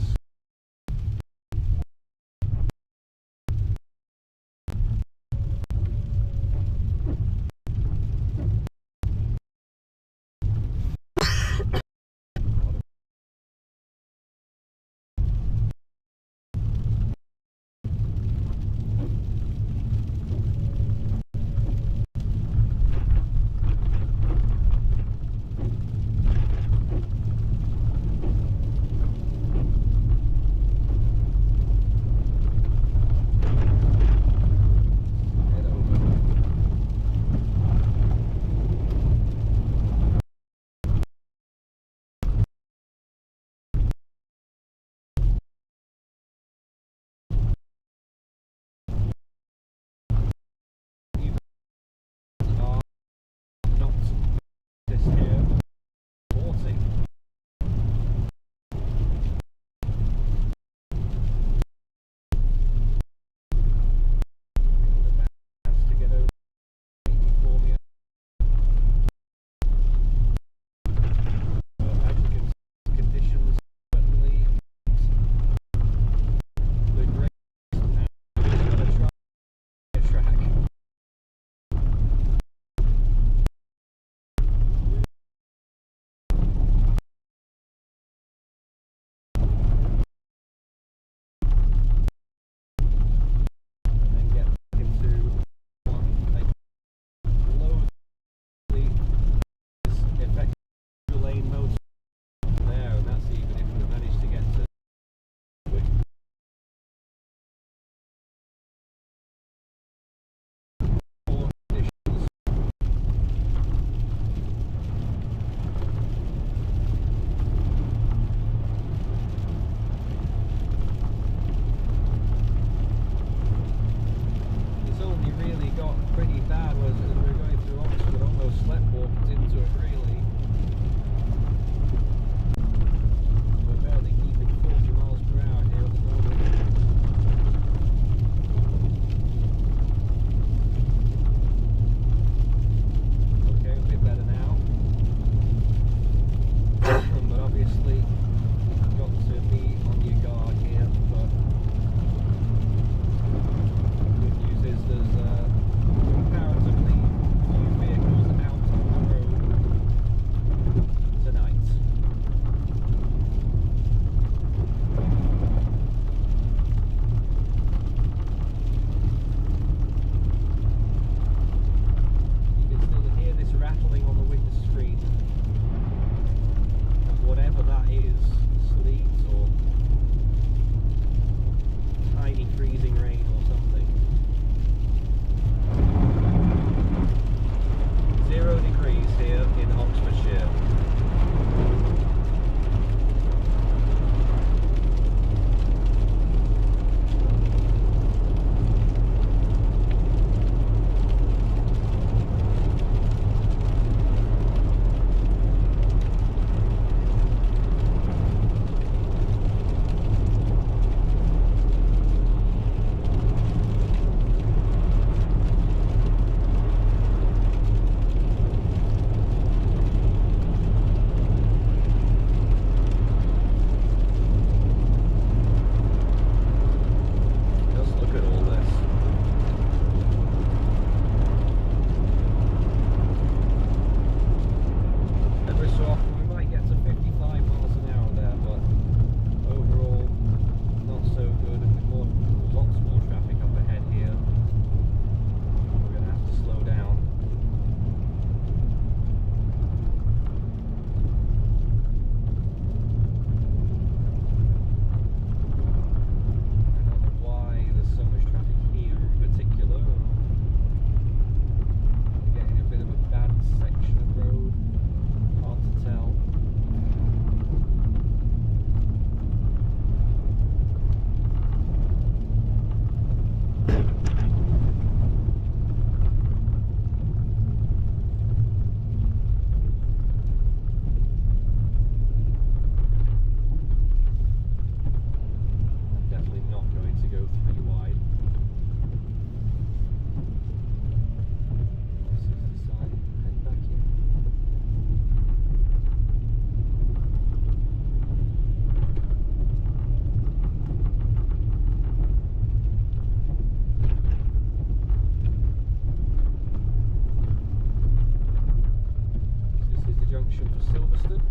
direction for Silverstone.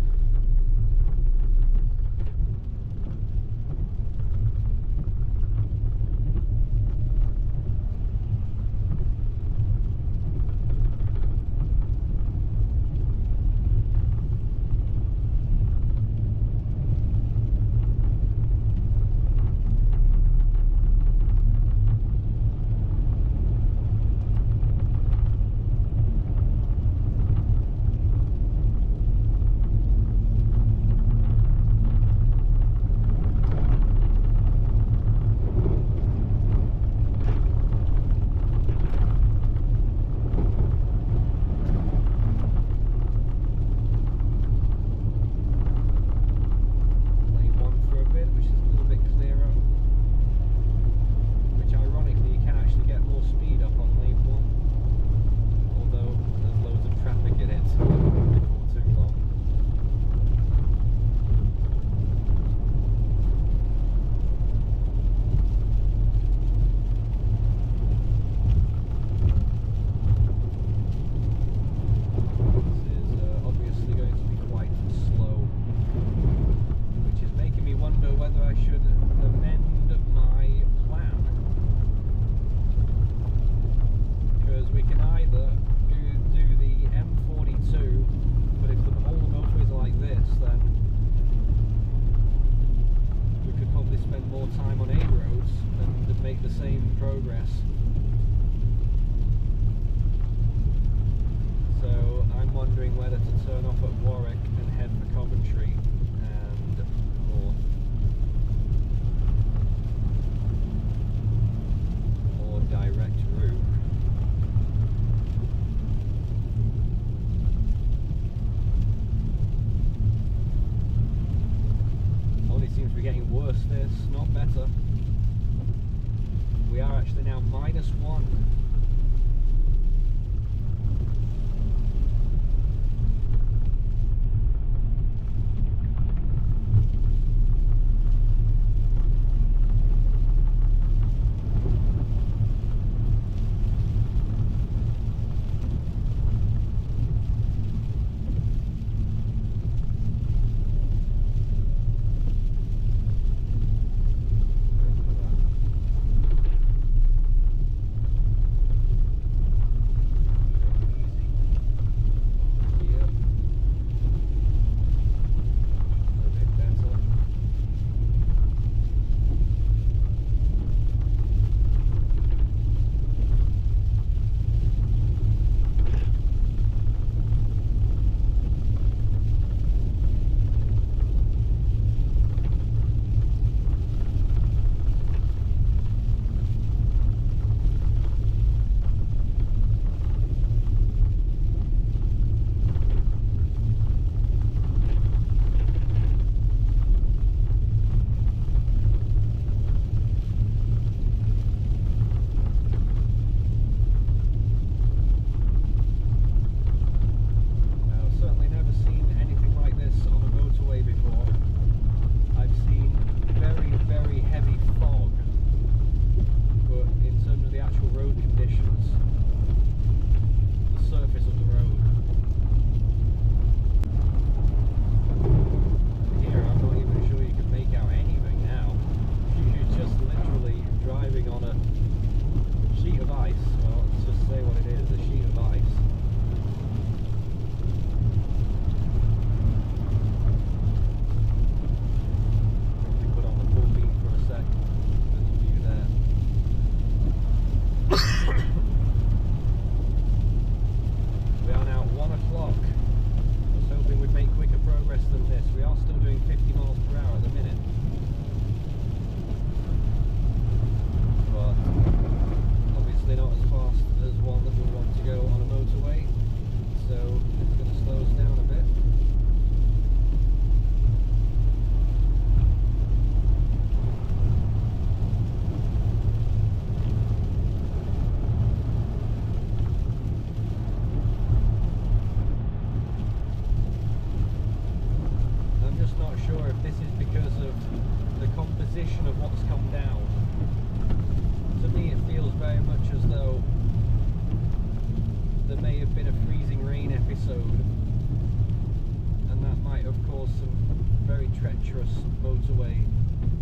motorway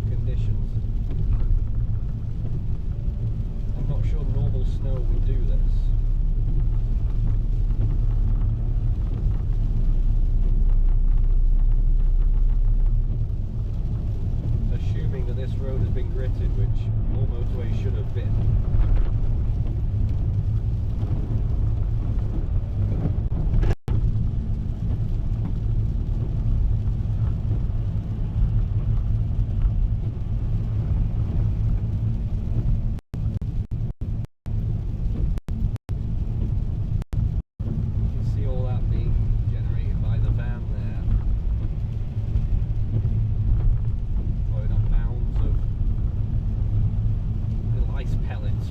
conditions. I'm not sure normal snow would do this. Assuming that this road has been gritted, which all motorways should have been. Pellets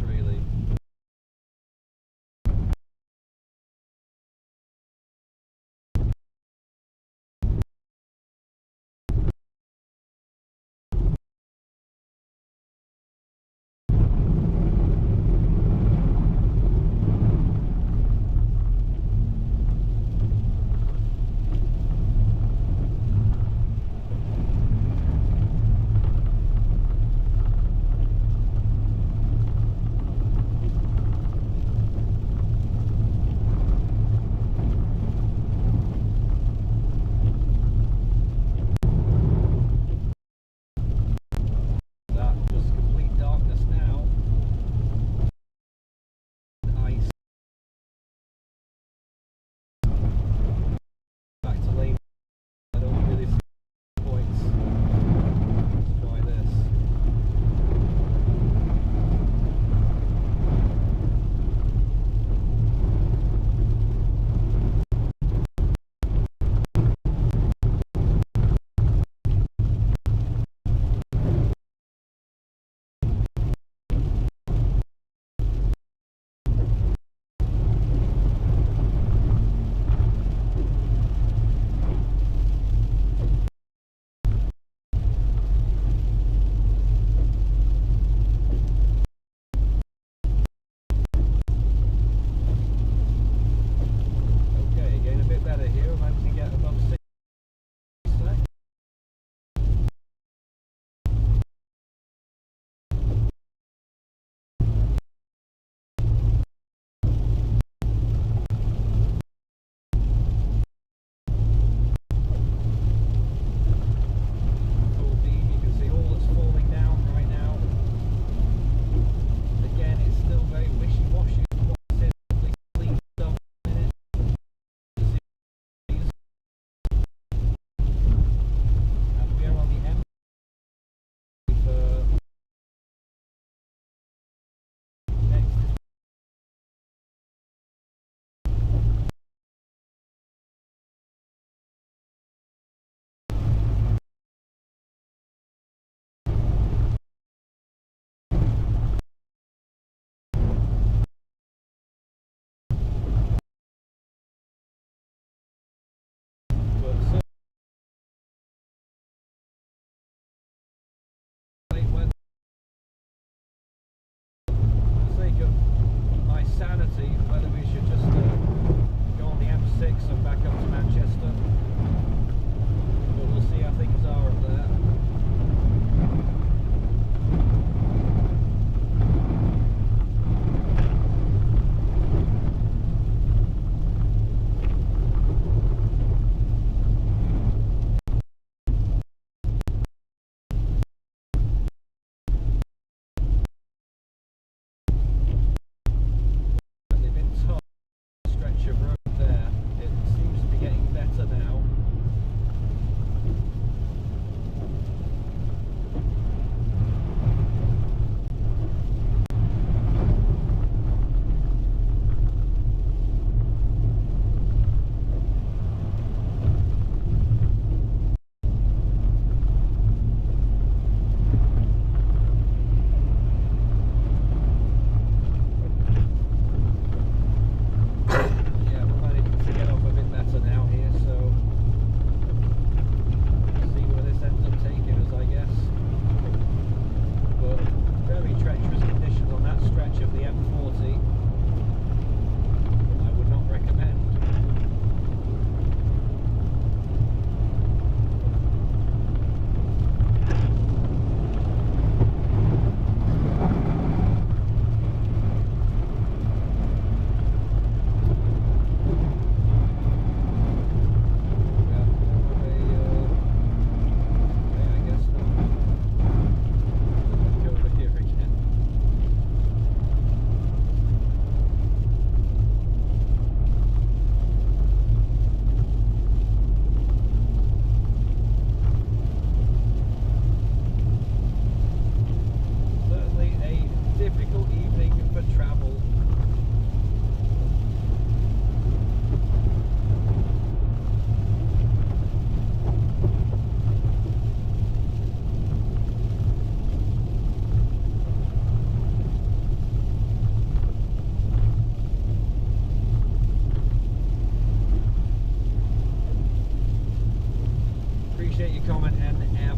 appreciate your comment, NM.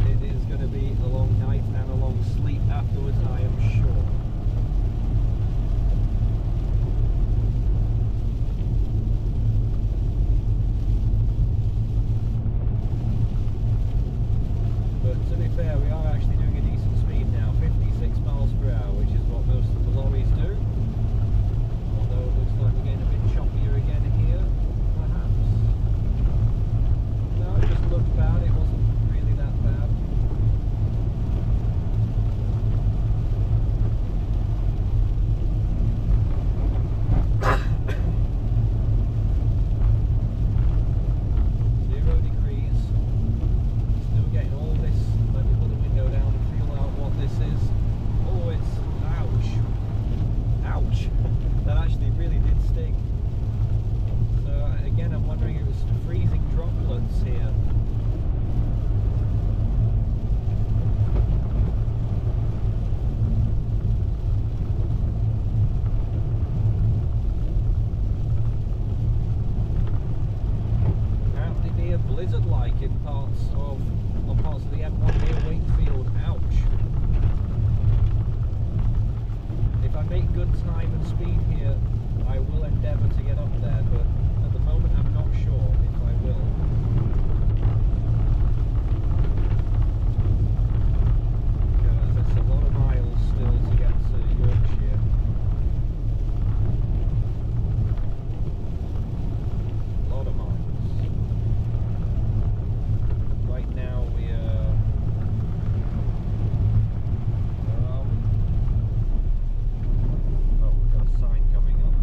It is going to be a long night and a long sleep afterwards, I am sure. But to be fair, we are actually doing a decent speed now, 56 miles per hour, which is what most of the lorries do. Although it looks like we're getting a bit choppier again here, perhaps. No, it just looked bad, it wasn't really that bad. Blizzard-like in parts of the M1 near Wakefield. Ouch! If I make good time and speed here, I will endeavour to get up there, but at the moment I'm not sure if I will. Because it's a lot of miles still to get to Yorkshire. A lot of miles. Right now we are... Where are we? Oh, we've got a sign coming up.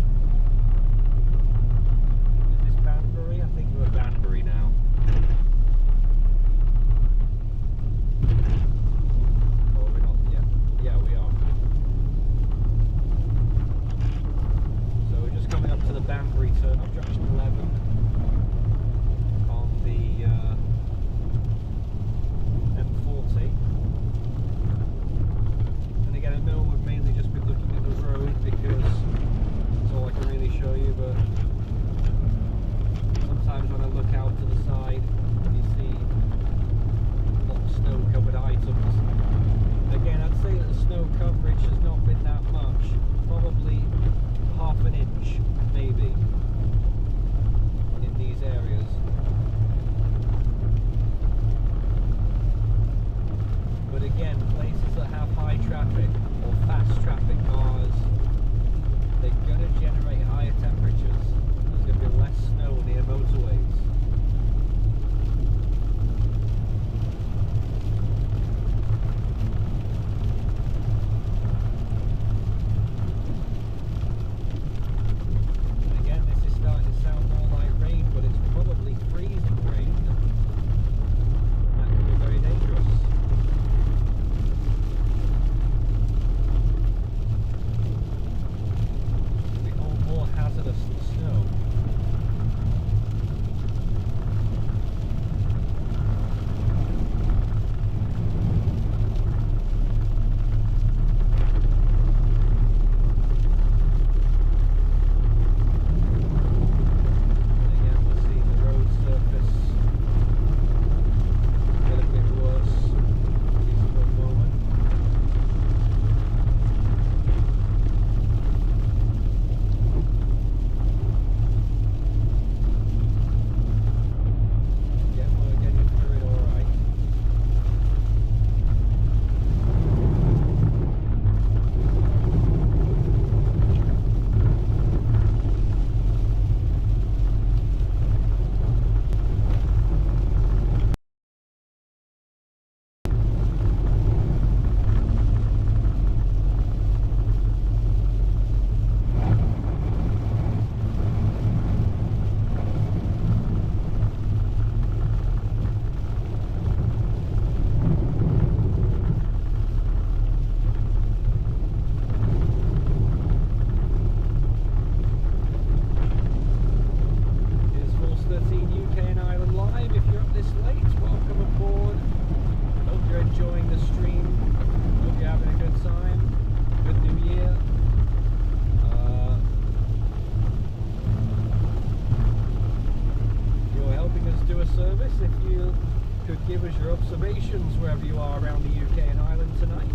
could give us your observations wherever you are around the UK and Ireland tonight.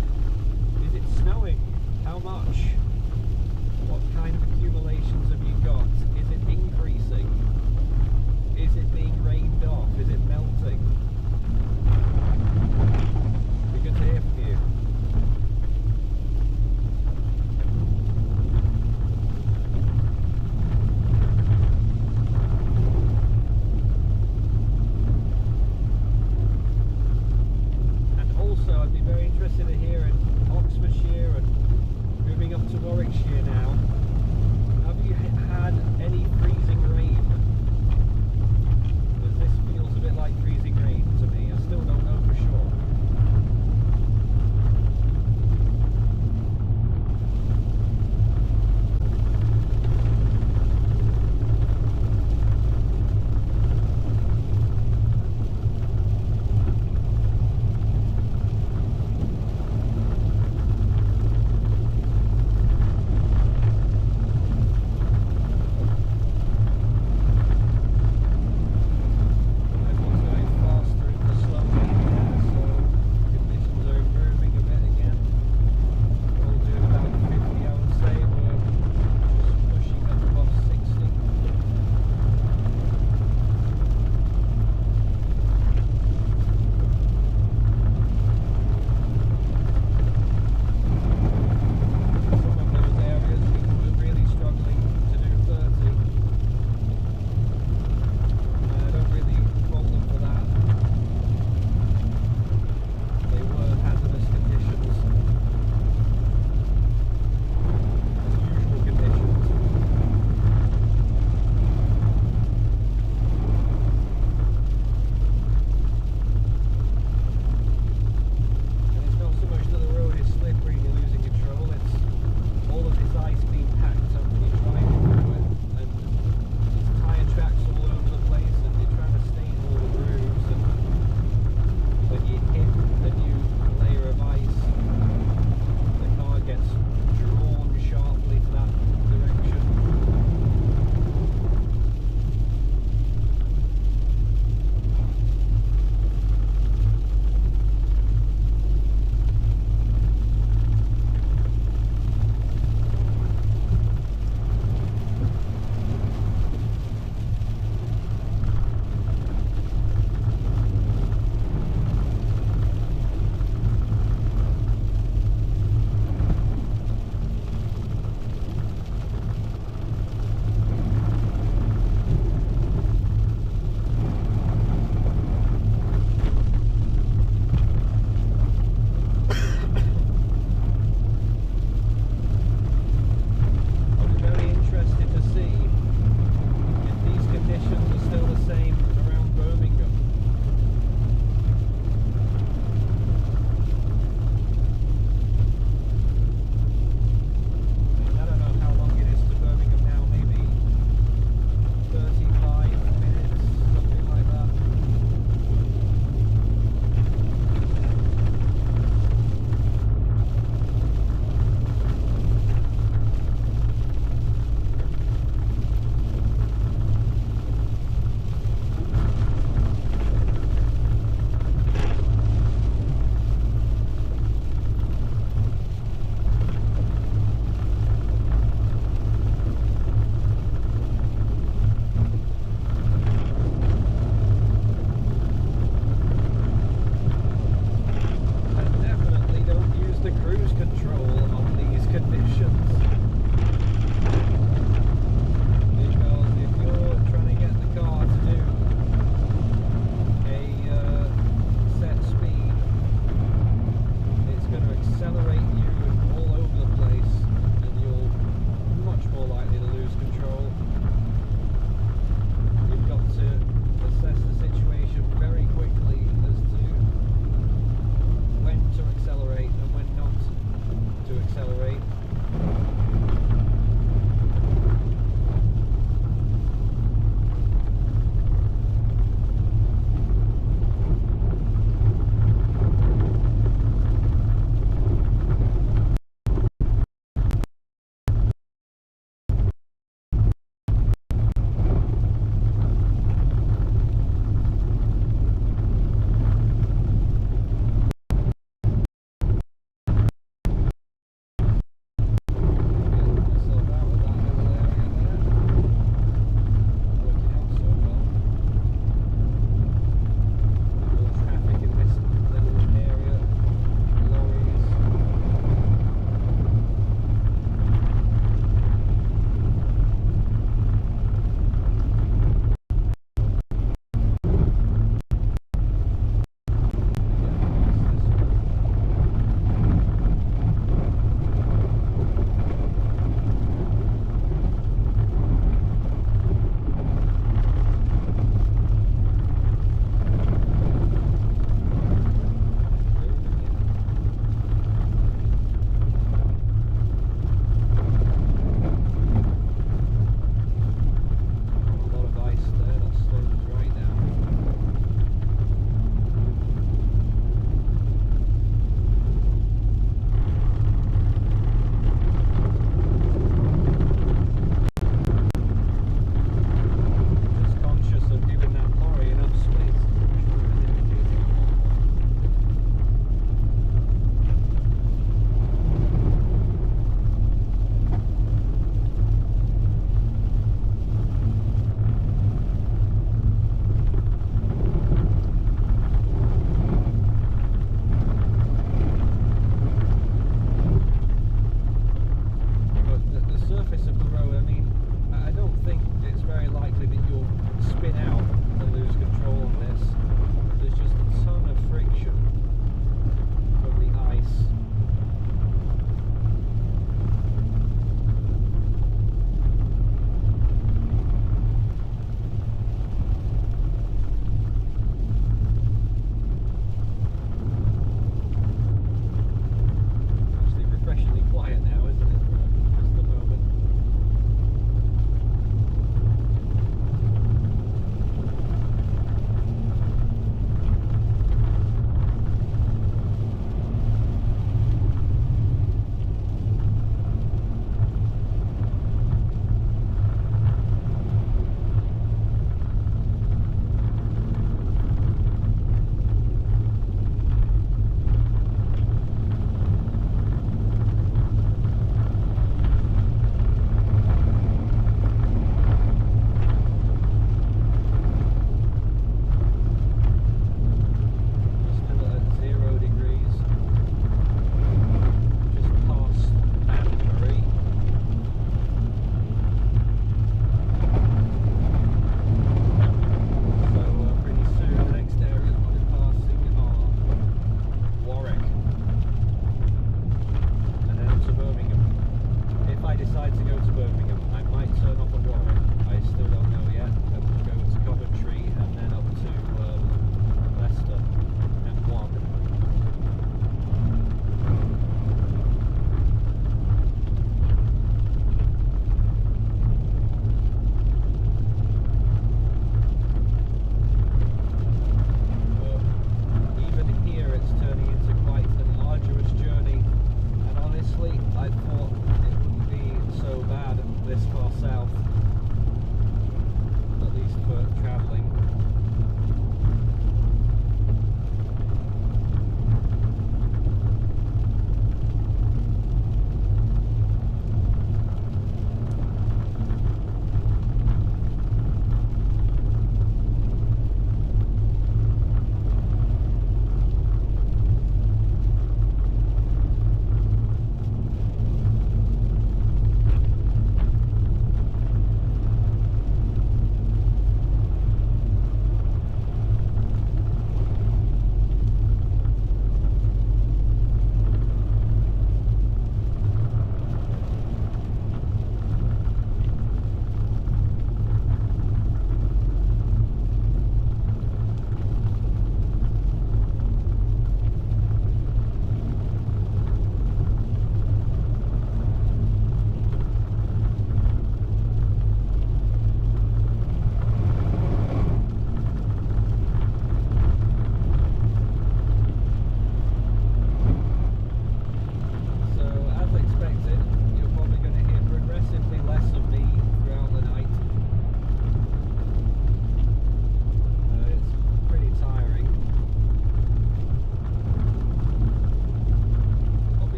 Is it snowing? How much? What kind of accumulations have you got? Is it increasing? Is it being rained off? Is it melting? Be good to hear from you. And also I'd be very interested to hear in Oxfordshire and moving up to Warwickshire now. Have you had any freezing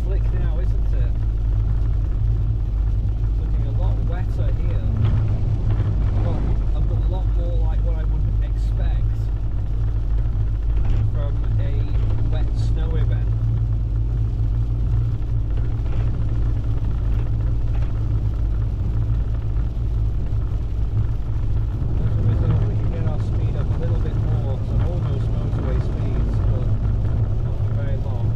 slick now, isn't it? It's looking a lot wetter here. Well, a lot more like what I would expect from a wet snow event. As a result, we can get our speed up a little bit more to almost motorway speeds, but not for very long.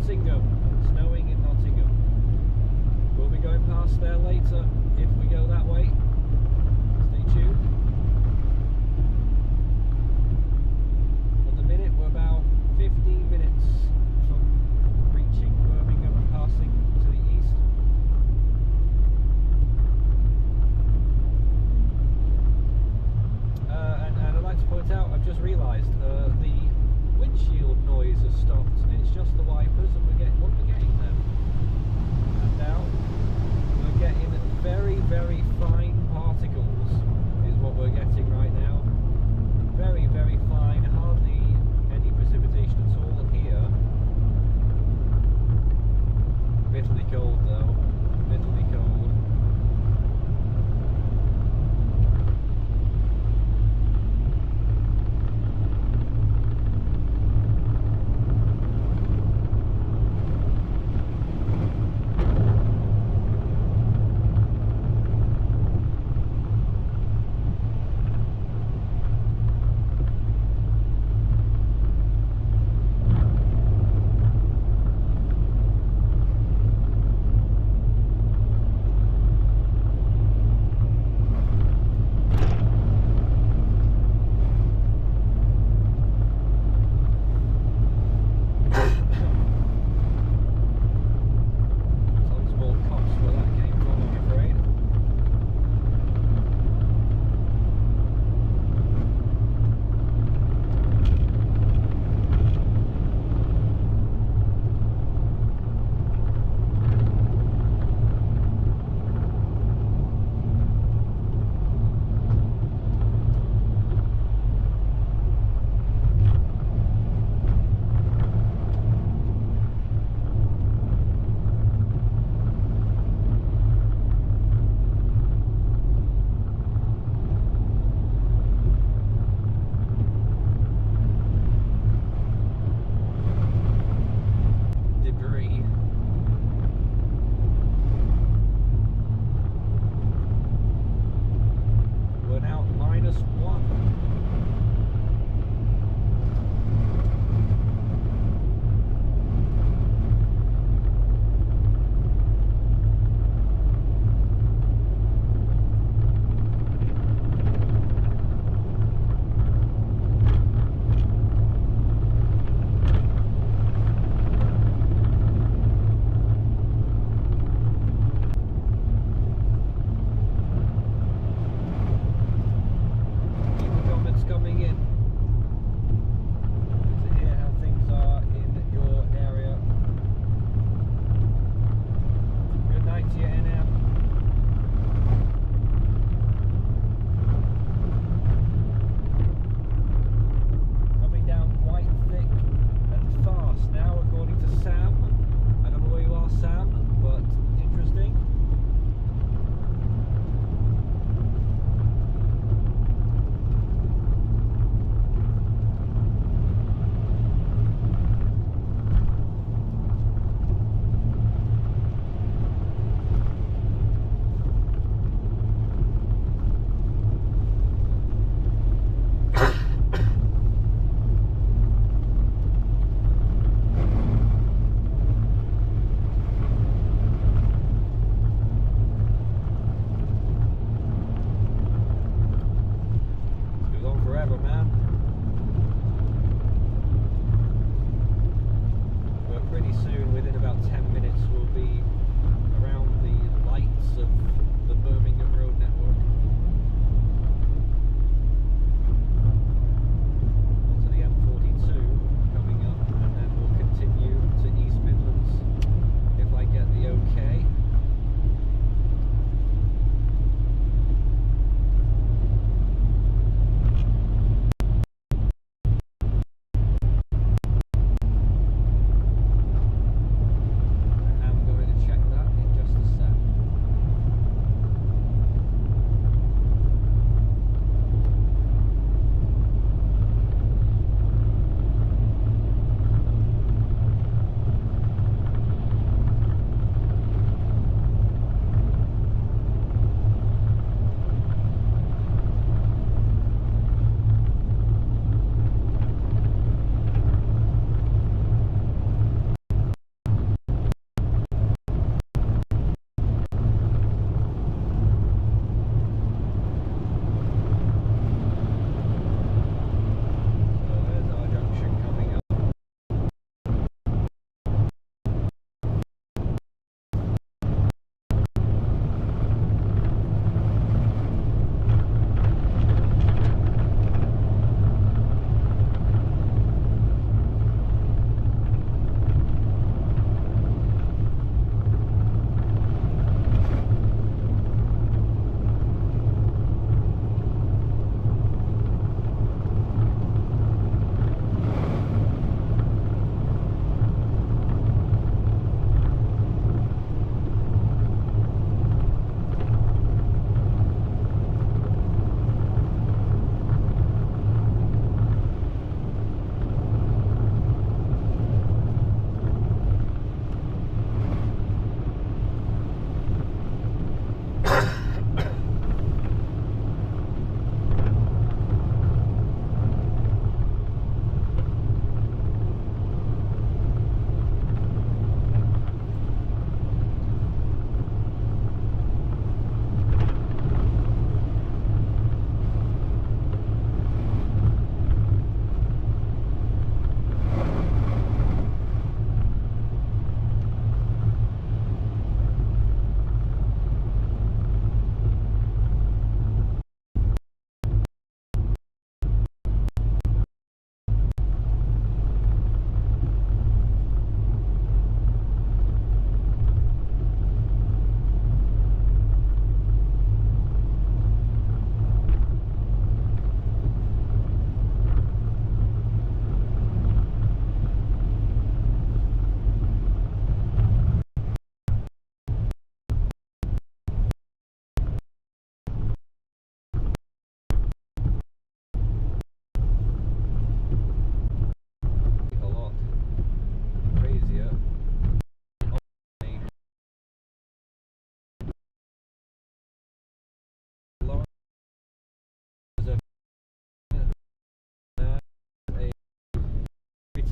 Nottingham. Snowing in Nottingham. We'll be going past there later if we go that way. Stay tuned. At the minute we're about 15 minutes from reaching Birmingham and passing to the east. And I'd like to point out, I've just realised the windshield noise has stopped. It's just the wipers, and what we're getting then. And now we're getting very, very fine particles is what we're getting right now. Very, very fine, hardly any precipitation at all here. Bitterly cold though, bitterly cold.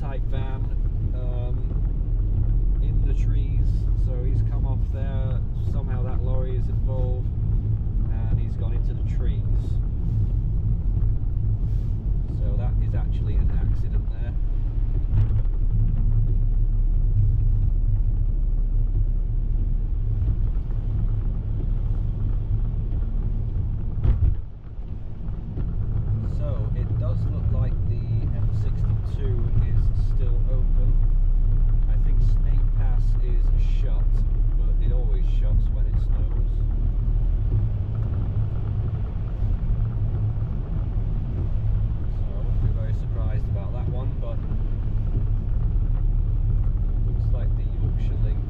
type van in the trees, so he's come off there. Somehow that lorry is involved and he's gone into the trees. So that is actually an accident there. So it does look like the M62 is still open. I think Snake Pass is shut, but it always shuts when it snows. So I wouldn't be very surprised about that one, but looks like the Yorkshire Link,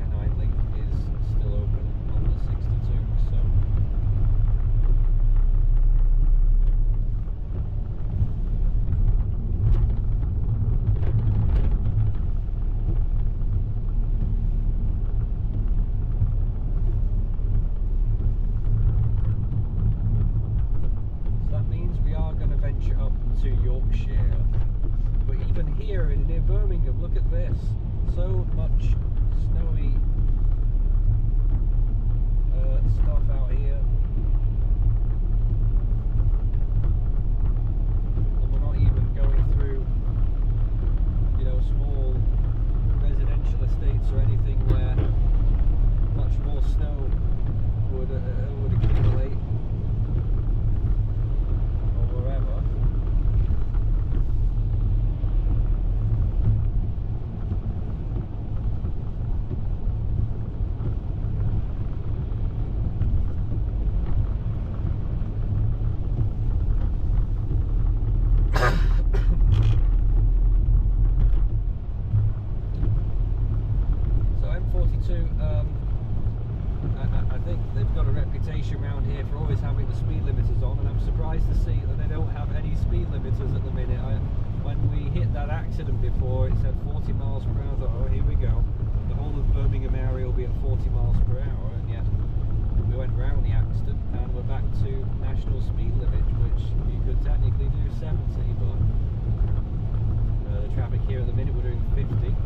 Pennine Link is still open on the 62, so up to Yorkshire. But even here near Birmingham, look at this, so much snowy stuff out here, and we're not even going through, you know, small residential estates or anything where much more snow would accumulate or wherever. I think they've got a reputation around here for always having the speed limiters on, and I'm surprised to see that they don't have any speed limiters at the minute. When we hit that accident before, it said 40 miles per hour. I thought, oh, here we go. The whole of Birmingham area will be at 40 miles per hour, and yet we went round the accident and we're back to national speed limit, which you could technically do 70, but the traffic here at the minute, we're doing 50.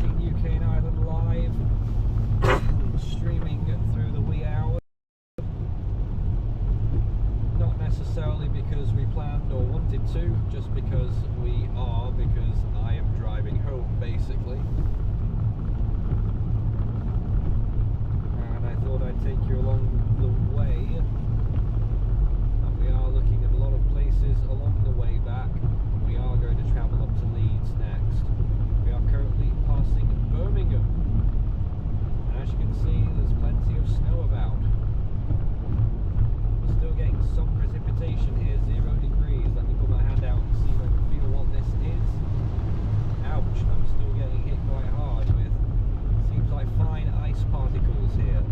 watching UK and Ireland live, streaming through the wee hours. Not necessarily because we planned or wanted to, just because we are, because I am driving home basically. And I thought I'd take you along the way. And we are looking at a lot of places along the way back. We are going to travel up to Leeds next. We are currently passing Birmingham. And as you can see, there's plenty of snow about. We're still getting some precipitation here, 0 degrees. Let me put my hand out and see if I can feel what this is. Ouch, I'm still getting hit quite hard with, seems like fine ice particles here.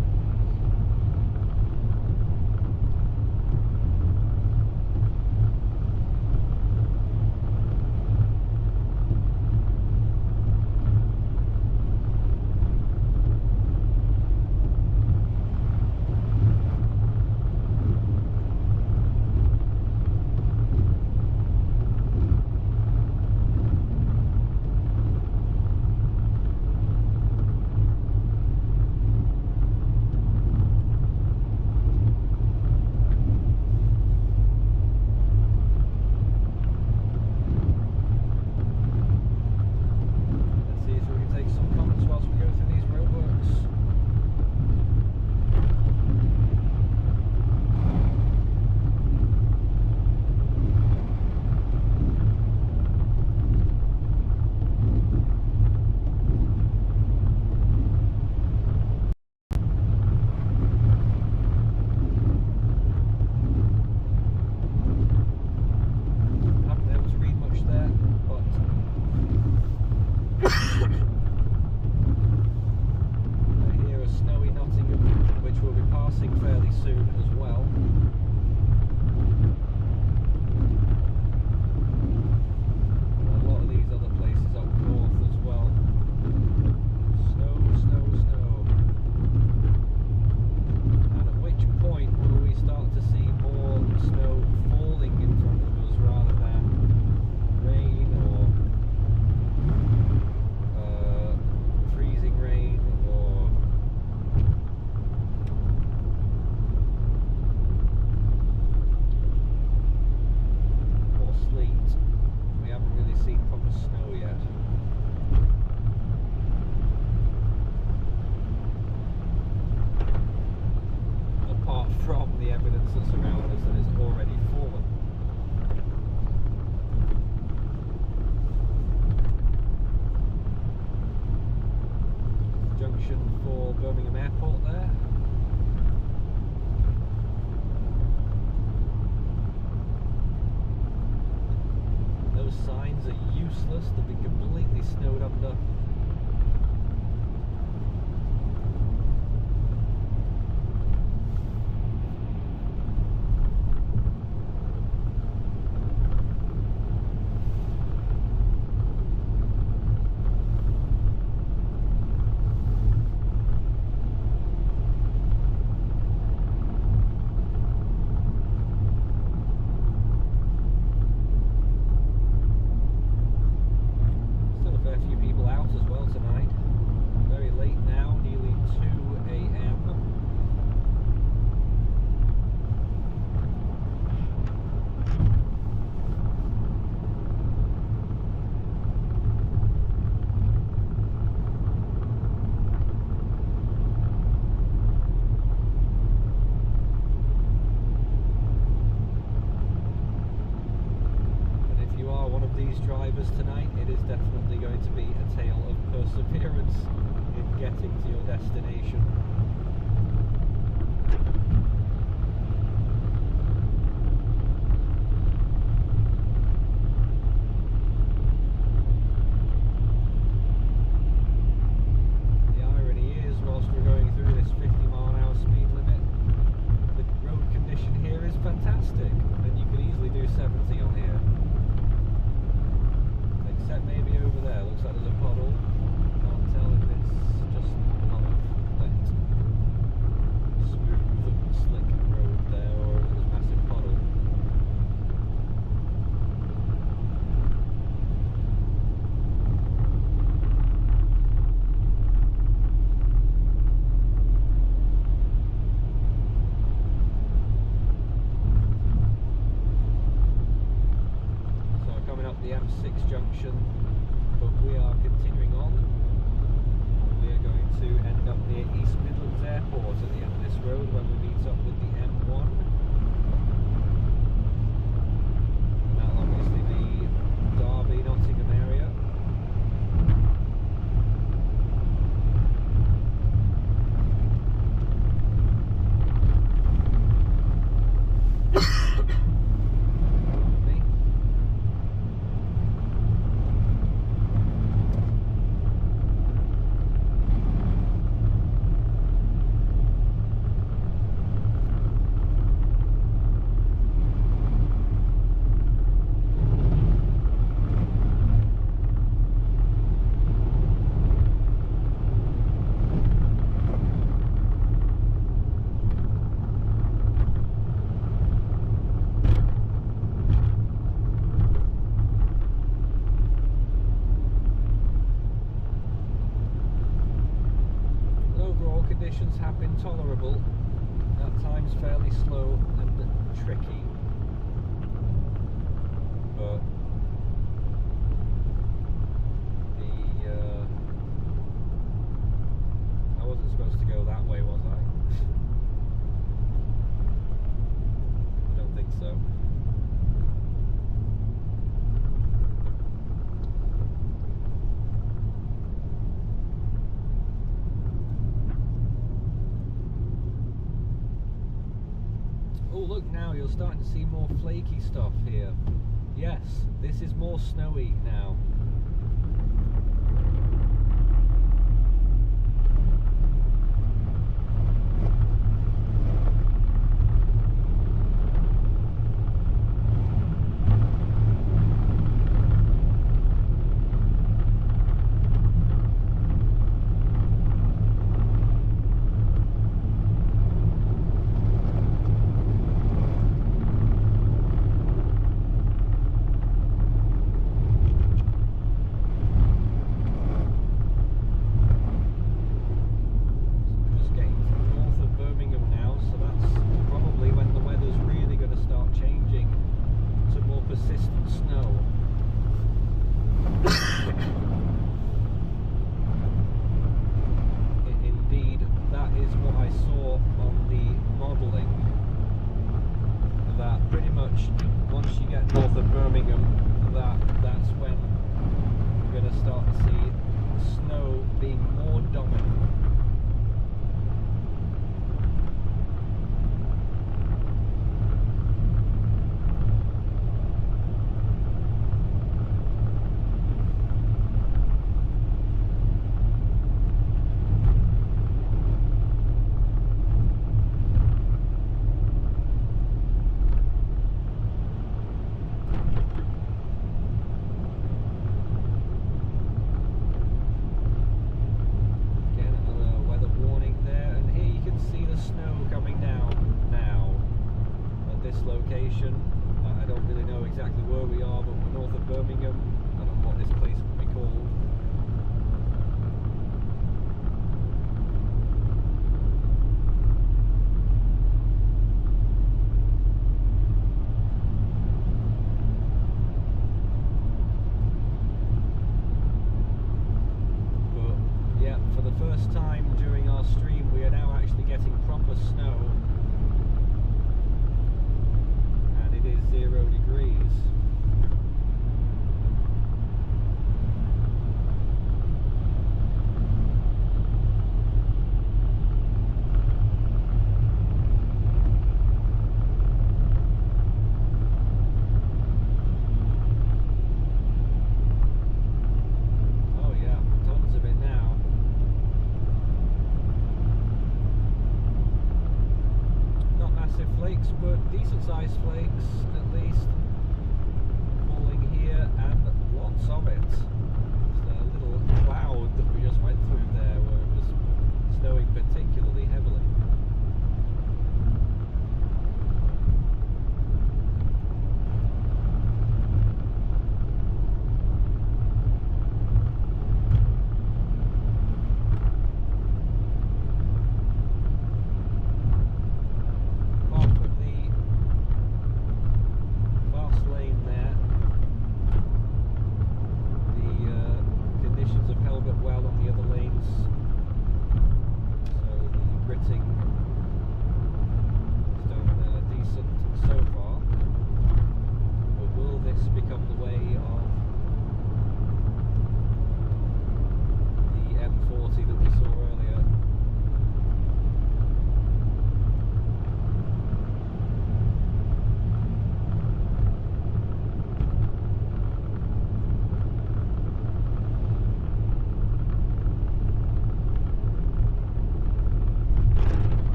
For Birmingham Airport there. Those signs are useless, they've been completely snowed under. Drivers tonight, it is definitely going to be a tale of perseverance in getting to your destination. The irony is, whilst we're going through this 50-mile-an-hour speed limit, the road condition here is fantastic, and you could easily do 70 on here. Except maybe over there, looks like there's a puddle. Can't tell if it's just not wet. Smooth. direction, but we are continuing on. We are going to end up near East Midlands Airport at the end of this road when we meet up with the M1. And that'll obviously be Derby, Nottingham area. Conditions have been tolerable, at times fairly slow and tricky, but I wasn't supposed to go that way, was I? I don't think so. Oh look, now you're starting to see more flaky stuff here. Yes, this is more snowy now. Once you get north of Birmingham, that's when you're going to start to see snow being more dominant. I don't really know exactly where we are, but we're north of Birmingham. I don't know what this place would be called. But yeah, for the first time during our stream, we are now actually getting proper snow. 0 degrees. Oh yeah, tons of it now. Not massive flakes, but decent sized flakes. Least falling here, and lots of it. There's a little cloud that we just went through there where it was snowing particularly heavily.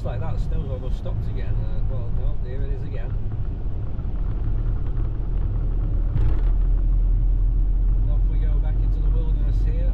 looks like that snow's almost stopped again. Well, no, here it is again. And off we go back into the wilderness here.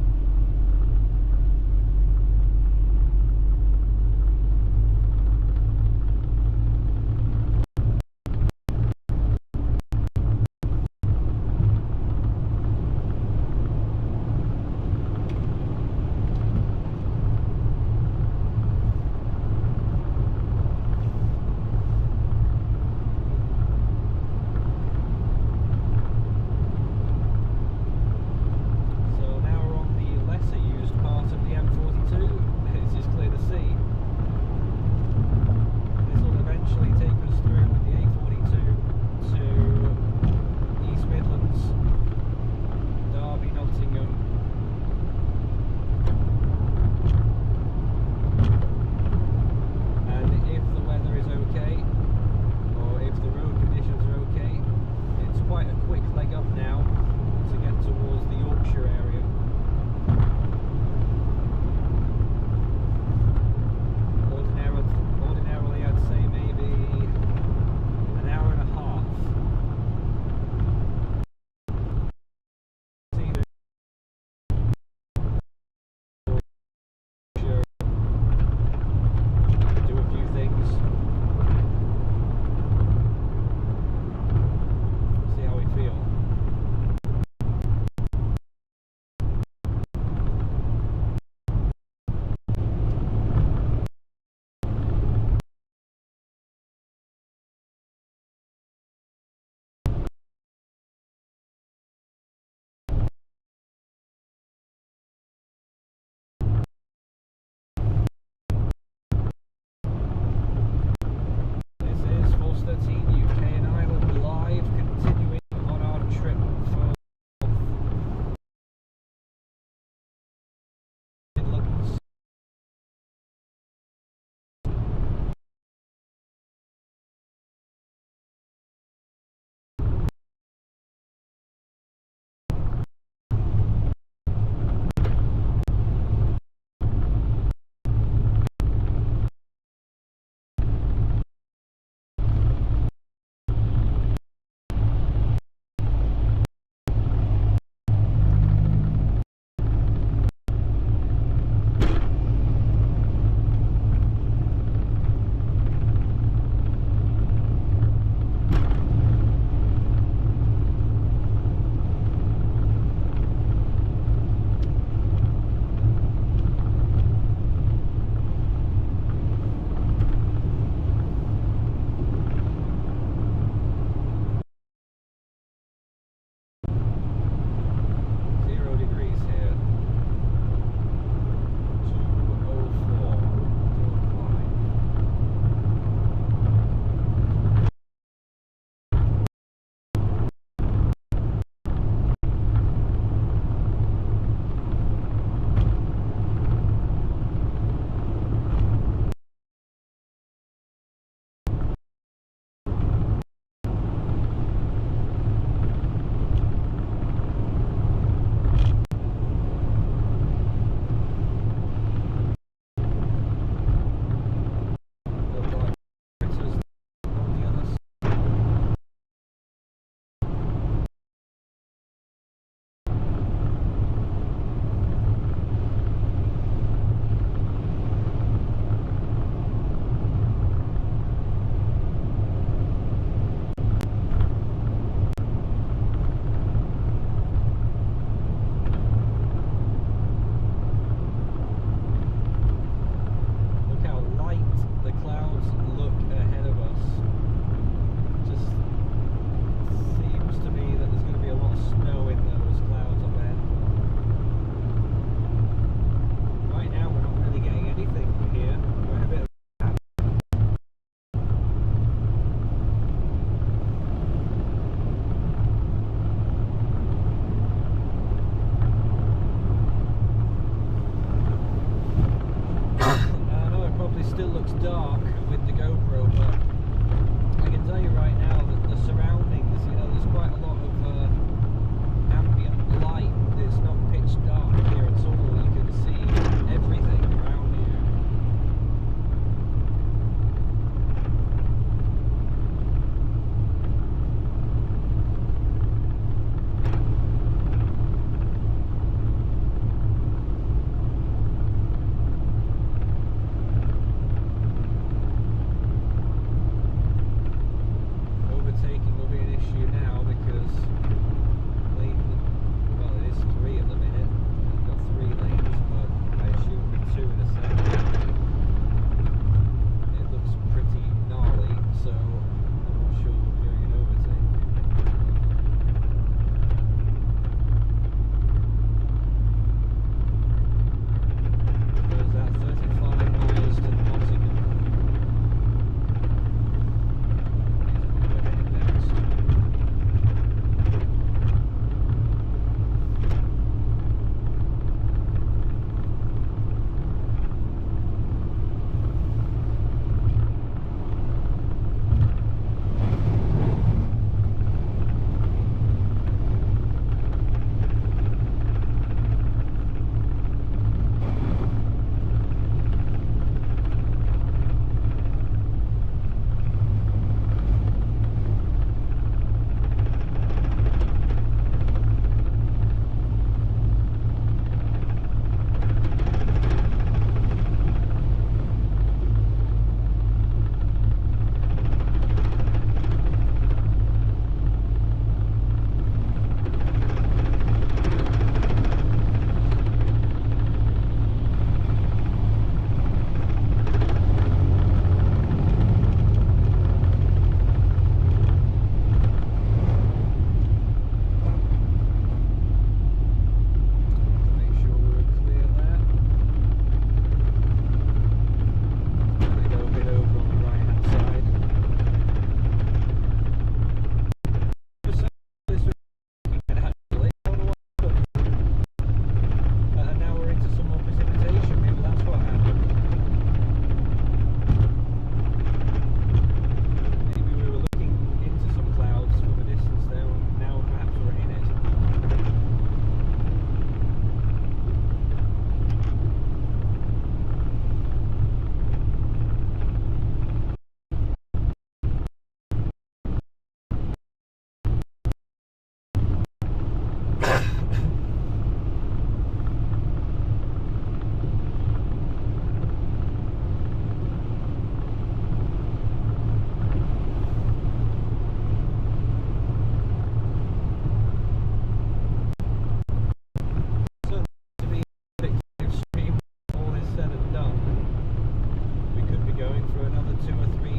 2 or 3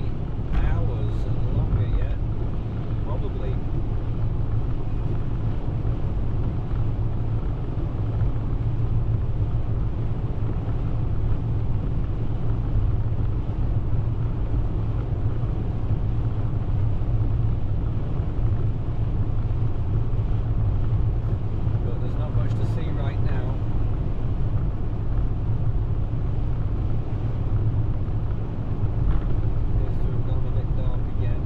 hours and longer yet, probably. But there's not much to see right now. Appears to have gone a bit dark again.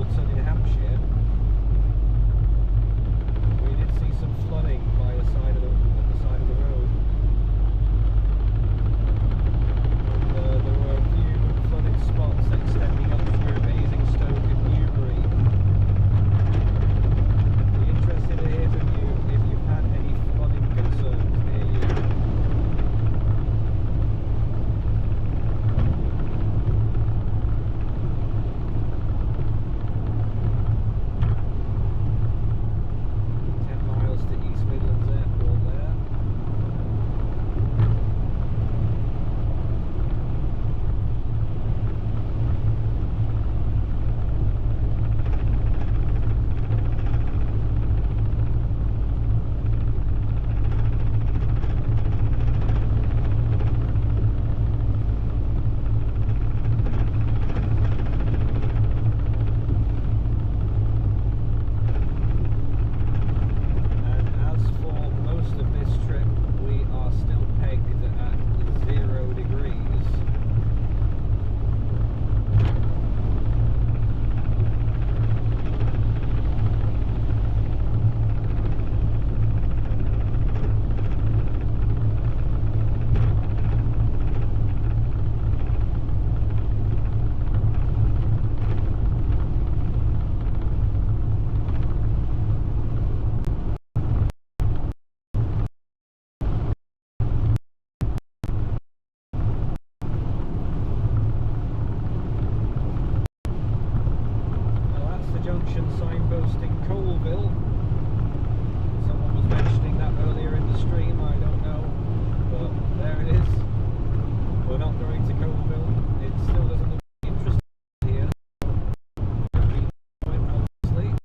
Alton in Hampshire, we did see some flooding by the side of the road. And, there were a few flooded spots extending up through Basingstoke and Newbury. Be interested to hear from you if you've had any flooding concerns near you. To East Midlands Airport there. Junction signpost in Colville. Someone was mentioning that earlier in the stream, I don't know, but there it is. We're not going to Colville. It still doesn't look interesting here. Obviously.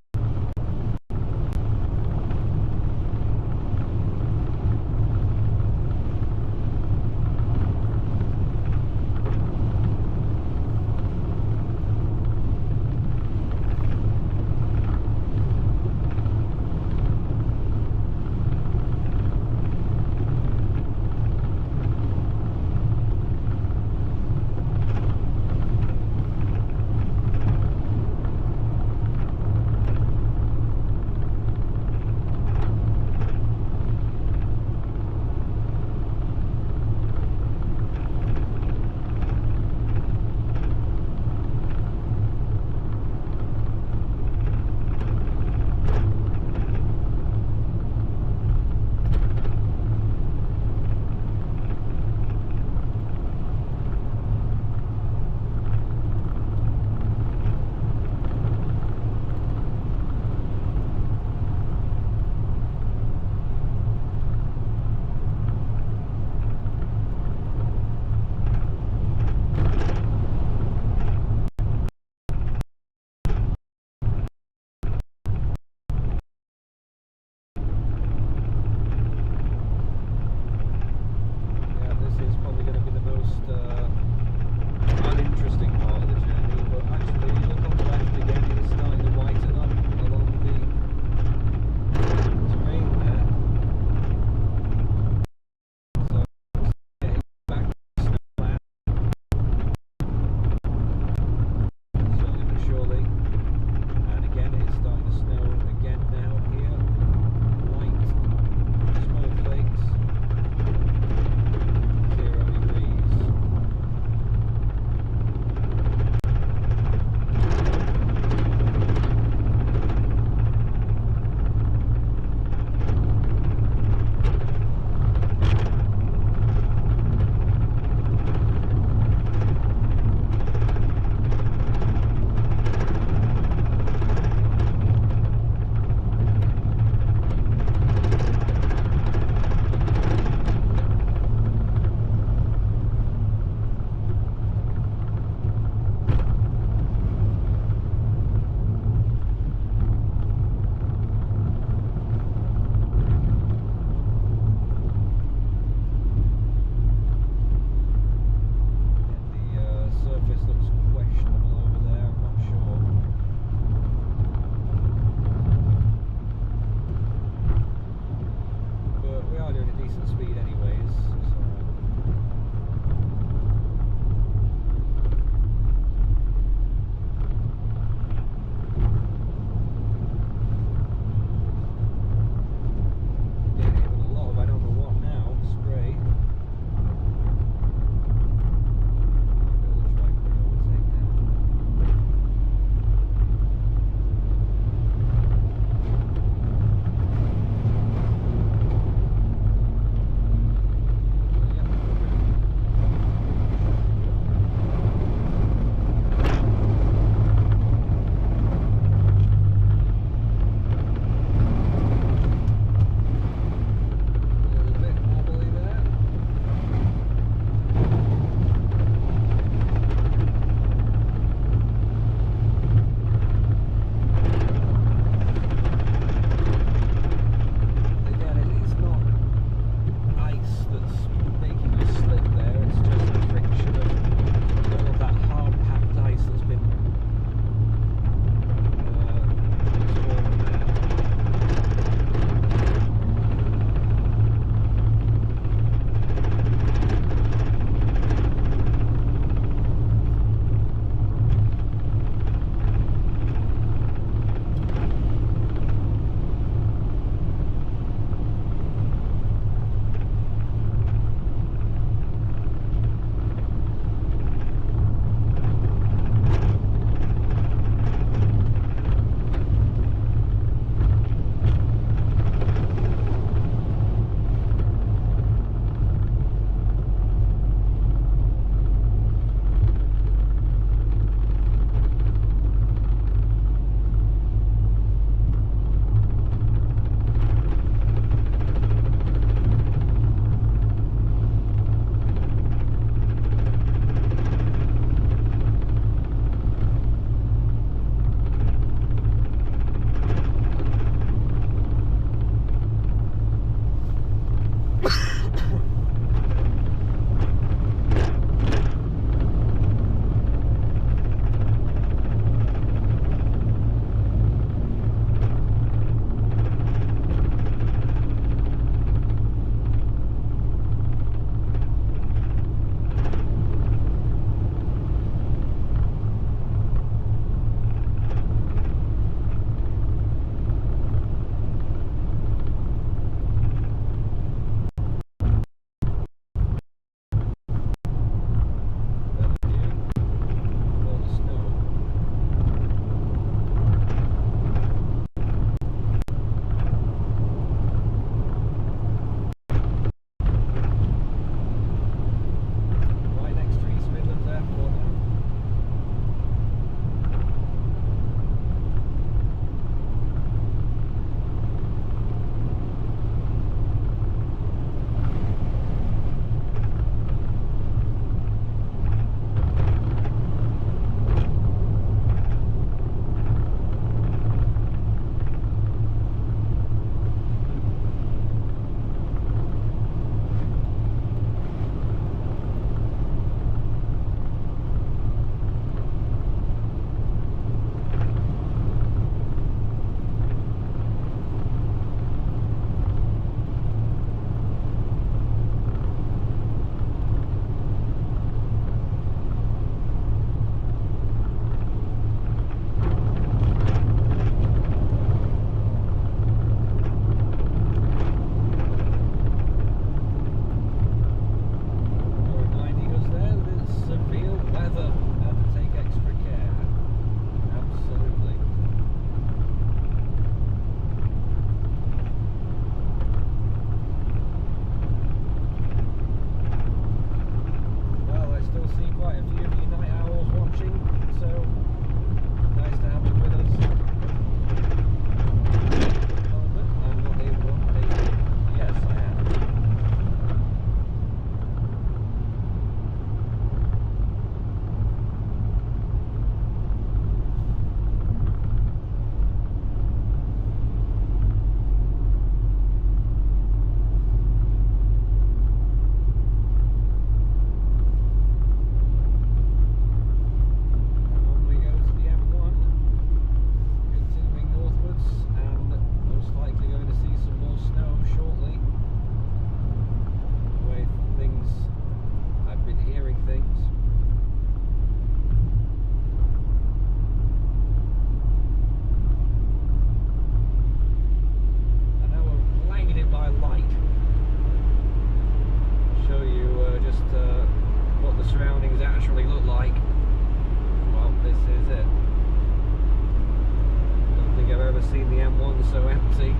seen the M1 so empty.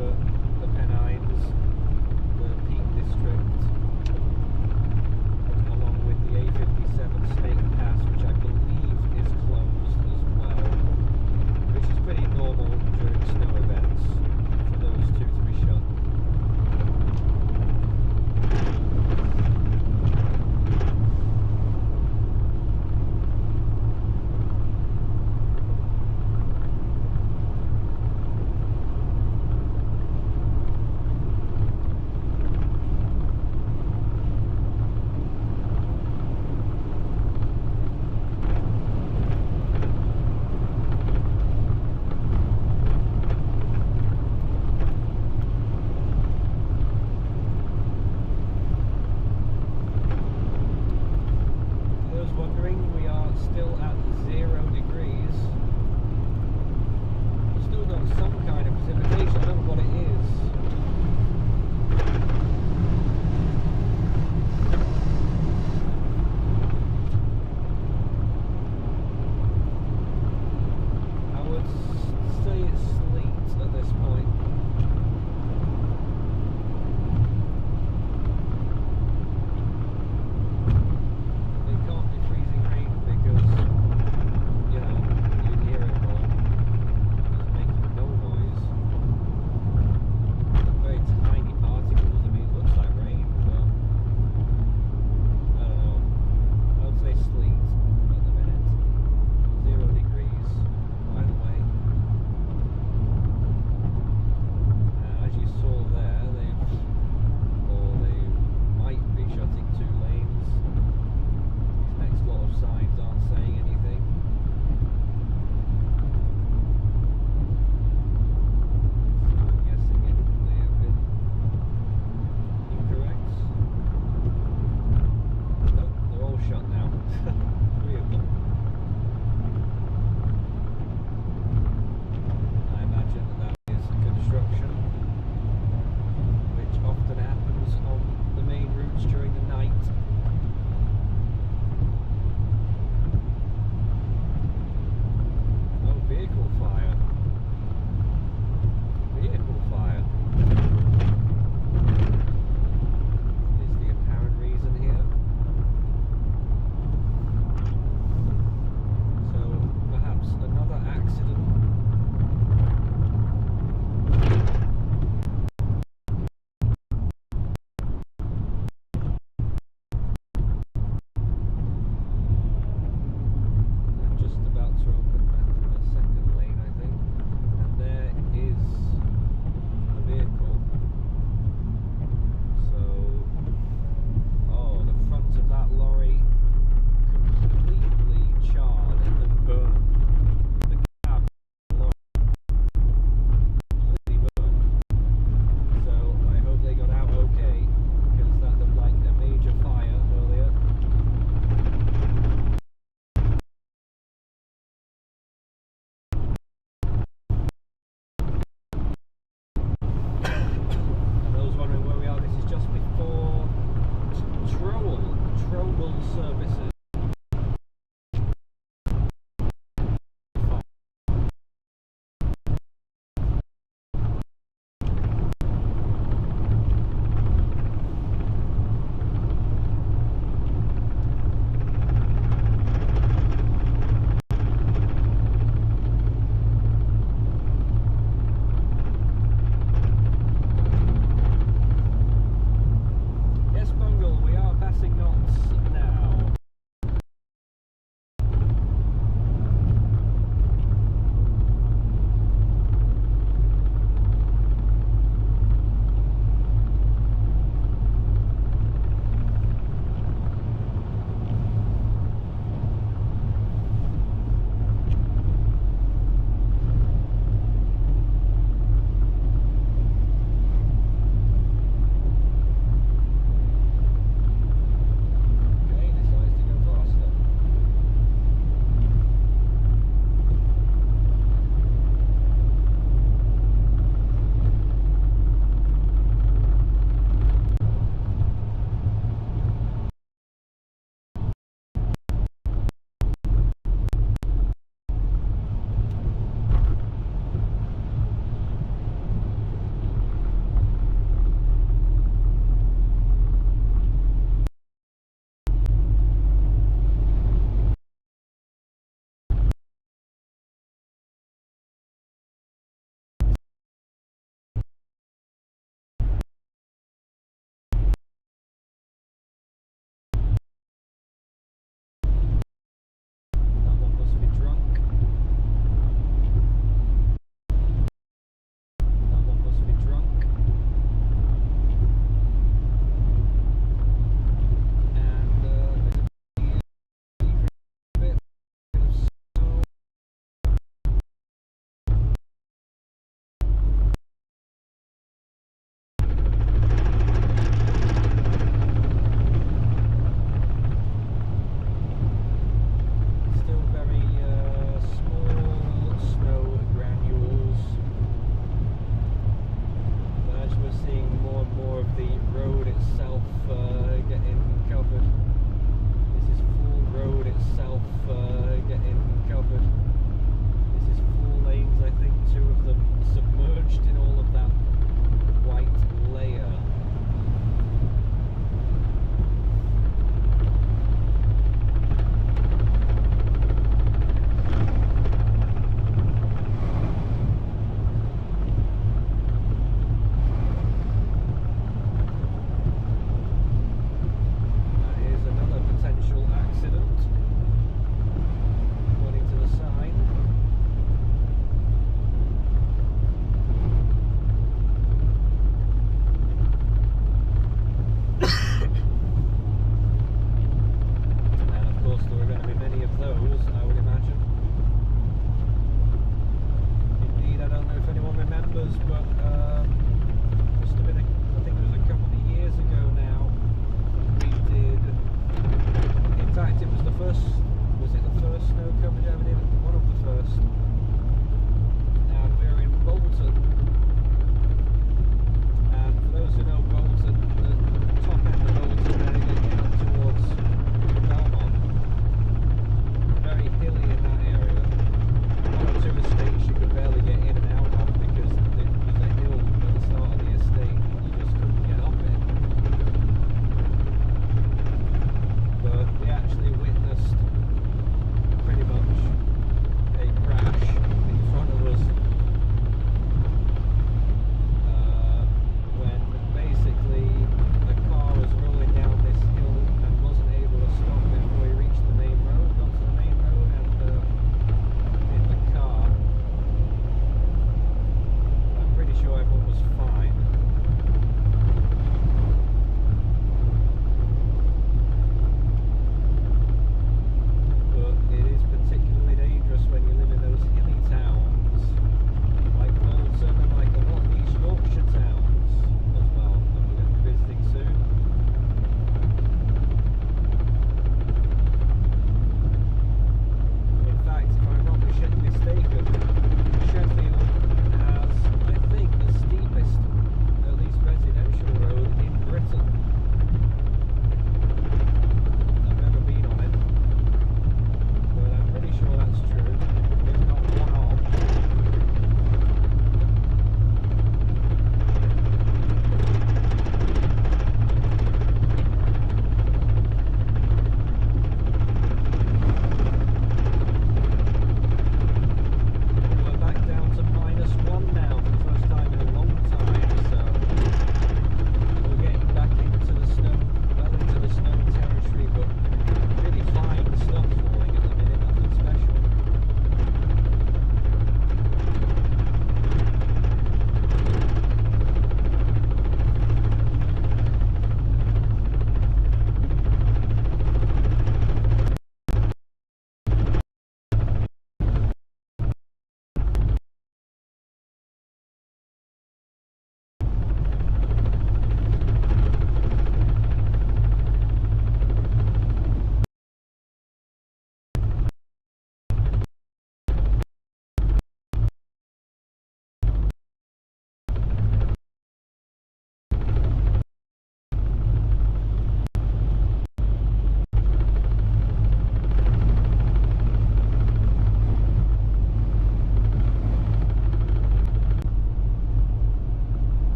over the Pennines, the Peak District, along with the A57 Snake Pass, which I believe is closed as well, which is pretty normal during snow events for those two to be shut.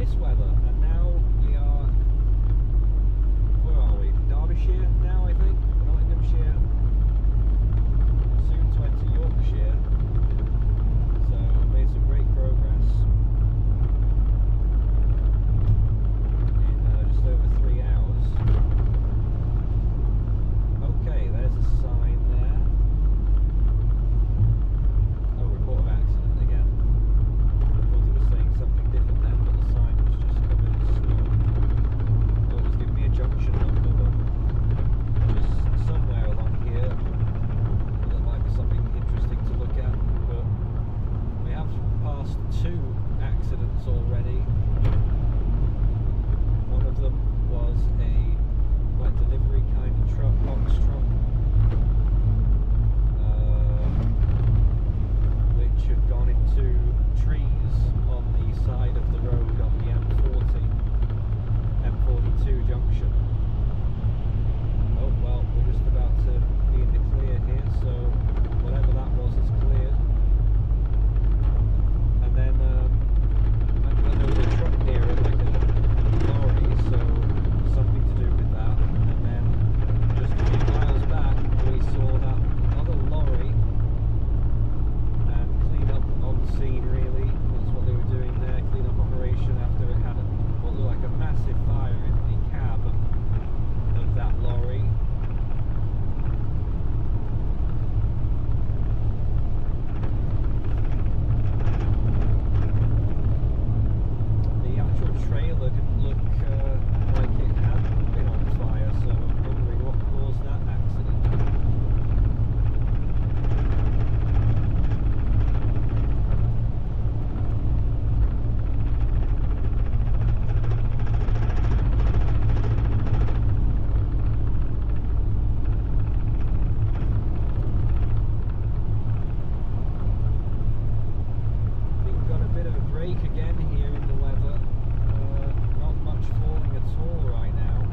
nice weather, and now we are, where are we? Derbyshire now, I think. Nottinghamshire, soon to enter Yorkshire. So made some great progress in just over 3 hours. Okay, there's a sign there. Oh, report of accident again. I thought it was saying something different then, but the sign was just covered in snow. Oh, it was giving me a junction number, but just somewhere along here there might be something interesting to look at. But we have passed 2 accidents already. One of them was a like delivery kind of truck, box truck, which had gone into trees on the side of the road on the M42 junction. Oh well, we're just about to be in the clear here, so whatever that was is cleared. And then there was a truck near it, like a lorry, so something to do with that. And then just a few miles back, we saw that other lorry and clean up on scene. Really, that's what they were doing there, clean up operation after it had what looked like a massive fire in the cab of that lorry. The actual trailer didn't look like it had been on fire, so I'm wondering what caused that accident. I think we've got a bit of a break again here in the weather. Not much falling at all right now.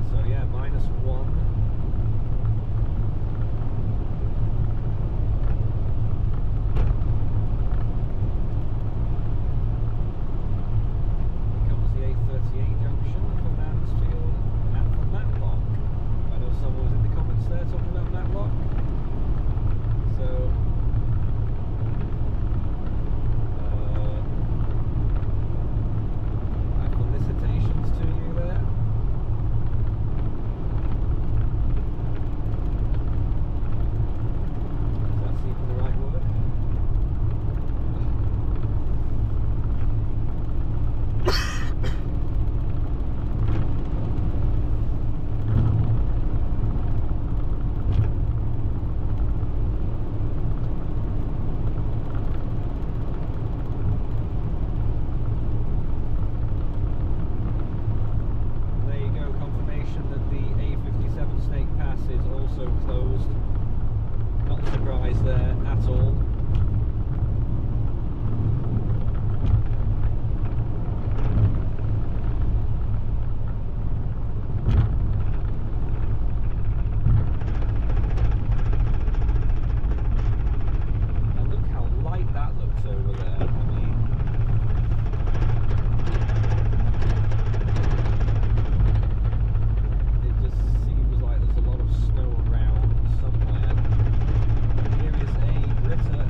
So yeah, -1. Comes the A38 junction from Mansfield and from Matlock. I know someone was in the comments there talking about Matlock. So my felicitations to you there. If that's even the right word. There you go, confirmation that the A57 Snake Pass is also closed. Not surprised there at all. And look how light that looks over there. I mean, it just seems like there's a lot of snow around somewhere. Here is a Britta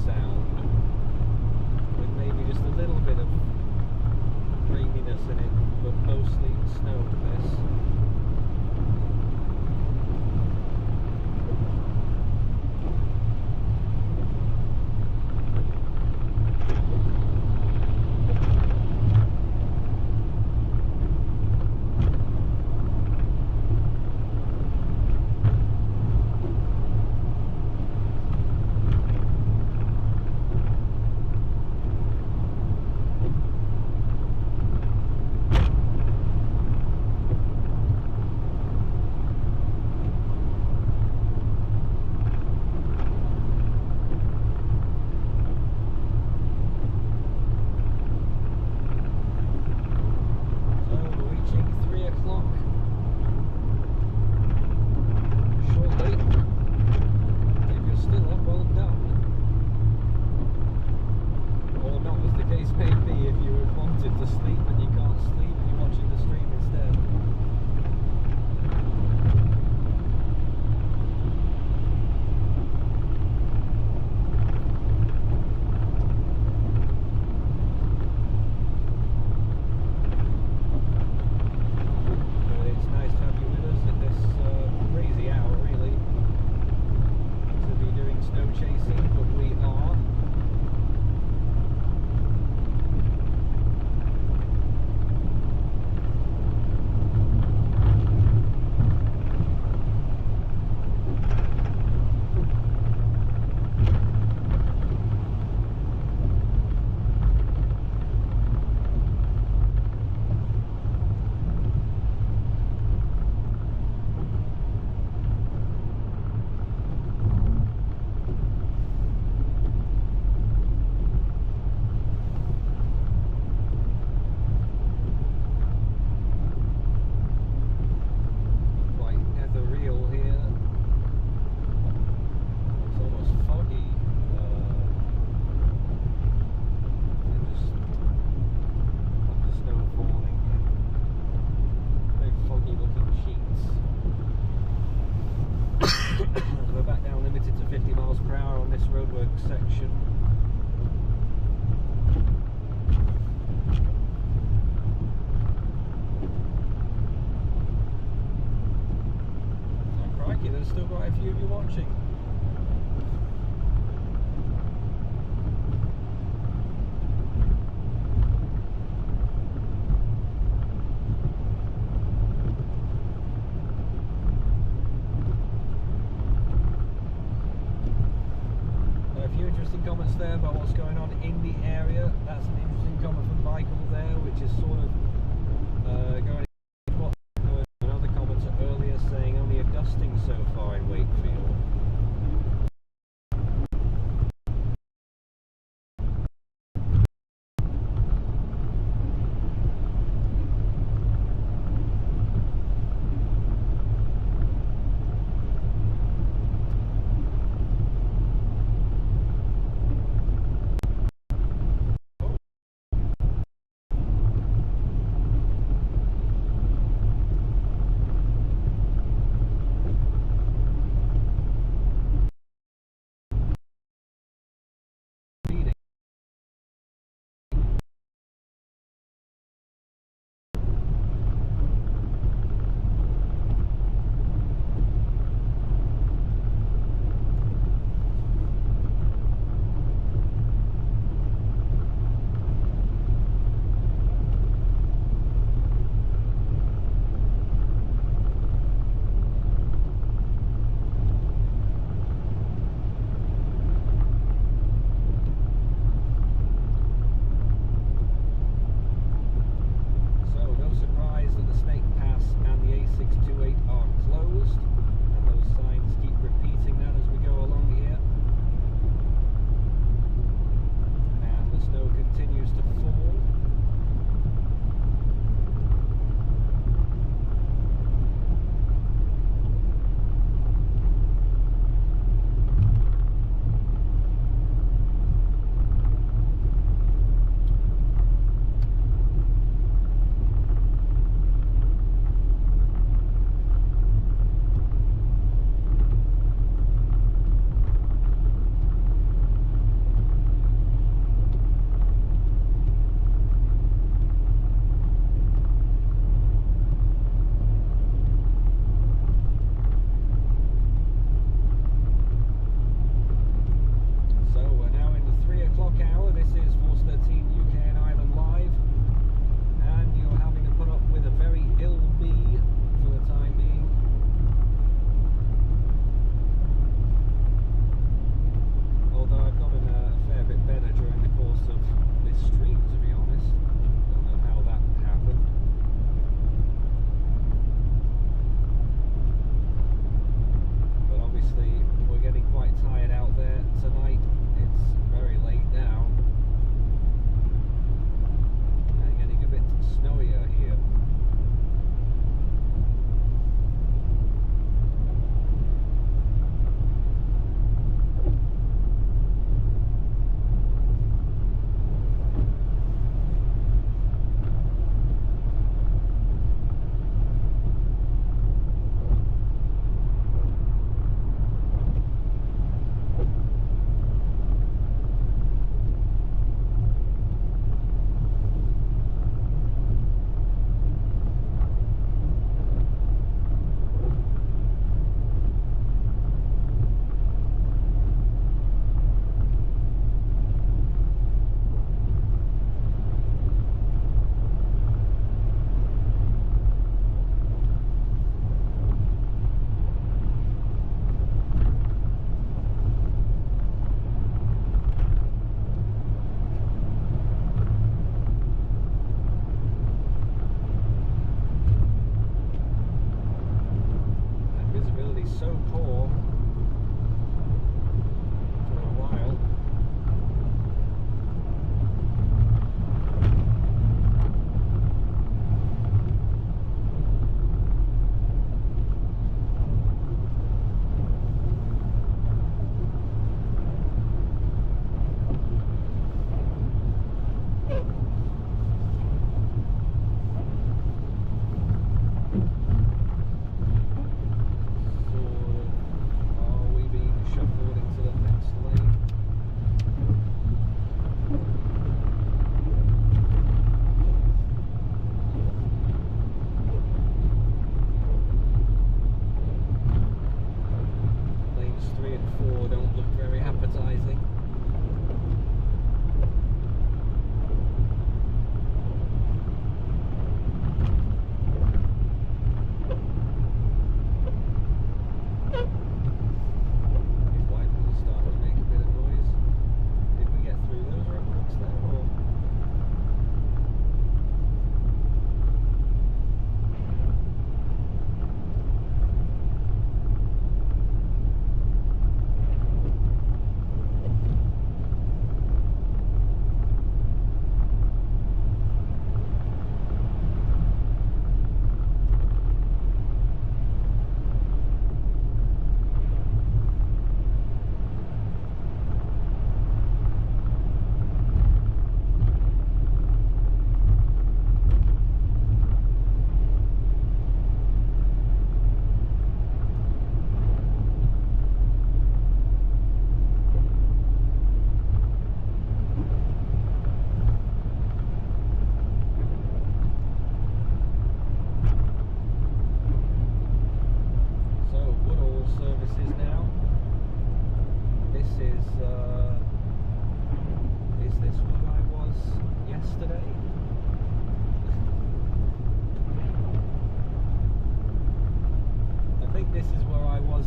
sound, with maybe just a little bit of raininess in it, but mostly snow and this. Section. Oh, crikey, there's still quite a few of you watching. Comments there about what's going on in the area. That's an interesting comment from Michael there, which is sort of going into what another commenter earlier saying only a dusting so far in Wakefield. is Force 13 UK and Ireland live, and you're having to put up with a very ill me for the time being. Although I've gotten a fair bit better during the course of this stream, to be honest. Don't know how that happened. But obviously we're getting quite tired out there tonight. It's very late now. And getting a bit snowier here. So poor for a while.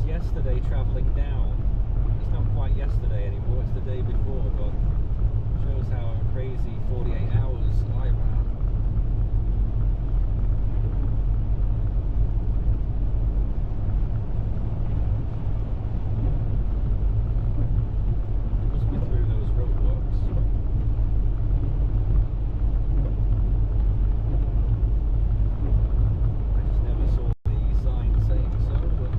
Yesterday travelling down. It's not quite yesterday anymore, it's the day before, but shows how crazy 48 hours I ran. Must be through those roadworks. I just never saw the sign saying so, but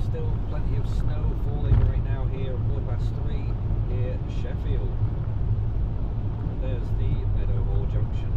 still plenty of snow falling right now here at 3:15 here at Sheffield. And there's the Meadowhall Junction.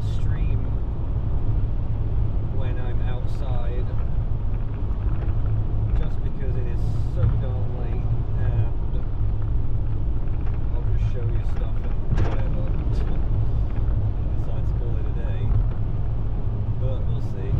the stream when I'm outside, just because it is so darn late, and I'll just show you stuff and whatever. Decide to call it a day, but we'll see.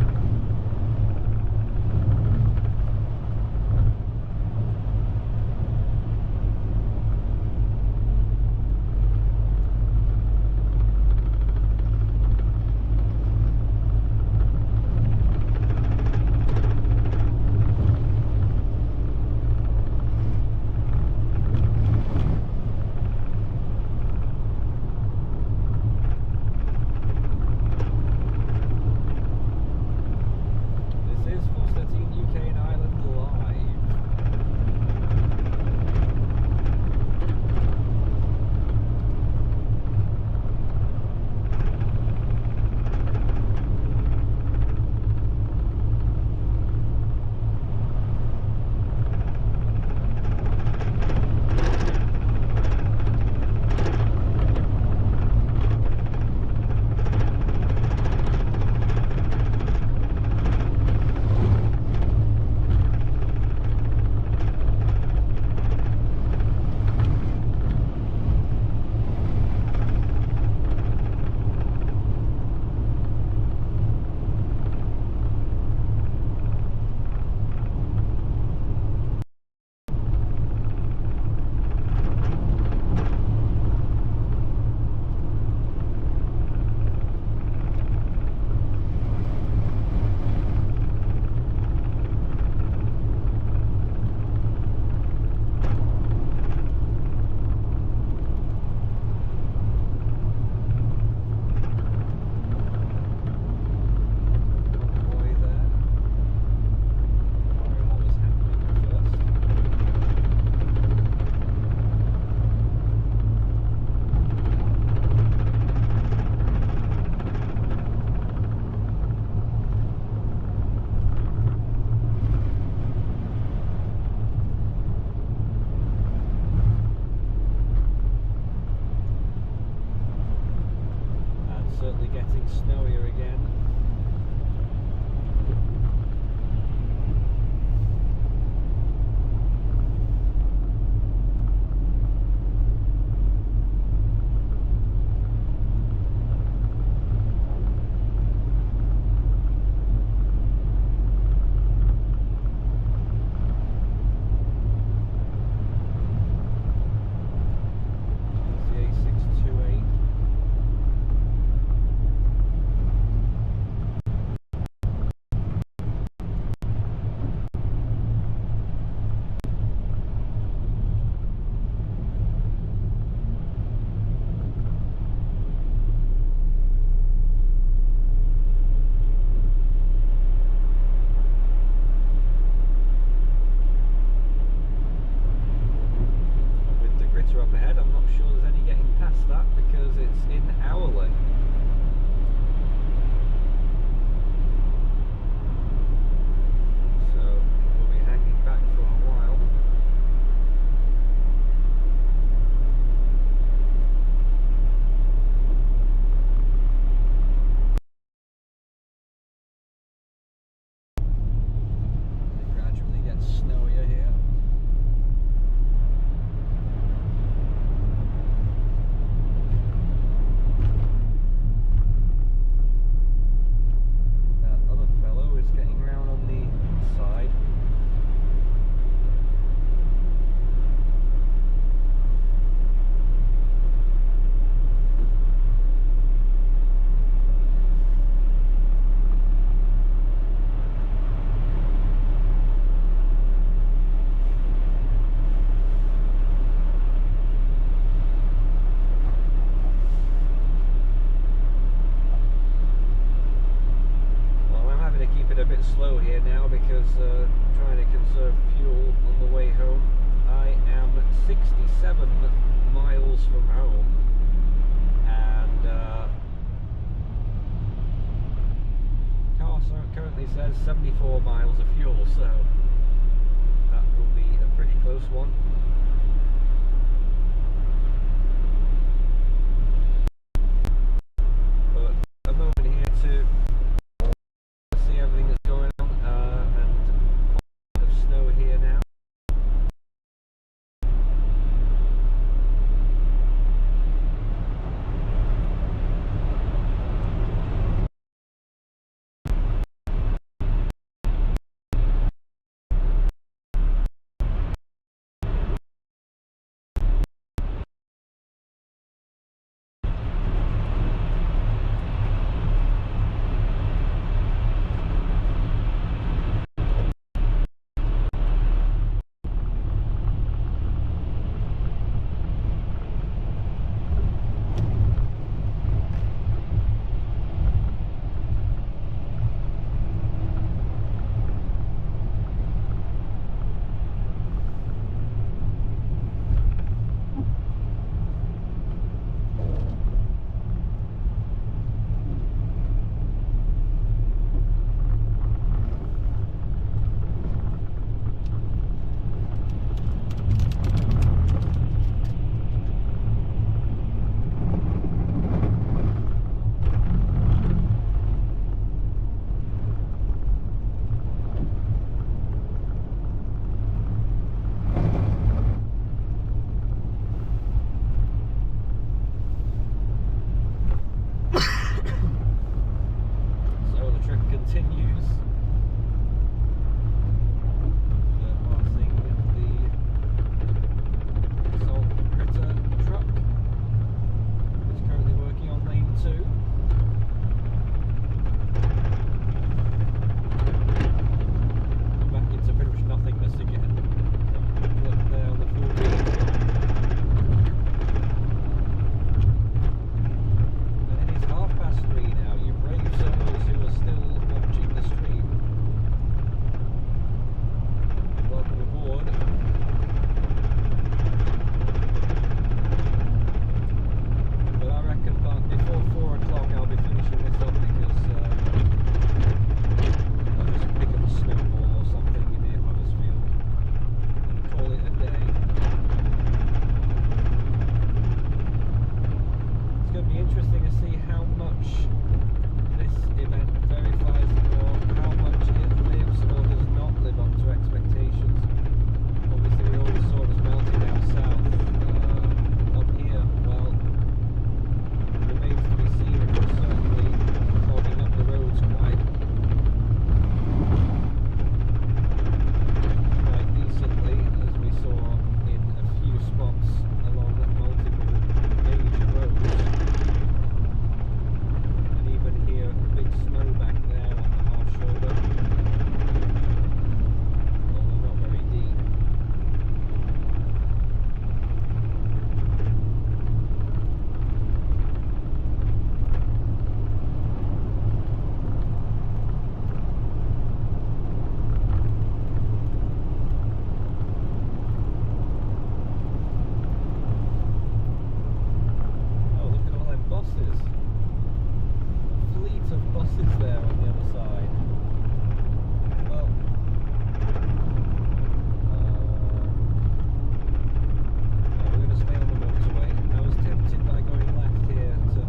Certainly getting snowier again. Up ahead, I'm not sure there's any getting past that because it's in our lane. So we'll be hanging back for a while. It gradually gets snowier here. Slow here now because trying to conserve fuel on the way home. I am 67 miles from home, and car currently says 74 miles of fuel, so that will be a pretty close one. But buses there on the other side. Well, no, we're going to stay on the motorway. I was tempted by going left here to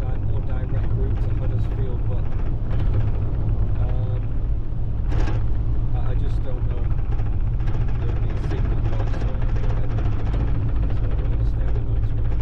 a more direct route to Huddersfield, but I just don't know if there'll be signal loss or anything like that. So we're going to stay on the motorway.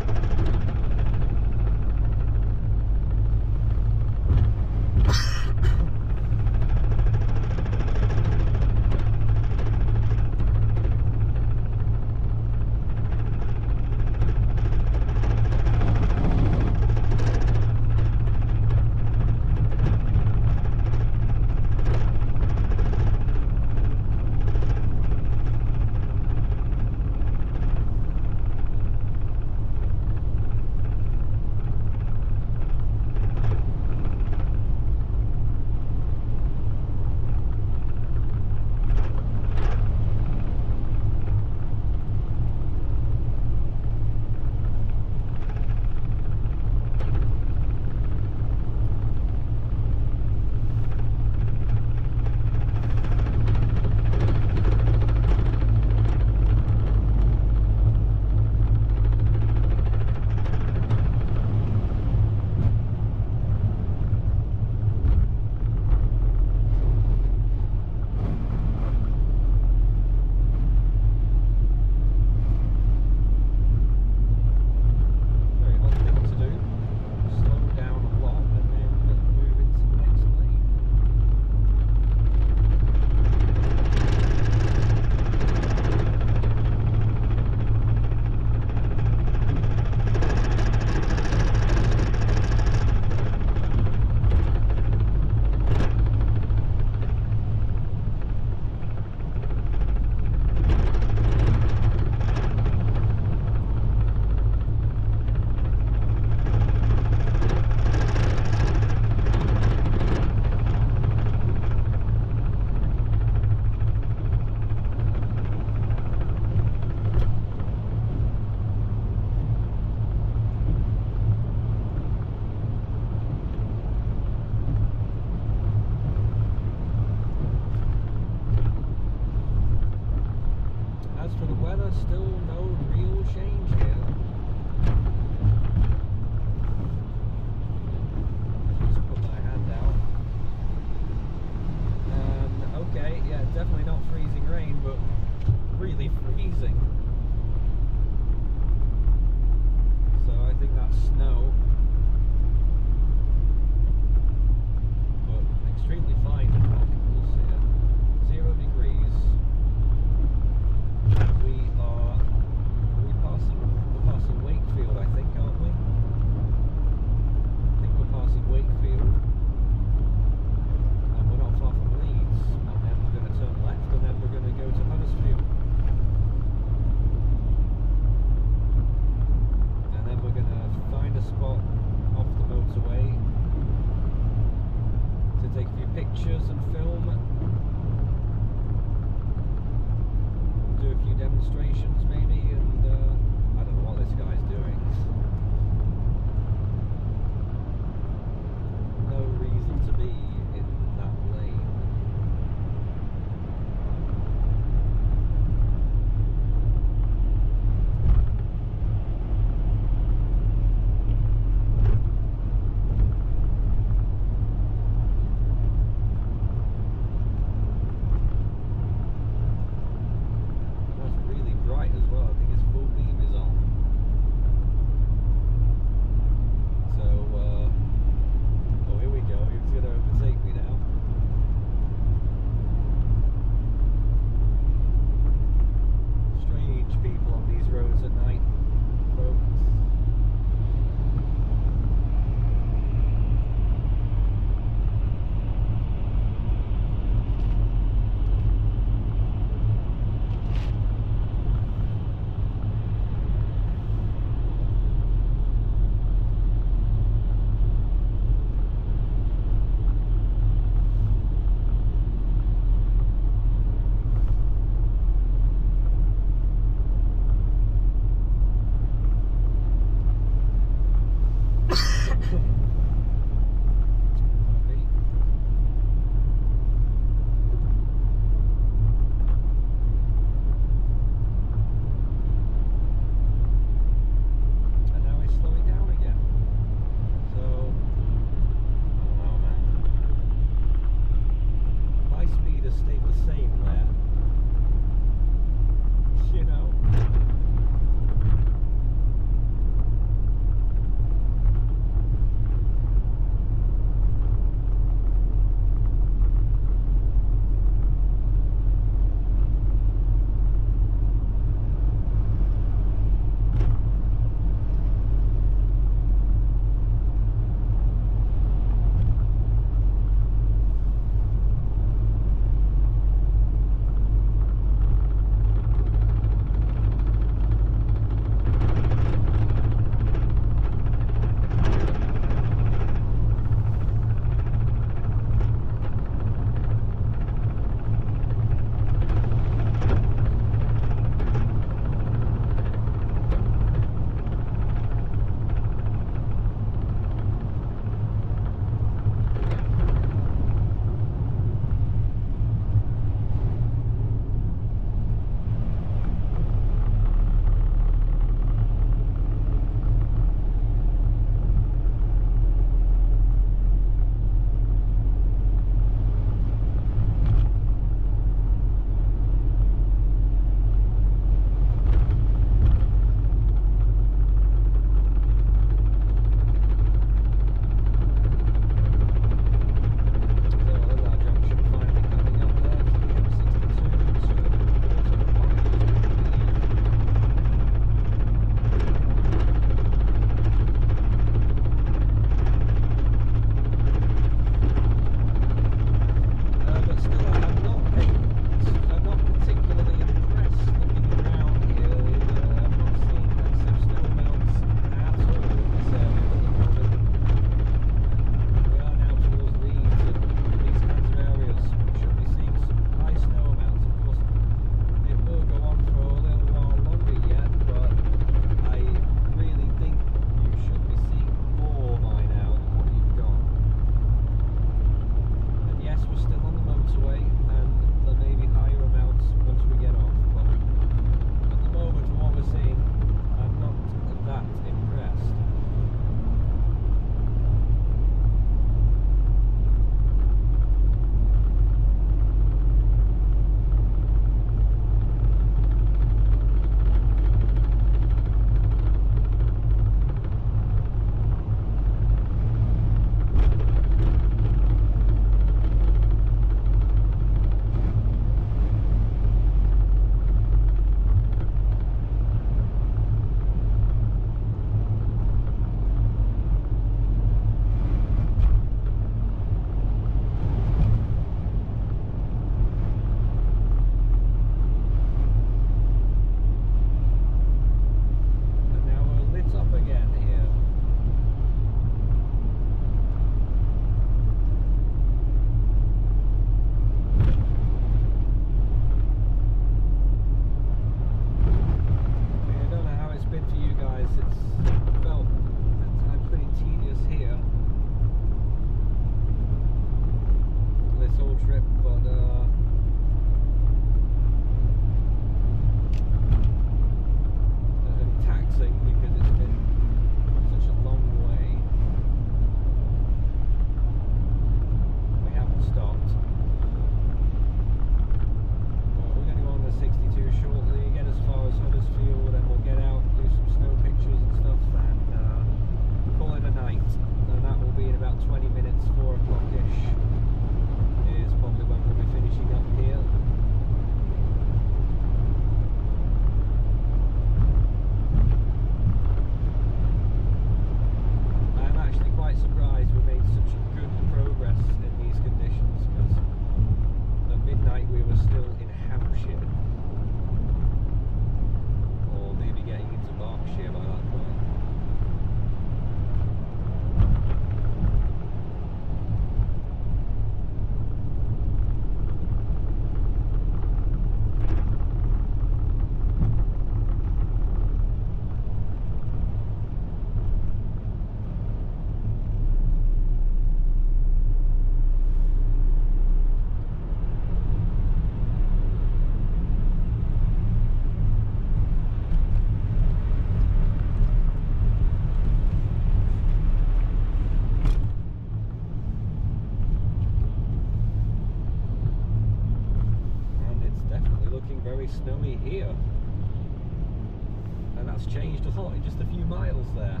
That's changed a lot in just a few miles there.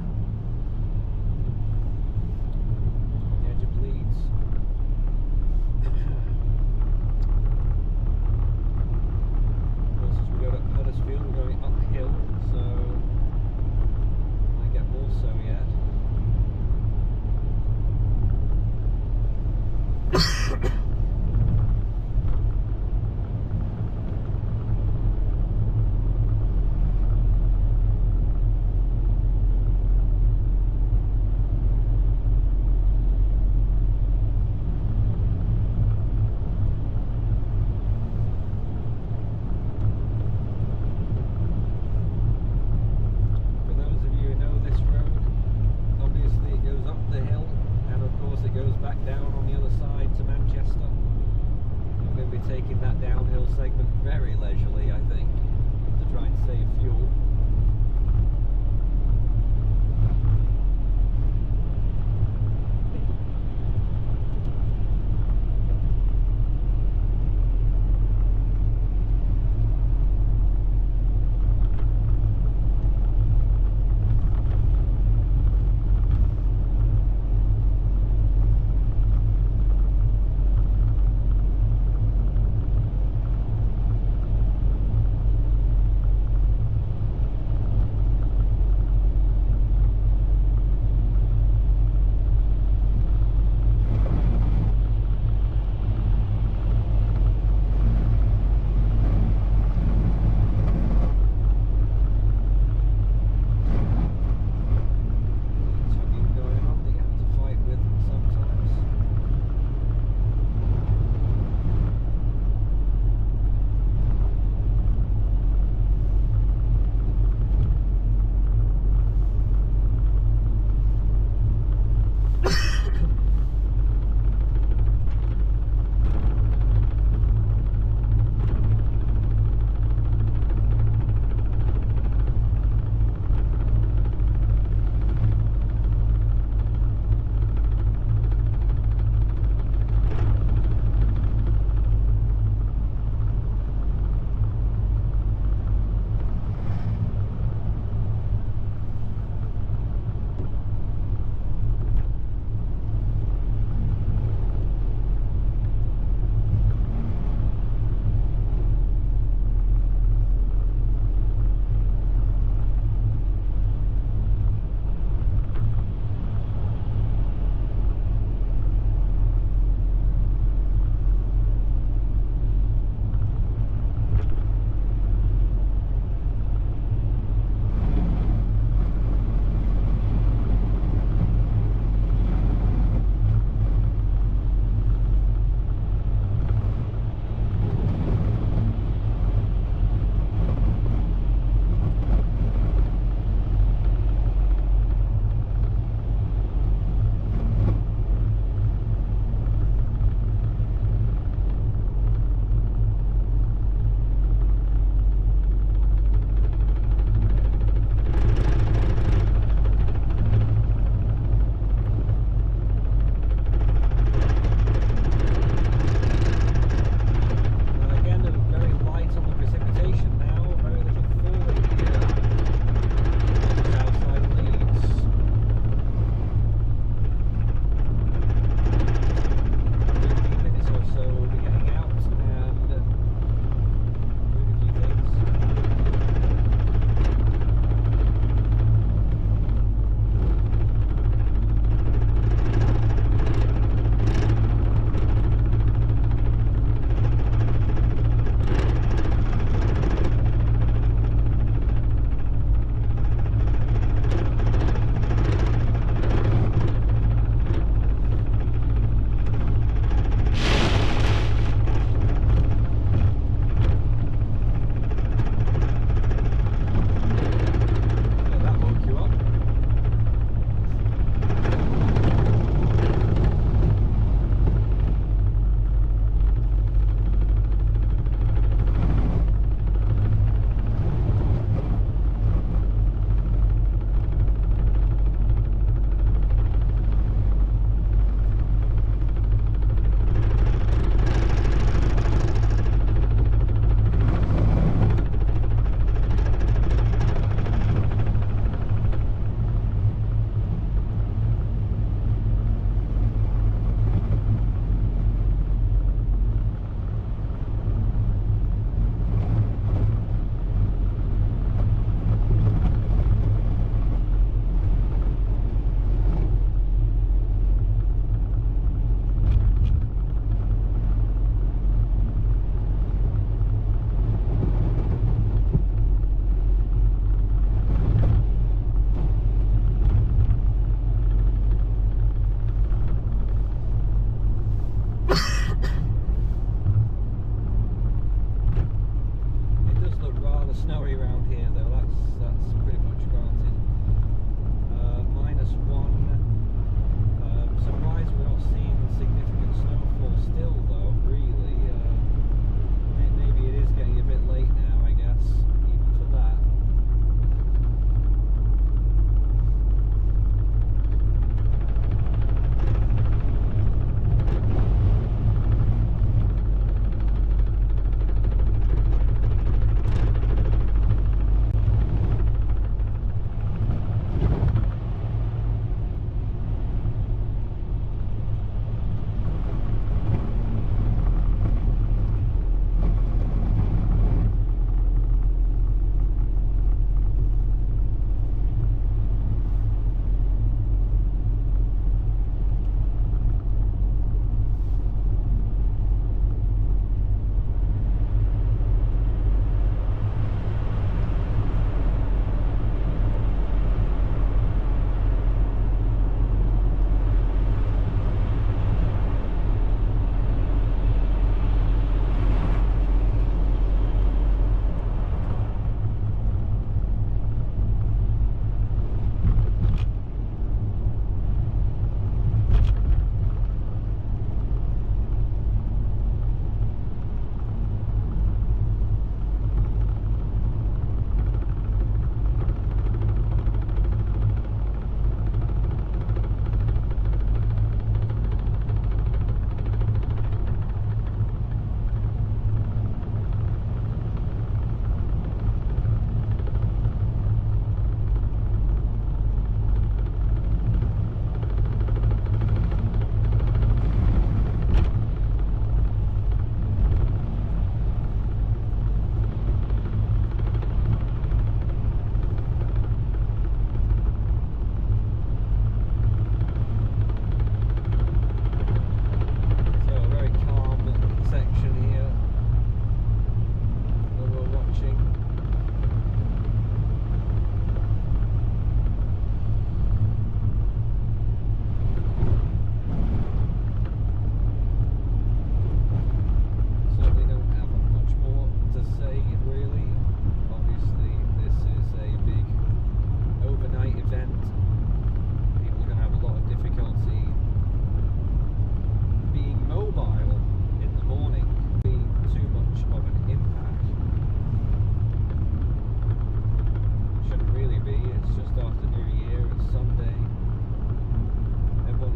The edge of Leeds. Of course, as we go to Huddersfield, we're going uphill, so might get more so yet.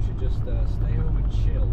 should just stay home and chill.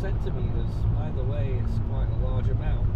Centimeters. Either way, it's quite a large amount.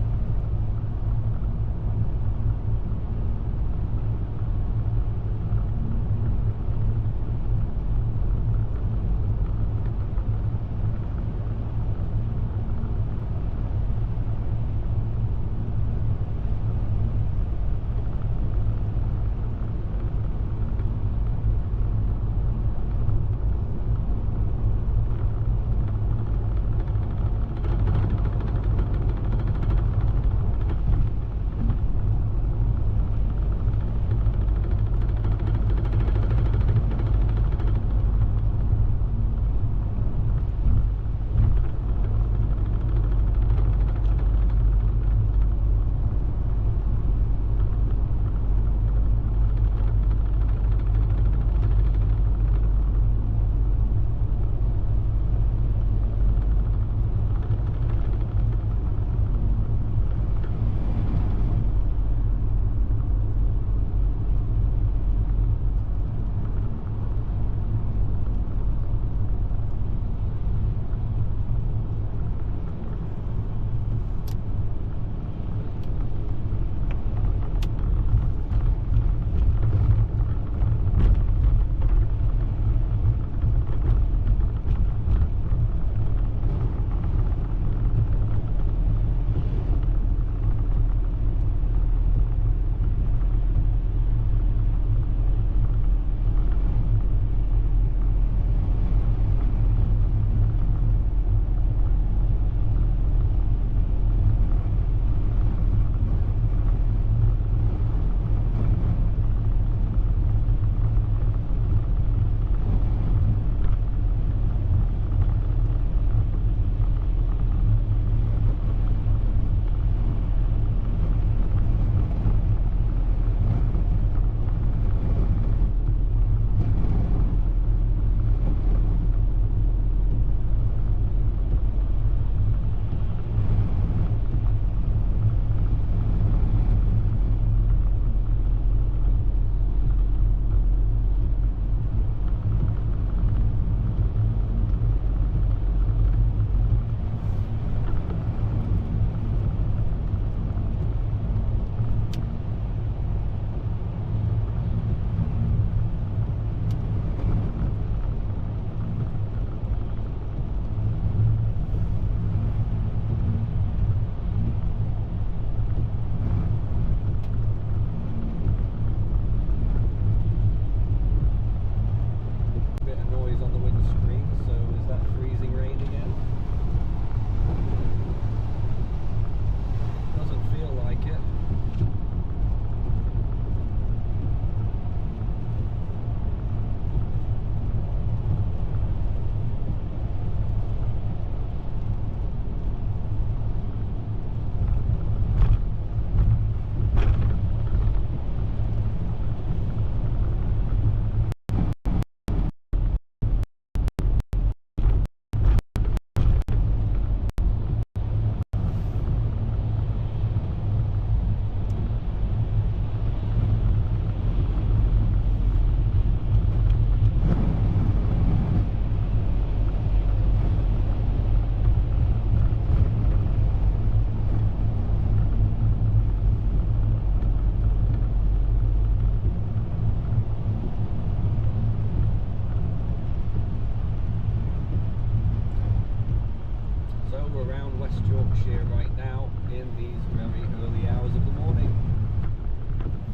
during these very early hours of the morning.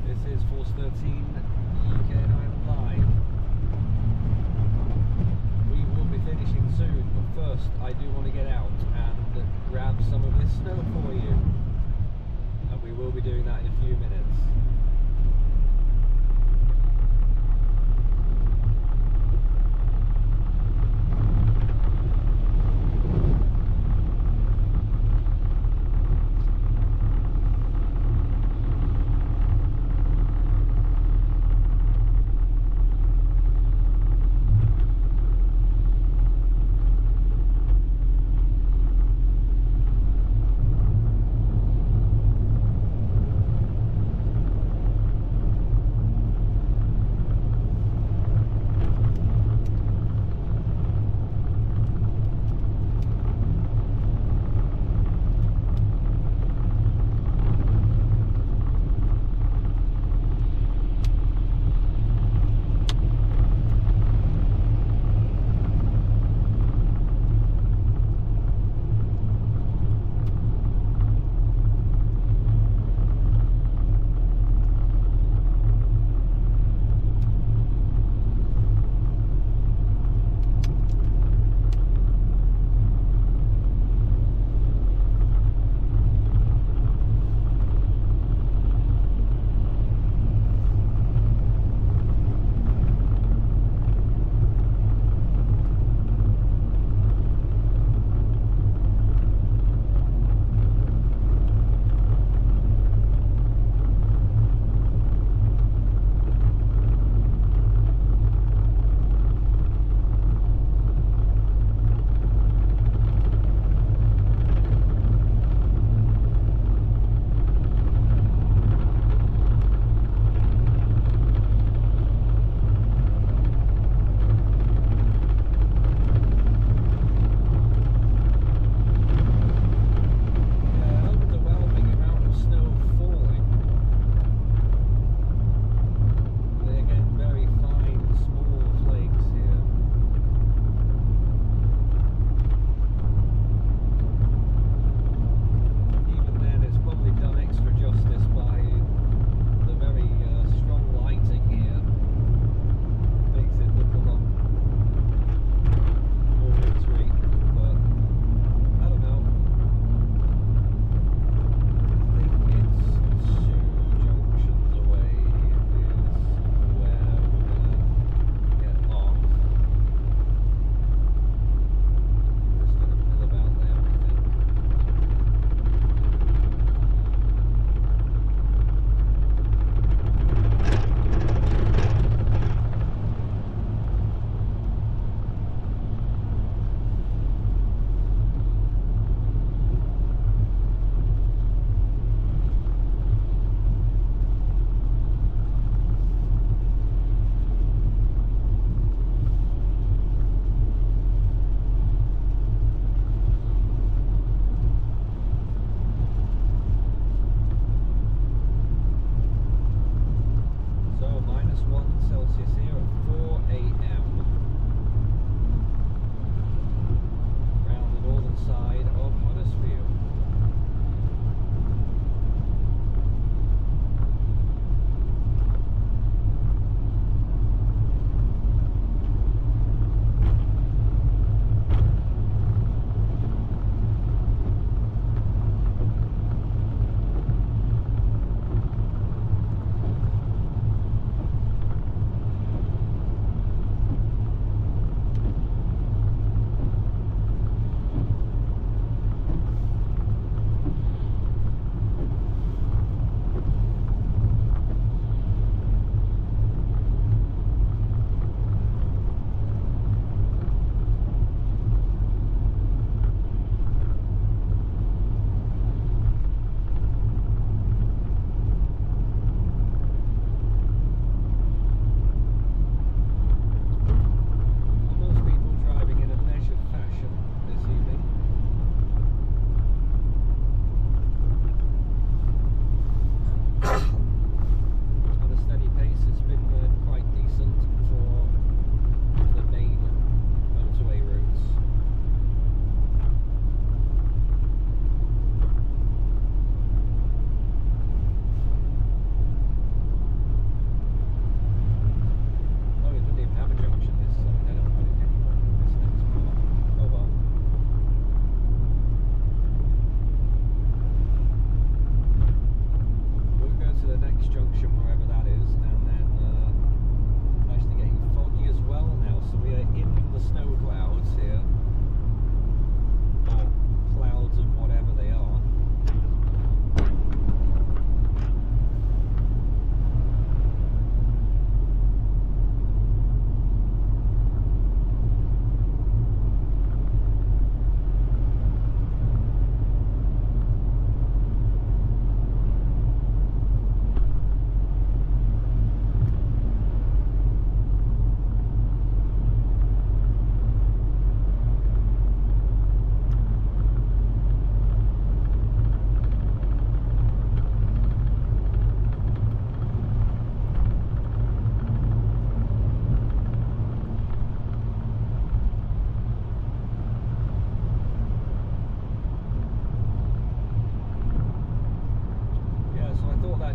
This is Force 13 UK9 Live. We will be finishing soon, but first I do want to get out and grab some of this snow for you. And we will be doing that in a few minutes.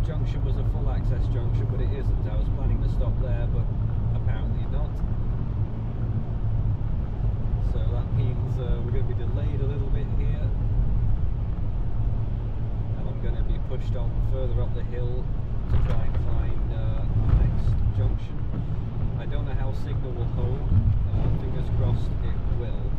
that junction was a full access junction, but it isn't. I was planning to stop there, but apparently not. So that means we're going to be delayed a little bit here, and I'm going to be pushed on further up the hill to try and find our next junction. I don't know how signal will hold. Fingers crossed it will.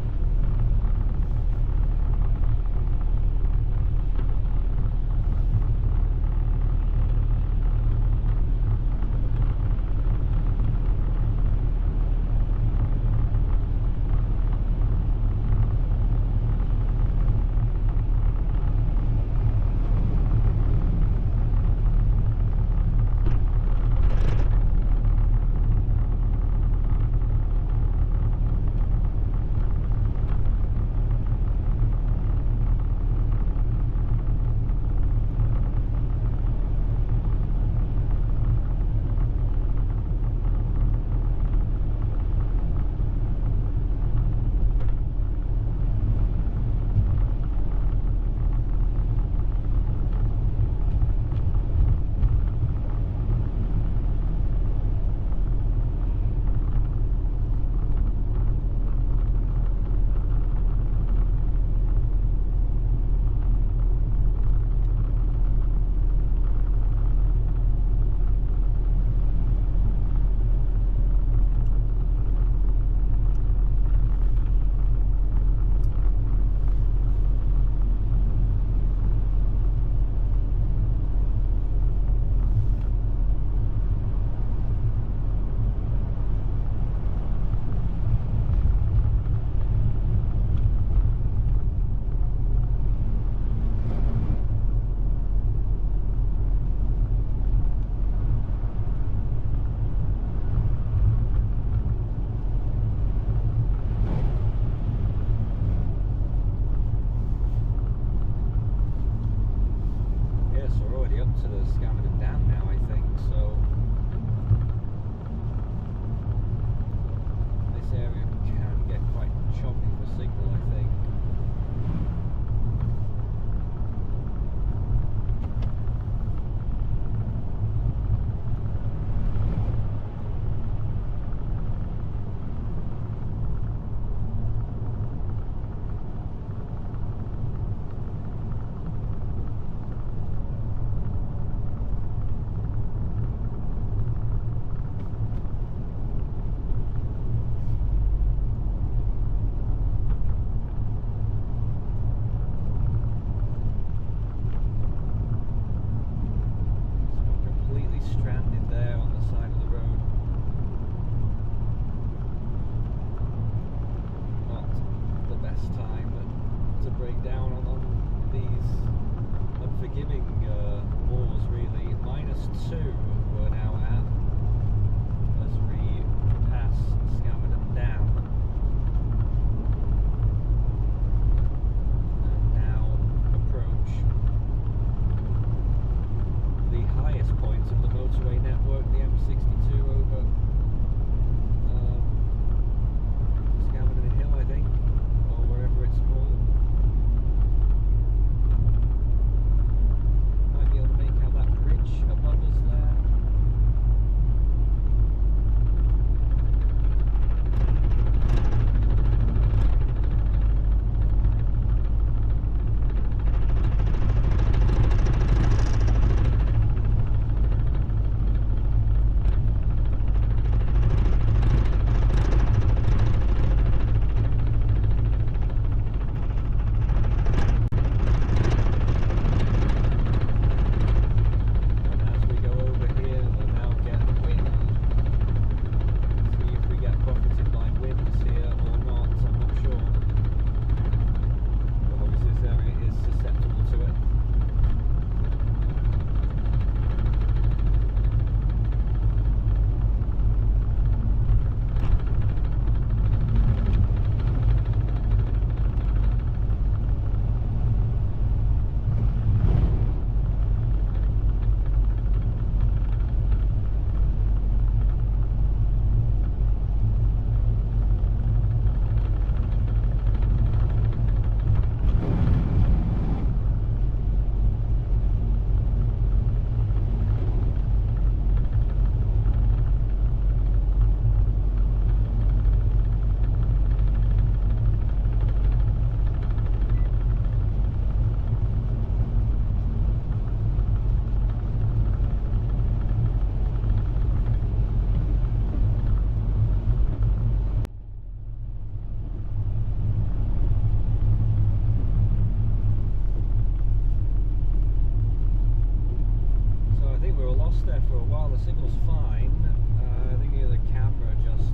signal's fine. I think the camera just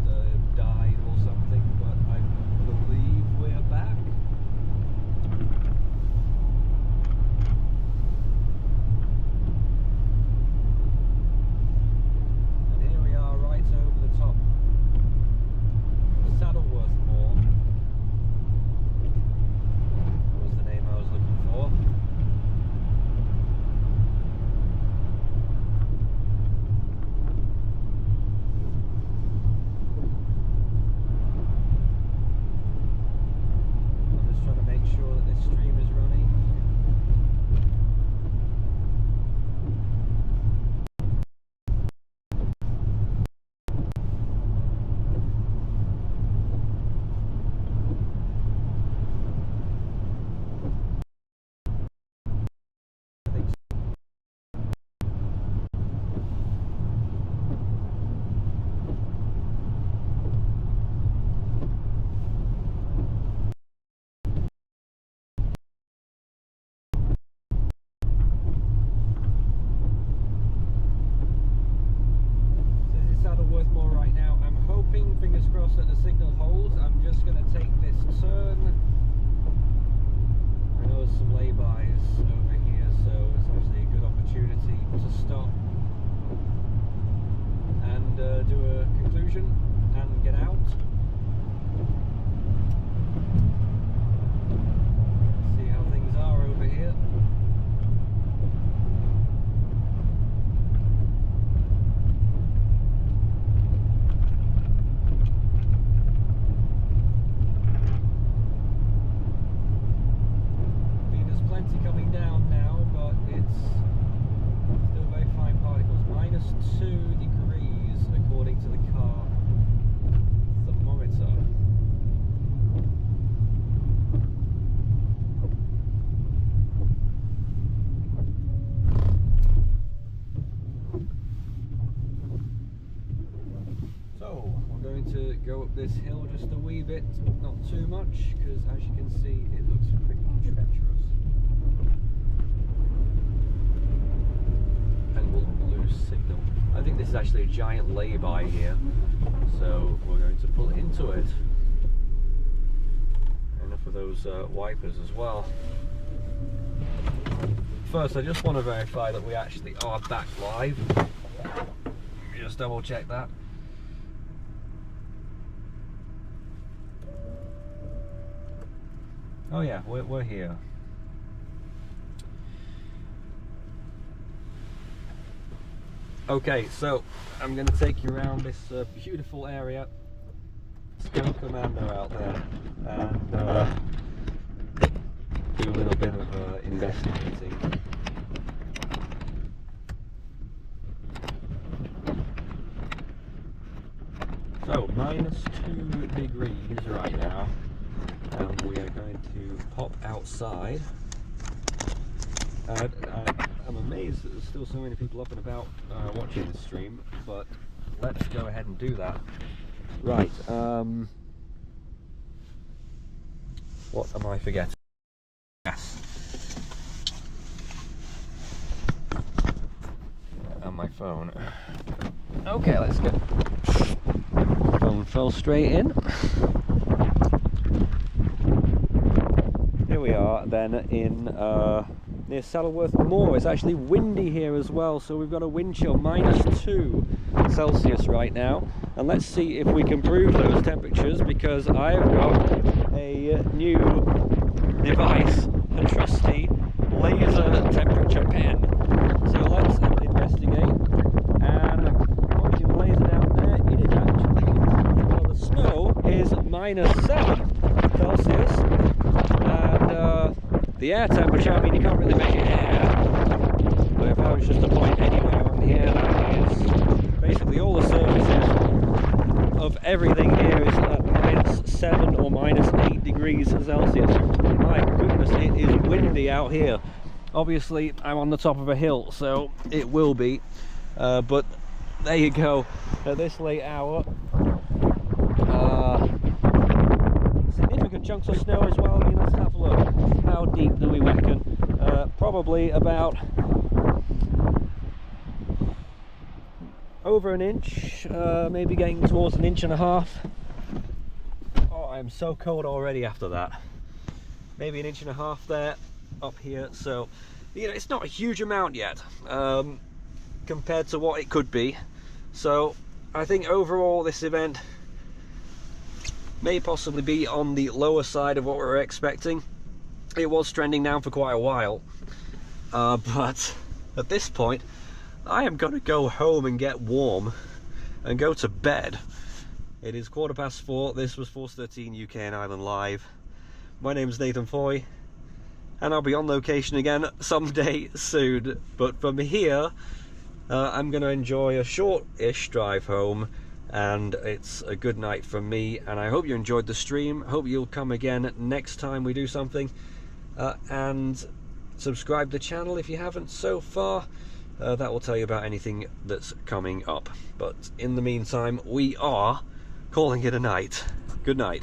died or something, but I believe we're back. And here we are right over the top of Saddleworth Moor. That was the name I was looking for. Fingers crossed that the signal holds. I'm just going to take this turn. I know there's some lay-bys over here, so it's actually a good opportunity to stop and do a conclusion and get out. See how things are over here. Coming down now, but it's still very fine particles. -2 degrees according to the car thermometer. So we're going to go up this hill just a wee bit, not too much, because as you can see it looks pretty treacherous. And we'll lose signal. I think this is actually a giant lay-by here, so we're going to pull into it. Enough of those wipers as well. First, I just want to verify that we actually are back live. Just double check that. Oh yeah, we're here. Okay, so I'm going to take you around this beautiful area. Still Commando out there, and do a little bit of investigating. So -2 degrees right now, and we are going to pop outside. I'm amazed that there's still so many people up and about watching this stream, but let's go ahead and do that. Right, what am I forgetting? Yes. And my phone. Okay, let's go. Phone fell straight in. Here we are then in near Saddleworth Moor. It's actually windy here as well, so we've got a wind chill -2 Celsius right now, and let's see if we can prove those temperatures, because I've got a new device, a trusty laser temperature pen. So let's investigate, and pointing the laser down there, it is actually, well, the snow is -7 Celsius, and the air temperature, I mean, you can't really measure air, but if I was just to point anywhere on here, that is basically all the surfaces of everything here is at -7 or -8 degrees Celsius. My goodness, it is windy out here. Obviously, I'm on the top of a hill, so it will be, but there you go. At this late hour, significant chunks of snow as well. I mean, let's have a look. How deep do we reckon? Probably about over an inch, maybe getting towards an inch and a half. Oh, I'm so cold already after that. Maybe an inch and a half there, up here. So, you know, it's not a huge amount yet compared to what it could be. So I think overall this event may possibly be on the lower side of what we were expecting. It was trending down for quite a while, but at this point I am going to go home and get warm and go to bed. It is 4:15. This was Force 13 UK and Ireland Live. My name is Nathan Foy, and I'll be on location again someday soon. But from here, I'm going to enjoy a short-ish drive home, and it's a good night from me. And I hope you enjoyed the stream. Hope you'll come again next time we do something, and subscribe to the channel if you haven't so far. That will tell you about anything that's coming up. But in the meantime, we are calling it a night. Good night.